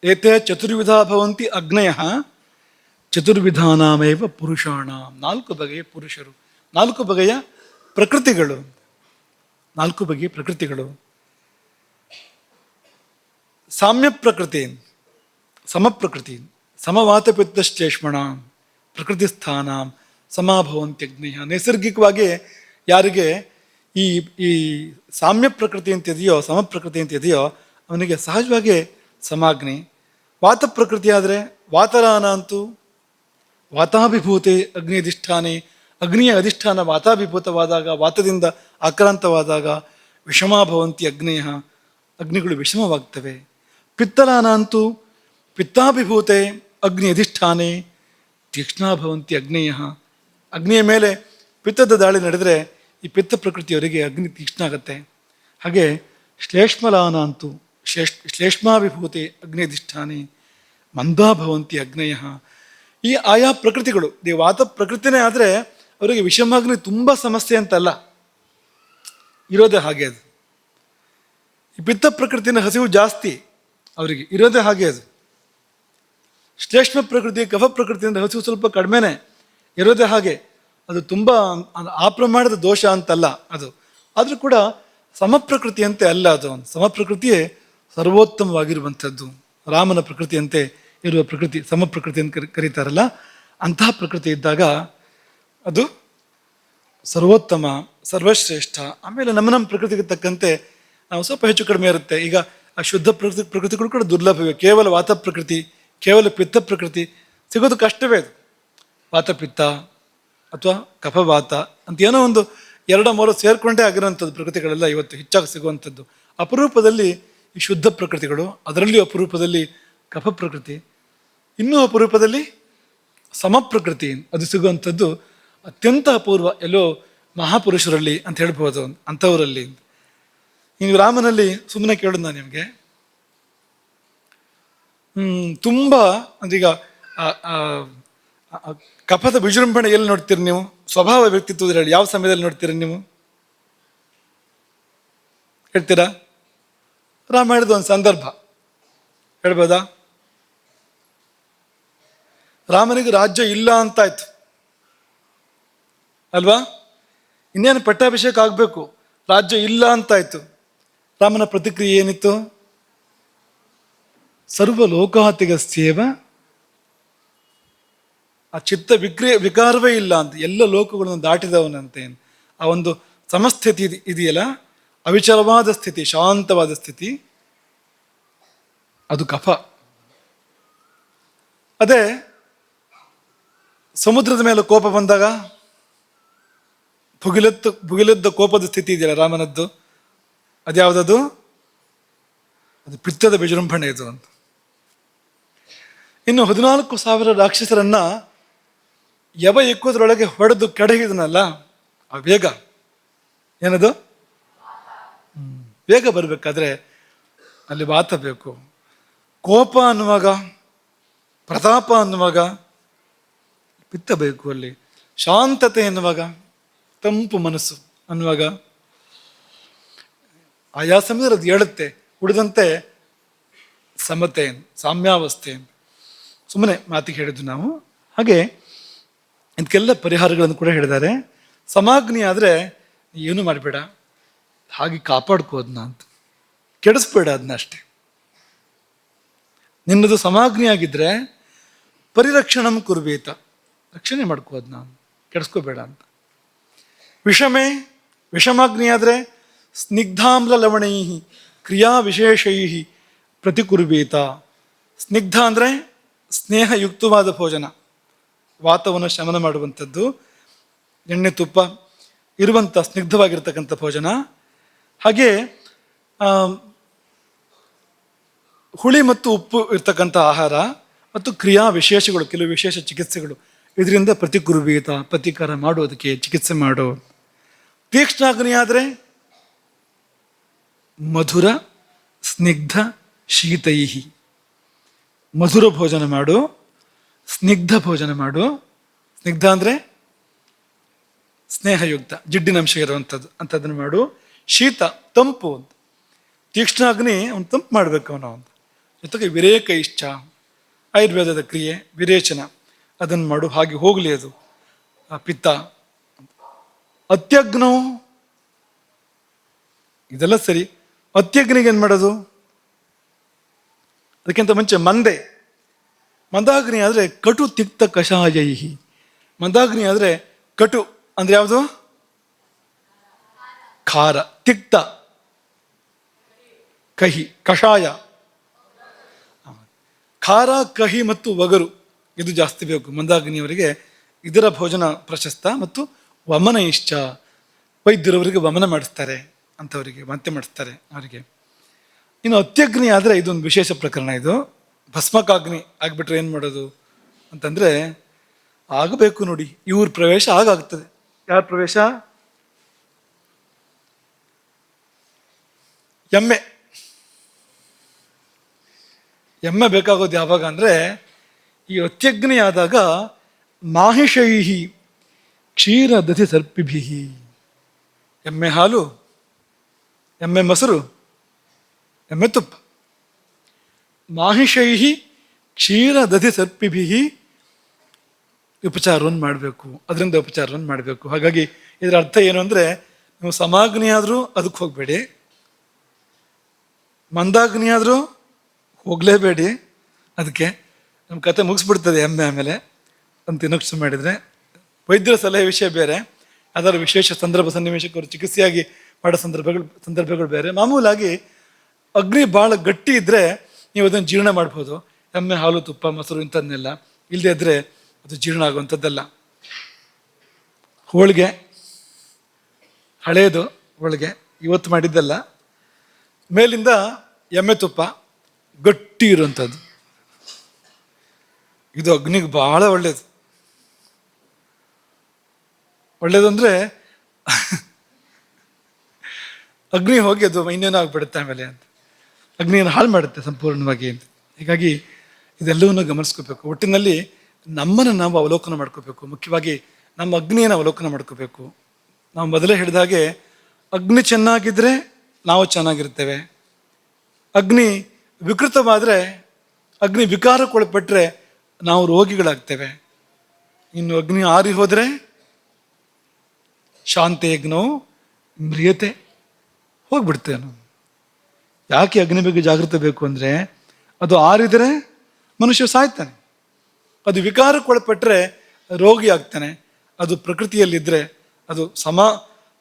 ಏತೆ ಚತುರ್ವಿಧ ಭವಂತಿ ಅಗ್ನಯ ಚತುರ್ವಿಧಾನಾಮೇವ ಪುರುಷಾಣ. 4 ಬಗೆಯ ಪುರುಷರು, 4 ಬಗೆಯ ಪ್ರಕೃತಿಗಳು, 4 ಬಗೆಯ ಪ್ರಕೃತಿಗಳು. ಸಾಮ್ಯ ಪ್ರಕೃತಿ, ಸಮಪ್ರಕೃತಿ, ಸಮವಾತಪಿತ್ತಶ್ಚೇಷ್ಮಣ ಪ್ರಕೃತಿ ಸ್ಥಾನ ಸಮಾಭವಂತ್ಯಗ್ನಿಯ. ನೈಸರ್ಗಿಕವಾಗಿ ಯಾರಿಗೆ ಈ ಈ ಸಾಮ್ಯ ಪ್ರಕೃತಿ ಅಂತಿದೆಯೋ, ಸಮಪ್ರಕೃತಿ ಅಂತಿದೆಯೋ ಅವನಿಗೆ ಸಹಜವಾಗಿ ಸಮಾಗ್ನಿ. ವಾತ ಪ್ರಕೃತಿ ಆದರೆ ವಾತರಾನ ಅಂತೂ ವಾತಾಭಿಭೂತೆ ಅಗ್ನಿ ಅಧಿಷ್ಠಾನೆ. ಅಗ್ನಿಯ ಅಧಿಷ್ಠಾನ ವಾತಾಭಿಭೂತವಾದಾಗ, ವಾತದಿಂದ ಆಕ್ರಾಂತವಾದಾಗ ವಿಷಮಾಭವಂತಿ ಅಗ್ನೇಯ, ಅಗ್ನಿಗಳು ವಿಷಮವಾಗ್ತವೆ. ಪಿತ್ತರಾನ ಅಂತೂ ಪಿತ್ತಾಭಿಭೂತೆ ಅಗ್ನಿ ಅಧಿಷ್ಠಾನೆ ತೀಕ್ಷ್ಣಾಭವಂತಿ ಅಗ್ನೇಯ. ಅಗ್ನಿಯ ಮೇಲೆ ಪಿತ್ತದ ದಾಳಿ ನಡೆದರೆ ಈ ಪಿತ್ತ ಪ್ರಕೃತಿಯವರಿಗೆ ಅಗ್ನಿ ತೀಕ್ಷ್ಣ ಆಗತ್ತೆ. ಹಾಗೆ ಶ್ಲೇಷ್ಮಲಾನ ಅಂತೂ ಶ್ಲೇಷ್ಮಾಭಿಭೂತೆ ಅಗ್ನಿ ಅಧಿಷ್ಠಾನೆ ಮಂದಾಭವಂತಿ ಅಗ್ನೇಯ. ಈ ಆಯಾ ಪ್ರಕೃತಿಗಳು, ಈ ವಾತ ಪ್ರಕೃತಿನೇ ಆದರೆ ಅವರಿಗೆ ವಿಷಮಾಗ್ನಿ ತುಂಬ ಸಮಸ್ಯೆ ಅಂತಲ್ಲ, ಇರೋದೇ ಹಾಗೆ ಅದು. ಈ ಪಿತ್ತ ಪ್ರಕೃತಿನ ಹಸಿವು ಜಾಸ್ತಿ ಅವರಿಗೆ, ಇರೋದೇ ಹಾಗೆ ಅದು. ಶ್ಲೇಷ್ಮ ಪ್ರಕೃತಿ ಕಫ ಪ್ರಕೃತಿಯಿಂದ ಹಸಿವು ಸ್ವಲ್ಪ ಕಡಿಮೆನೆ, ಇರೋದೇ ಹಾಗೆ. ಅದು ತುಂಬ ಆ ಪ್ರಮಾಣದ ದೋಷ ಅಂತಲ್ಲ ಅದು. ಆದರೂ ಕೂಡ ಸಮಪ್ರಕೃತಿಯಂತೆ ಅಲ್ಲ ಅದು. ಸಮಪ್ರಕೃತಿಯೇ ಸರ್ವೋತ್ತಮವಾಗಿರುವಂಥದ್ದು. ರಾಮನ ಪ್ರಕೃತಿಯಂತೆ ಇರುವ ಪ್ರಕೃತಿ ಸಮಪ್ರಕೃತಿ ಅಂತ ಕರೀತಾರಲ್ಲ, ಅಂತಹ ಪ್ರಕೃತಿ ಇದ್ದಾಗ ಅದು ಸರ್ವೋತ್ತಮ, ಸರ್ವಶ್ರೇಷ್ಠ. ಆಮೇಲೆ ನಮ್ಮ ಪ್ರಕೃತಿಗೆ ತಕ್ಕಂತೆ ನಾವು ಸ್ವಲ್ಪ ಹೆಚ್ಚು ಕಡಿಮೆ ಇರುತ್ತೆ. ಈಗ ಆ ಶುದ್ಧ ಪ್ರಕೃತಿಗಳು ಕೂಡ ದುರ್ಲಭವೇ. ಕೇವಲ ವಾತ ಪ್ರಕೃತಿ, ಕೇವಲ ಪಿತ್ತ ಪ್ರಕೃತಿ ಸಿಗೋದು ಕಷ್ಟವೇ. ಅದು ವಾತಪಿತ್ತ ಅಥವಾ ಕಫವಾತ ಅಂತ ಏನೋ ಒಂದು 2-3 ಸೇರಿಕೊಂಡೇ ಆಗಿರೋಂಥದ್ದು ಪ್ರಕೃತಿಗಳೆಲ್ಲ ಇವತ್ತು ಹೆಚ್ಚಾಗಿ ಸಿಗುವಂಥದ್ದು. ಅಪರೂಪದಲ್ಲಿ ಈ ಶುದ್ಧ ಪ್ರಕೃತಿಗಳು, ಅದರಲ್ಲಿಯೂ ಅಪರೂಪದಲ್ಲಿ ಕಫ ಪ್ರಕೃತಿ, ಇನ್ನೂ ಅಪರೂಪದಲ್ಲಿ ಸಮಪ್ರಕೃತಿ ಅದು ಸಿಗುವಂಥದ್ದು ಅತ್ಯಂತ ಅಪೂರ್ವ. ಎಲ್ಲೋ ಮಹಾಪುರುಷರಲ್ಲಿ ಅಂತ ಹೇಳ್ಬೋದು, ಅಂಥವರಲ್ಲಿ. ನೀವು ರಾಮನಲ್ಲಿ ಸುಮ್ಮನೆ ಕೇಳೋದು ನಾನು ನಿಮಗೆ, ತುಂಬ ಅಂದ್ರೀಗ ಕಫದ ವಿಜೃಂಭಣೆ ಎಲ್ಲಿ ನೋಡ್ತೀರಿ ನೀವು? ಸ್ವಭಾವ ವ್ಯಕ್ತಿತ್ವದಲ್ಲಿ ಯಾವ ಸಮಯದಲ್ಲಿ ನೋಡ್ತೀರಿ ನೀವು? ಹೇಳ್ತೀರಾ? ರಾಮಾಯಣದ ಒಂದು ಸಂದರ್ಭ ಹೇಳ್ಬೋದಾ? ರಾಮನಿಗೆ ರಾಜ್ಯ ಇಲ್ಲ ಅಂತಾಯ್ತು ಅಲ್ವಾ? ಇನ್ನೇನು ಪಟ್ಟಾಭಿಷೇಕ ಆಗಬೇಕು, ರಾಜ್ಯ ಇಲ್ಲ ಅಂತಾಯ್ತು. ರಾಮನ ಪ್ರತಿಕ್ರಿಯೆ ಏನಿತ್ತು? ಸರ್ವ ಲೋಕಾತಿಗಸ್ಯೇವ, ಆ ಚಿತ್ತ ವಿಕಾರವೇ ಇಲ್ಲ ಅಂತ, ಎಲ್ಲ ಲೋಕಗಳನ್ನು ದಾಟಿದವನಂತೆ. ಆ ಒಂದು ಸಮಸ್ಥಿತಿ ಇದೆಯಲ್ಲ, ಅವಿಚಲವಾದ ಸ್ಥಿತಿ, ಶಾಂತವಾದ ಸ್ಥಿತಿ, ಅದು ಕಫ. ಅದೇ ಸಮುದ್ರದ ಮೇಲೆ ಕೋಪ ಬಂದಾಗ ಭುಗಿಲೆದ್ದ ಕೋಪದ ಸ್ಥಿತಿ ಇದೆಯಲ್ಲ ರಾಮನದ್ದು, ಅದ್ಯಾವುದದು? ಅದು ಪಿತ್ತದ ವಿಜೃಂಭಣೆ ಇದು ಅಂತ. ಇನ್ನು 14,000 ರಾಕ್ಷಸರನ್ನ ಎಕ್ಕೋದ್ರೊಳಗೆ ಹೊಡೆದು ಕೆಡಹಿದನಲ್ಲ, ಆ ವೇಗ, ಏನದು? ಬೇಗ ಬರಬೇಕಾದ್ರೆ ಅಲ್ಲಿ ವಾತ ಬೇಕು. ಕೋಪ ಅನ್ನುವಾಗ, ಪ್ರತಾಪ ಅನ್ನುವಾಗ ಪಿತ್ತ ಬೇಕು. ಅಲ್ಲಿ ಶಾಂತತೆ ಎನ್ನುವಾಗ, ತಂಪು ಮನಸ್ಸು ಅನ್ನುವಾಗ ಆಯಾ ಸಮಯದಲ್ಲಿ ಅದು ಹೇಳುತ್ತೆ. ಉಳಿದಂತೆ ಸಮತೆ, ಸಾಮ್ಯಾವಸ್ಥೆ, ಸುಮ್ಮನೆ ಮಾತಿಗೆ ಹೇಳಿದ್ದು ನಾವು. ಹಾಗೆ ಇದಕ್ಕೆಲ್ಲ ಪರಿಹಾರಗಳನ್ನು ಕೂಡ ಹೇಳಿದ್ದಾರೆ. ಸಮಾಗ್ನಿ ಆದರೆ ಏನು ಮಾಡಬೇಡ, ಹಾಗೆ ಕಾಪಾಡ್ಕೋ ಅದನ್ನ ಅಂತ, ಕೆಡಿಸ್ಬೇಡ ಅದನ್ನ ಅಷ್ಟೆ. ನಿನ್ನದು ಸಮಾಗ್ನಿ ಆಗಿದ್ರೆ ಪರಿರಕ್ಷಣಂ ಕುರ್ಬೇತ, ರಕ್ಷಣೆ ಮಾಡ್ಕೋ ಅದನ್ನ, ಕೆಡಿಸ್ಕೋಬೇಡ ಅಂತ. ವಿಷಮೇ, ವಿಷಮಾಗ್ನಿ ಆದರೆ ಸ್ನಿಗ್ಧಾಮ್ಲ ಲವಣೈ ಕ್ರಿಯಾ ವಿಶೇಷೈ ಪ್ರತಿಕುರ್ಬೇತ. ಸ್ನಿಗ್ಧ ಅಂದರೆ ಸ್ನೇಹಯುಕ್ತವಾದ ಭೋಜನ, ವಾತವನ್ನು ಶಮನ ಮಾಡುವಂಥದ್ದು, ಎಣ್ಣೆ ತುಪ್ಪ ಇರುವಂಥ ಸ್ನಿಗ್ಧವಾಗಿರ್ತಕ್ಕಂಥ ಭೋಜನ. ಹಾಗೆ ಹುಳಿ ಮತ್ತು ಉಪ್ಪು ಇರ್ತಕ್ಕಂಥ ಆಹಾರ ಮತ್ತು ಕ್ರಿಯಾ ವಿಶೇಷಗಳು, ಕೆಲವು ವಿಶೇಷ ಚಿಕಿತ್ಸೆಗಳು, ಇದರಿಂದ ಪ್ರತಿಕುರ್ಬೇತ, ಪ್ರತಿಕಾರ ಮಾಡೋದಕ್ಕೆ ಚಿಕಿತ್ಸೆ ಮಾಡೋ. ತೀಕ್ಷ್ಣಾಗ್ನಿ ಆದರೆ ಮಧುರ ಸ್ನಿಗ್ಧ ಶೀತೈಹಿ, ಮಧುರ ಭೋಜನ ಮಾಡು, ಸ್ನಿಗ್ಧ ಭೋಜನ ಮಾಡು. ಸ್ನಿಗ್ಧ ಅಂದರೆ ಸ್ನೇಹಯುಕ್ತ, ಜಿಡ್ಡಿನಂಶ ಇರುವಂಥದ್ದು ಅಂಥದ್ದನ್ನು ಮಾಡು. ಶೀತ ತಂಪು ಅಂತ. ತೀಕ್ಷ್ಣಾಗ್ನಿ ಅವನು ತಂಪು ಮಾಡಬೇಕು ಅವನು ಅಂತ. ಜೊತೆಗೆ ವಿರೇಕ ಇಷ್ಟ, ಆಯುರ್ವೇದದ ಕ್ರಿಯೆ ವಿರೇಚನ, ಅದನ್ನು ಮಾಡು, ಹಾಗೆ ಹೋಗಲಿ ಅದು ಆ ಪಿತ್ತ. ಅತ್ಯಗ್ನೋ, ಇದೆಲ್ಲ ಸರಿ. ಅತ್ಯಗ್ನಿಗೆ ಏನು ಮಾಡೋದು? ಅದಕ್ಕಿಂತ ಮುಂಚೆ ಮಂದೆ, ಮಂದಾಗ್ನಿ ಆದರೆ ಕಟು ತಿಕ್ತ ಕಷಾಯೈಹಿ. ಮಂದಾಗ್ನಿ ಆದರೆ ಕಟು ಅಂದ್ರೆ ಯಾವುದು? ಖಾರ. ತಿಕ್ತ ಕಹಿ, ಕಷಾಯ. ಖಾರ, ಕಹಿ ಮತ್ತು ಒಗರು ಇದು ಜಾಸ್ತಿ ಬೇಕು ಮಂದಾಗ್ನಿಯವರಿಗೆ. ಇದರ ಭೋಜನ ಪ್ರಶಸ್ತ. ಮತ್ತು ವಮನ ಇಷ್ಟ, ವೈದ್ಯರವರಿಗೆ ವಮನ ಮಾಡಿಸ್ತಾರೆ ಅಂಥವರಿಗೆ, ವಾಂತಿ ಮಾಡಿಸ್ತಾರೆ ಅವರಿಗೆ. ಇನ್ನು ಅತ್ಯಗ್ನಿ ಆದರೆ ಇದೊಂದು ವಿಶೇಷ ಪ್ರಕರಣ. ಇದು ಭಸ್ಮಕಾಗ್ನಿ ಆಗ್ಬಿಟ್ರೆ ಏನು ಮಾಡೋದು ಅಂತಂದರೆ, ಆಗಬೇಕು ನೋಡಿ, ಇವ್ರ ಪ್ರವೇಶ ಆಗಾಗ್ತದೆ. ಯಾರ ಪ್ರವೇಶ? ಎಮ್ಮೆ. ಎಮ್ಮೆ ಬೇಕಾಗೋದು ಯಾವಾಗ ಅಂದರೆ, ಈ ಅತ್ಯಗ್ನಿ ಆದಾಗ ಮಾಹಿಷೈಹಿ ಕ್ಷೀರ ದಧಿ ಸರ್ಪಿಭಿಹಿ. ಎಮ್ಮೆ ಹಾಲು, ಎಮ್ಮೆ ಮೊಸರು, ಎಮ್ಮೆ ತುಪ್ಪ. ಮಾಹಿಷೈಹಿ ಕ್ಷೀರ ದಧಿ ಸರ್ಪಿಭಿಹಿ ಉಪಚಾರವನ್ನು ಮಾಡಬೇಕು, ಅದರಿಂದ ಉಪಚಾರವನ್ನು ಮಾಡಬೇಕು. ಹಾಗಾಗಿ ಇದರ ಅರ್ಥ ಏನು ಅಂದರೆ, ನೀವು ಸಮಾಗ್ನಿ ಆದರೂ ಅದಕ್ಕೆ ಹೋಗಬೇಡಿ, ಮಂದಾಗ್ನಿ ಆದರೂ ಹೋಗಲೇಬೇಡಿ. ಅದಕ್ಕೆ ನಮ್ಮ ಕತೆ ಮುಗಿಸ್ಬಿಡ್ತದೆ ಎಮ್ಮೆ ಆಮೇಲೆ ಅಂತ ತಿನ್ನಕ್ಷ ಮಾಡಿದರೆ. ವೈದ್ಯರ ಸಲಹೆ ವಿಷಯ ಬೇರೆ, ಅದರ ವಿಶೇಷ ಸಂದರ್ಭ ಸನ್ನಿವೇಶಕ್ಕೆ ಅವರು ಚಿಕಿತ್ಸೆಯಾಗಿ ಮಾಡೋ ಸಂದರ್ಭಗಳು ಬೇರೆ. ಮಾಮೂಲಾಗಿ ಅಗ್ನಿ ಭಾಳ ಗಟ್ಟಿ ಇದ್ದರೆ ನೀವು ಅದನ್ನು ಜೀರ್ಣ ಮಾಡ್ಬೋದು. ಎಮ್ಮೆ ಹಾಲು, ತುಪ್ಪ, ಮೊಸರು ಇಂಥದ್ದನ್ನೆಲ್ಲ. ಇಲ್ಲದೆ ಇದ್ದರೆ ಅದು ಜೀರ್ಣ ಆಗುವಂಥದ್ದಲ್ಲ. ಹೋಳಿಗೆ, ಹಳೇದು ಹೋಳಿಗೆ, ಇವತ್ತು ಮಾಡಿದ್ದಲ್ಲ. ಮೇಲಿಂದ ಎಮ್ಮೆ ತುಪ್ಪ ಗಟ್ಟಿ ಇರುವಂಥದ್ದು, ಇದು ಅಗ್ನಿಗೆ ಬಹಳ ಒಳ್ಳೇದು. ಒಳ್ಳೇದಂದ್ರೆ ಅಗ್ನಿ ಹೋಗಿ ಅದು ಇನ್ನೇನೋ ಆಗ್ಬಿಡುತ್ತೆ ಆಮೇಲೆ ಅಂತ, ಅಗ್ನಿಯನ್ನು ಹಾಳು ಮಾಡುತ್ತೆ ಸಂಪೂರ್ಣವಾಗಿ ಅಂತ. ಹೀಗಾಗಿ ಇದೆಲ್ಲವನ್ನೂ ಗಮನಿಸ್ಕೋಬೇಕು. ಒಟ್ಟಿನಲ್ಲಿ ನಮ್ಮನ್ನು ನಾವು ಅವಲೋಕನ ಮಾಡ್ಕೋಬೇಕು. ಮುಖ್ಯವಾಗಿ ನಮ್ಮ ಅಗ್ನಿಯನ್ನು ಅವಲೋಕನ ಮಾಡ್ಕೋಬೇಕು. ನಾವು ಮೊದಲೇ ಹೇಳಿದ ಹಾಗೆ, ಅಗ್ನಿ ಚೆನ್ನಾಗಿದ್ದರೆ ನಾವು ಚೆನ್ನಾಗಿರ್ತೇವೆ. ಅಗ್ನಿ ವಿಕೃತವಾದರೆ, ಅಗ್ನಿ ವಿಕಾರಕ್ಕೊಳಪಟ್ಟರೆ ನಾವು ರೋಗಿಗಳಾಗ್ತೇವೆ. ಇನ್ನು ಅಗ್ನಿ ಆರಿ ಹೋದರೆ ಶಾಂತೇಗ್ನೋ ಮ್ರಿಯತೆ, ಹೋಗ್ಬಿಡ್ತೇವೆ ನಾವು. ಯಾಕೆ ಅಗ್ನಿ ಬಗ್ಗೆ ಜಾಗೃತಿ ಬೇಕು ಅಂದರೆ, ಅದು ಆರಿದರೆ ಮನುಷ್ಯ ಸಾಯ್ತಾನೆ, ಅದು ವಿಕಾರಕ್ಕೊಳಪಟ್ಟರೆ ರೋಗಿ ಆಗ್ತಾನೆ. ಅದು ಪ್ರಕೃತಿಯಲ್ಲಿದ್ದರೆ, ಅದು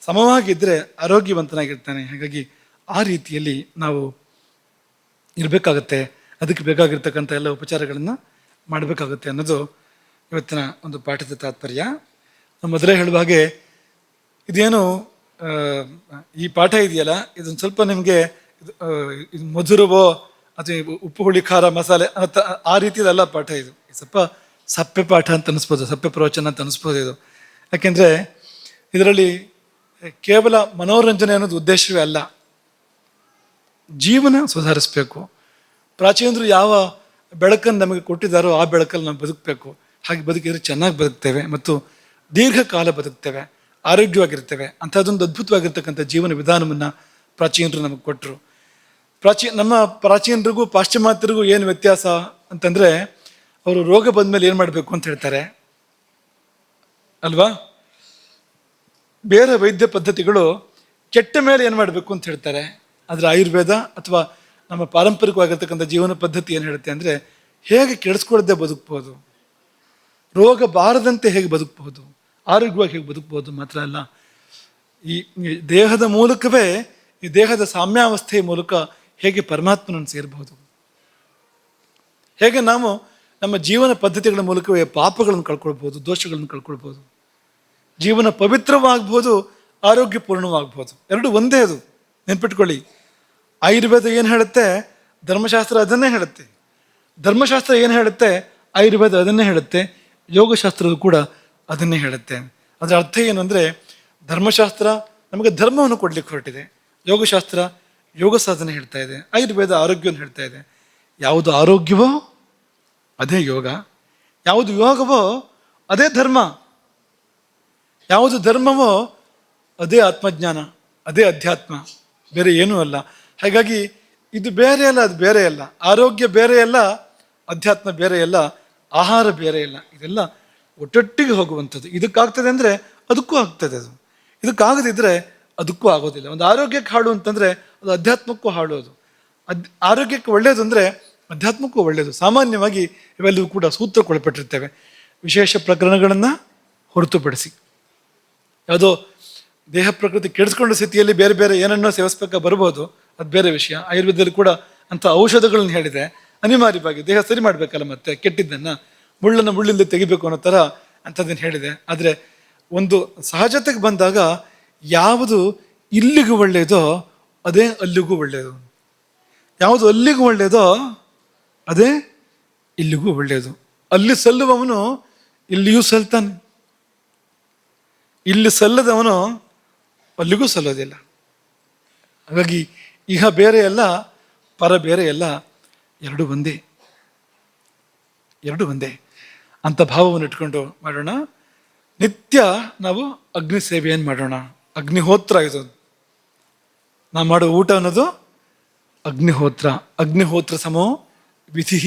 ಸಮವಾಗಿದ್ದರೆ ಆರೋಗ್ಯವಂತನಾಗಿರ್ತಾನೆ. ಹಾಗಾಗಿ ಆ ರೀತಿಯಲ್ಲಿ ನಾವು ಇರಬೇಕಾಗತ್ತೆ. ಅದಕ್ಕೆ ಬೇಕಾಗಿರ್ತಕ್ಕಂಥ ಎಲ್ಲ ಉಪಚಾರಗಳನ್ನು ಮಾಡಬೇಕಾಗುತ್ತೆ ಅನ್ನೋದು ಇವತ್ತಿನ ಒಂದು ಪಾಠದ ತಾತ್ಪರ್ಯ. ಮೊದಲೇ ಹೇಳುವ ಹಾಗೆ, ಇದೇನು ಈ ಪಾಠ ಇದೆಯಲ್ಲ, ಇದೊಂದು ಸ್ವಲ್ಪ ನಿಮಗೆ ಇದು ಮಧುರವೋ ಅಥವಾ ಉಪ್ಪು ಹುಳಿ ಖಾರ ಮಸಾಲೆ ಆ ರೀತಿಯದಲ್ಲ ಪಾಠ. ಇದು ಸ್ವಲ್ಪ ಸಪ್ಪೆ ಪಾಠ ಅಂತ ಅನಿಸ್ಬೋದು, ಸಪ್ಪೆ ಪ್ರವಚನ ಅಂತ ಅನಿಸ್ಬೋದು ಇದು. ಯಾಕೆಂದರೆ ಇದರಲ್ಲಿ ಕೇವಲ ಮನೋರಂಜನೆ ಅನ್ನೋದು ಉದ್ದೇಶವೇ ಅಲ್ಲ. ಜೀವನ ಸುಧಾರಿಸಬೇಕು. ಪ್ರಾಚೀನರು ಯಾವ ಬೆಳಕನ್ನು ನಮಗೆ ಕೊಟ್ಟಿದ್ದಾರೋ ಆ ಬೆಳಕಲ್ಲಿ ನಾವು ಬದುಕಬೇಕು. ಹಾಗೆ ಬದುಕಿದ್ರೆ ಚೆನ್ನಾಗಿ ಬದುಕ್ತೇವೆ ಮತ್ತು ದೀರ್ಘಕಾಲ ಬದುಕ್ತೇವೆ, ಆರೋಗ್ಯವಾಗಿರ್ತೇವೆ. ಅಂಥದ್ದೊಂದು ಅದ್ಭುತವಾಗಿರ್ತಕ್ಕಂಥ ಜೀವನ ವಿಧಾನವನ್ನು ಪ್ರಾಚೀನರು ನಮಗೆ ಕೊಟ್ಟರು. ನಮ್ಮ ಪ್ರಾಚೀನರಿಗೂ ಪಾಶ್ಚಿಮಾತ್ಯರಿಗೂ ಏನು ವ್ಯತ್ಯಾಸ ಅಂತಂದರೆ, ಅವರು ರೋಗ ಬಂದಮೇಲೆ ಏನು ಮಾಡಬೇಕು ಅಂತ ಹೇಳ್ತಾರೆ ಅಲ್ವಾ. ಬೇರೆ ವೈದ್ಯ ಪದ್ಧತಿಗಳು ಕೆಟ್ಟ ಮೇಲೆ ಏನು ಮಾಡಬೇಕು ಅಂತ ಹೇಳ್ತಾರೆ. ಆದರೆ ಆಯುರ್ವೇದ ಅಥವಾ ನಮ್ಮ ಪಾರಂಪರಿಕವಾಗಿರ್ತಕ್ಕಂಥ ಜೀವನ ಪದ್ಧತಿ ಏನು ಹೇಳುತ್ತೆ ಅಂದರೆ, ಹೇಗೆ ಕೆಡಿಸ್ಕೊಳ್ಳದೆ ಬದುಕ್ಬೋದು, ರೋಗ ಬಾರದಂತೆ ಹೇಗೆ ಬದುಕಬಹುದು, ಆರೋಗ್ಯವಾಗಿ ಹೇಗೆ ಬದುಕಬಹುದು. ಮಾತ್ರ ಅಲ್ಲ, ಈ ದೇಹದ ಮೂಲಕವೇ, ಈ ದೇಹದ ಸಾಮ್ಯಾವಸ್ಥೆಯ ಮೂಲಕ ಹೇಗೆ ಪರಮಾತ್ಮನನ್ನು ಸೇರಬಹುದು, ಹೇಗೆ ನಾವು ನಮ್ಮ ಜೀವನ ಪದ್ಧತಿಗಳ ಮೂಲಕವೇ ಪಾಪಗಳನ್ನು ಕಳ್ಕೊಳ್ಬೋದು, ದೋಷಗಳನ್ನು ಕಳ್ಕೊಳ್ಬೋದು, ಜೀವನ ಪವಿತ್ರವಾಗ್ಬೋದು, ಆರೋಗ್ಯಪೂರ್ಣವಾಗ್ಬೋದು. ಎರಡು ಒಂದೇ. ಅದು ನೆನ್ಪಿಟ್ಕೊಳ್ಳಿ. ಆಯುರ್ವೇದ ಏನು ಹೇಳುತ್ತೆ, ಧರ್ಮಶಾಸ್ತ್ರ ಅದನ್ನೇ ಹೇಳುತ್ತೆ. ಧರ್ಮಶಾಸ್ತ್ರ ಏನು ಹೇಳುತ್ತೆ, ಆಯುರ್ವೇದ ಅದನ್ನೇ ಹೇಳುತ್ತೆ. ಯೋಗಶಾಸ್ತ್ರವು ಕೂಡ ಅದನ್ನೇ ಹೇಳುತ್ತೆ. ಅದರ ಅರ್ಥ ಏನು ಅಂದರೆ, ಧರ್ಮಶಾಸ್ತ್ರ ನಮಗೆ ಧರ್ಮವನ್ನು ಕೊಡ್ಲಿಕ್ಕೆ ಹೊರಟಿದೆ, ಯೋಗಶಾಸ್ತ್ರ ಯೋಗ ಸಾಧನೆ ಹೇಳ್ತಾ ಇದೆ, ಆಯುರ್ವೇದ ಆರೋಗ್ಯವನ್ನು ಹೇಳ್ತಾ ಇದೆ. ಯಾವುದು ಆರೋಗ್ಯವೋ ಅದೇ ಯೋಗ, ಯಾವುದು ಯೋಗವೋ ಅದೇ ಧರ್ಮ, ಯಾವುದು ಧರ್ಮವೋ ಅದೇ ಆತ್ಮಜ್ಞಾನ, ಅದೇ ಅಧ್ಯಾತ್ಮ, ಬೇರೆ ಏನೂ ಅಲ್ಲ. ಹಾಗಾಗಿ ಇದು ಬೇರೆ ಅಲ್ಲ, ಅದು ಬೇರೆ ಅಲ್ಲ. ಆರೋಗ್ಯ ಬೇರೆ ಅಲ್ಲ, ಅಧ್ಯಾತ್ಮ ಬೇರೆ ಅಲ್ಲ, ಆಹಾರ ಬೇರೆ ಇಲ್ಲ. ಇದೆಲ್ಲ ಒಟ್ಟೊಟ್ಟಿಗೆ ಹೋಗುವಂಥದ್ದು. ಇದಕ್ಕಾಗ್ತದೆ ಅಂದರೆ ಅದಕ್ಕೂ ಆಗ್ತದೆ, ಅದು ಇದಕ್ಕಾಗದಿದ್ದರೆ ಅದಕ್ಕೂ ಆಗೋದಿಲ್ಲ. ಒಂದು ಆರೋಗ್ಯಕ್ಕೆ ಹಾಳು ಅಂತಂದರೆ ಅದು ಅಧ್ಯಾತ್ಮಕ್ಕೂ ಹಾಳೋದು, ಆರೋಗ್ಯಕ್ಕೆ ಒಳ್ಳೆಯದು ಅಂದರೆ ಅಧ್ಯಾತ್ಮಕ್ಕೂ ಒಳ್ಳೆಯದು. ಸಾಮಾನ್ಯವಾಗಿ ಇವೆಲ್ಲವೂ ಕೂಡ ಸೂತ್ರಕ್ಕೊಳಪಟ್ಟಿರ್ತೇವೆ, ವಿಶೇಷ ಪ್ರಕರಣಗಳನ್ನು ಹೊರತುಪಡಿಸಿ. ಯಾವುದೋ ದೇಹ ಪ್ರಕೃತಿ ಕೆಡಿಸ್ಕೊಂಡ ಸ್ಥಿತಿಯಲ್ಲಿ ಬೇರೆ ಬೇರೆ ಏನನ್ನೋ ಸೇವಿಸ್ಬೇಕಾ ಬರ್ಬೋದು, ಅದು ಬೇರೆ ವಿಷಯ. ಆಯುರ್ವೇದದಲ್ಲಿ ಕೂಡ ಅಂಥ ಔಷಧಗಳನ್ನ ಹೇಳಿದೆ. ಅನಿವಾರ್ಯವಾಗಿ ದೇಹ ಸರಿ ಮಾಡಬೇಕಲ್ಲ, ಮತ್ತೆ ಕೆಟ್ಟಿದ್ದನ್ನು ಮುಳ್ಳನ್ನು ಮುಳ್ಳಿಂದ ತೆಗಿಬೇಕು ಅನ್ನೋ ಥರ ಅಂಥದ್ದನ್ನು ಹೇಳಿದೆ. ಆದರೆ ಒಂದು ಸಹಜತೆಗೆ ಬಂದಾಗ ಯಾವುದು ಇಲ್ಲಿಗೂ ಒಳ್ಳೆಯದೋ ಅದೇ ಅಲ್ಲಿಗೂ ಒಳ್ಳೆಯದು, ಯಾವುದು ಅಲ್ಲಿಗೂ ಒಳ್ಳೆಯದೋ ಅದೇ ಇಲ್ಲಿಗೂ ಒಳ್ಳೆಯದು. ಅಲ್ಲಿ ಸಲ್ಲುವವನು ಇಲ್ಲಿಯೂ ಸಲ್ತಾನೆ, ಇಲ್ಲಿ ಸಲ್ಲದವನು ಅಲ್ಲಿಗೂ ಸಲ್ಲೋದಿಲ್ಲ. ಹಾಗಾಗಿ ಇಹ ಬೇರೆ ಅಲ್ಲ, ಪರ ಬೇರೆ ಅಲ್ಲ, ಎರಡು ಒಂದೇ, ಎರಡು ಒಂದೇ ಅಂತ ಭಾವವನ್ನು ಇಟ್ಕೊಂಡು ಮಾಡೋಣ. ನಿತ್ಯ ನಾವು ಅಗ್ನಿ ಸೇವೆಯನ್ನು ಮಾಡೋಣ. ಅಗ್ನಿಹೋತ್ರ ಇದು, ನಾವು ಮಾಡೋ ಊಟ ಅನ್ನೋದು ಅಗ್ನಿಹೋತ್ರ. ಅಗ್ನಿಹೋತ್ರ ಸಮೋ ವಿಧಿ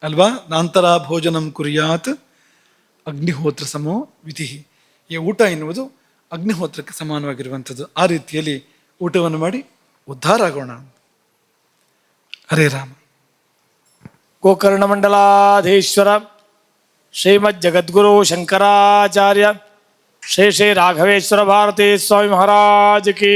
ಅಲ್ವಾ. ನಾಂತರ ಭೋಜನಂ ಕುರ್ಯಾತ್ ಅಗ್ನಿಹೋತ್ರ ಸಮೋ ವಿಧಿ. ಈ ಊಟ ಎನ್ನುವುದು ಅಗ್ನಿಹೋತ್ರಕ್ಕೆ ಸಮಾನವಾಗಿರುವಂಥದ್ದು. ಆ ರೀತಿಯಲ್ಲಿ ಊಟವನ್ನು ಮಾಡಿ ಉದ್ಧಾರ ಆಗೋಣ. ಹರೇ ರಾಮ. ಗೋಕರ್ಣ ಮಂಡಲಾಧೀಶ್ವರ ಶ್ರೀಮದ್ ಜಗದ್ಗುರು ಶಂಕರಾಚಾರ್ಯ ಶ್ರೀ ಶ್ರೀ ರಾಘವೇಶ್ವರ ಭಾರತೀ ಸ್ವಾಮಿ ಮಹಾರಾಜ್ ಕಿ